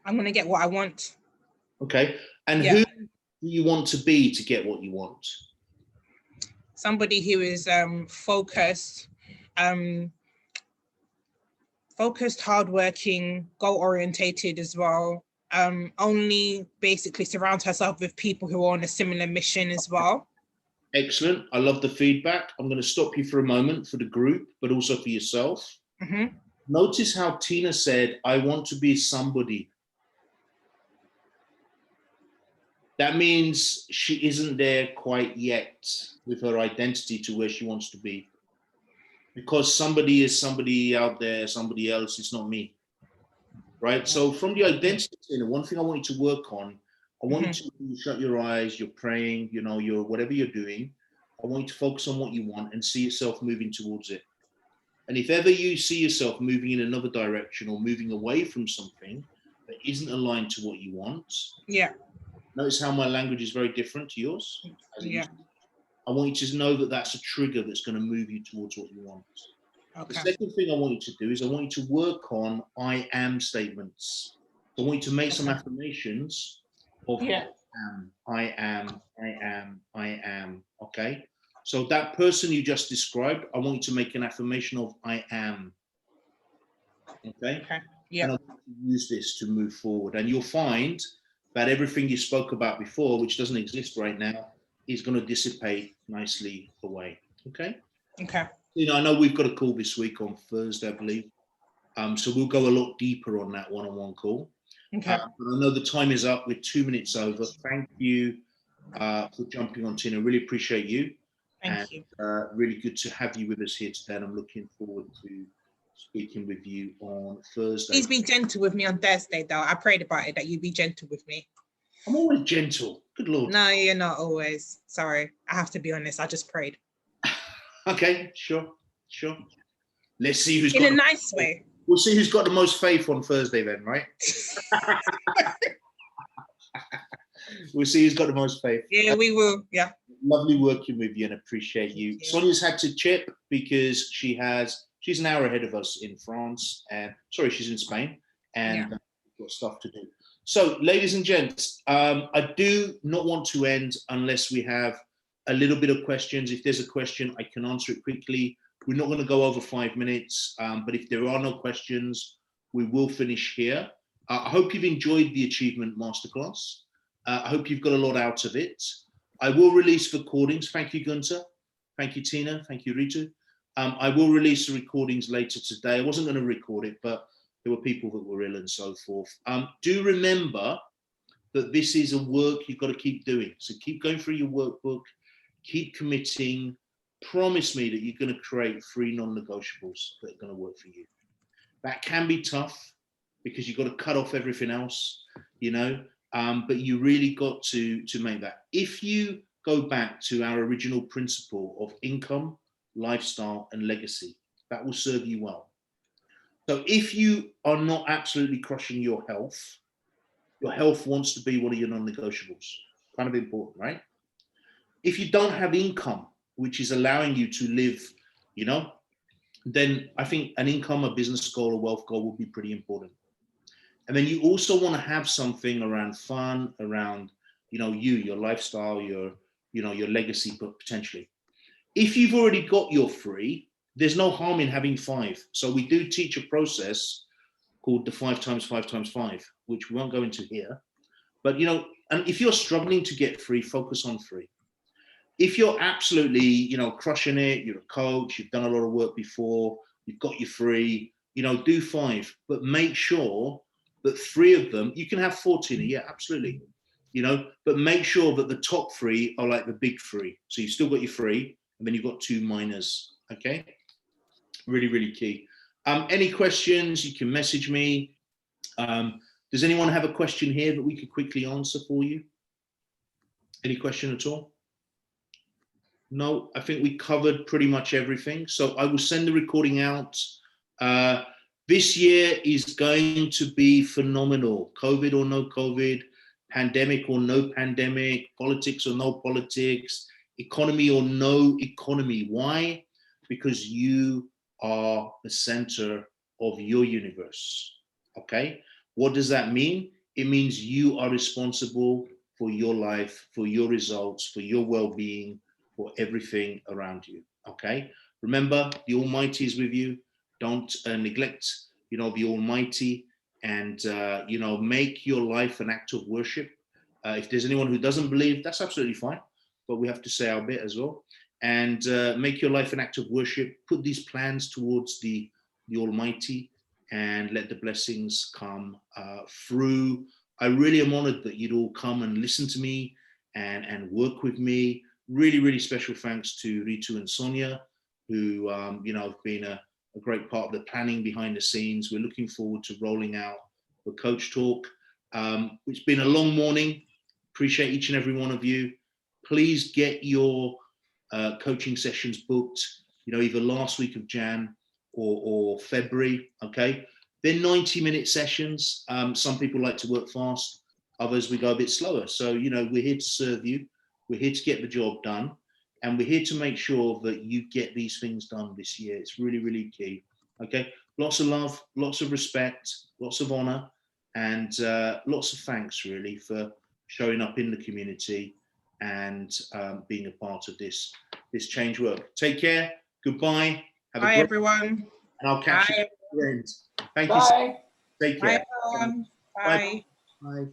I'm gonna get what I want. Okay. And Yeah. who do you want to be to get what you want? Somebody who is focused, hardworking, goal-orientated as well. Only basically surround herself with people who are on a similar mission as well. Excellent. I love the feedback. I'm going to stop you for a moment for the group, but also for yourself. Mm-hmm. Notice how Tina said, I want to be somebody. That means she isn't there quite yet with her identity to where she wants to be. Because somebody is somebody out there, somebody else, it's not me. Right? So from the identity, one thing I want you to work on, I want you to shut your eyes, you're praying, you're whatever you're doing. I want you to focus on what you want and see yourself moving towards it. And if ever you see yourself moving in another direction or moving away from something that isn't aligned to what you want, yeah. Notice how my language is very different to yours. Yeah. I want you to know that that's a trigger that's going to move you towards what you want. Okay. The second thing I want you to do is I want you to work on I am statements. I want you to make some affirmations of I am. Okay. So that person you just described, I want you to make an affirmation of I am. Okay. Yeah. And I want you to use this to move forward. And you'll find that everything you spoke about before, which doesn't exist right now, is going to dissipate nicely away. Okay. Okay. I know we've got a call this week on Thursday, I believe. So we'll go a lot deeper on that one-on-one call. Okay. But I know the time is up. We're 2 minutes over. Thank you for jumping on, Tina. Really appreciate you. Thank you. Really good to have you with us here today. And I'm looking forward to speaking with you on Thursday. Please be gentle with me on Thursday, though. I prayed about it, that you be gentle with me. I'm always gentle. Good Lord. No, you're not always. Sorry. I have to be honest. I just prayed. Okay, sure. Let's see who's in a nice way. We'll see who's got the most faith on Thursday then, right? We'll see who's got the most faith. Yeah, we will. Yeah. Lovely working with you and appreciate you. Sonia's had to chip because she's an hour ahead of us in France, and sorry, she's in Spain, and got stuff to do. So, ladies and gents, I do not want to end unless we have a little bit of questions. If there's a question, I can answer it quickly. We're not going to go over 5 minutes, but if there are no questions, we will finish here. I hope you've enjoyed the Achievement Masterclass. I hope you've got a lot out of it. I will release recordings. Thank you, Gunther. Thank you, Tina. Thank you, Ritu. I will release the recordings later today. I wasn't going to record it, but there were people that were ill and so forth. Do remember that this is a work you've got to keep doing. So keep going through your workbook, keep committing. Promise me that you're going to create 3 non-negotiables that are going to work for you. That can be tough because you've got to cut off everything else, but you really got to make that. If you go back to our original principle of income, lifestyle, and legacy, that will serve you well. So if you are not absolutely crushing your health wants to be one of your non-negotiables. Kind of important, right? If you don't have income, which is allowing you to live, then I think an income, a business goal, a wealth goal will be pretty important. And then you also want to have something around fun, around, your lifestyle, your legacy, but potentially. If you've already got your 3, there's no harm in having 5. So we do teach a process called the 5 times 5 times 5, which we won't go into here. But, and if you're struggling to get 3, focus on 3. If you're absolutely, crushing it, you're a coach, you've done a lot of work before, you've got your 3, do 5, but make sure that 3 of them, you can have 14, yeah, absolutely, but make sure that the top 3 are like the big 3. So you've still got your 3, and then you've got 2 minors, okay? Really, really key. Any questions, you can message me. Does anyone have a question here that we could quickly answer for you? Any question at all? No, I think we covered pretty much everything. So I will send the recording out. This year is going to be phenomenal. COVID or no COVID, pandemic or no pandemic, politics or no politics, economy or no economy. Why? Because you are the center of your universe. Okay? What does that mean? It means you are responsible for your life, for your results, for your well-being, for everything around you. Okay? Remember, the Almighty is with you. Don't neglect, the Almighty, and make your life an act of worship. If there's anyone who doesn't believe, that's absolutely fine, but we have to say our bit as well. And make your life an act of worship. Put these plans towards the Almighty, and let the blessings come through. I really am honored that you'd all come and listen to me and work with me. Really, really special thanks to Ritu and Sonia, who have been a great part of the planning behind the scenes. We're looking forward to rolling out the Coach Talk. It's been a long morning. Appreciate each and every one of you. Please get your coaching sessions booked, either last week of Jan or February, okay? They're 90-minute sessions. Some people like to work fast, others we go a bit slower. So, we're here to serve you. We're here to get the job done. And we're here to make sure that you get these things done this year. It's really, really key, okay? Lots of love, lots of respect, lots of honor, and lots of thanks, really, for showing up in the community and being a part of this change work. Take care. Goodbye. Have Bye, a great everyone. And I'll catch you at the end. Thank you. Bye. Take care. Bye, everyone. Bye. Bye. Bye.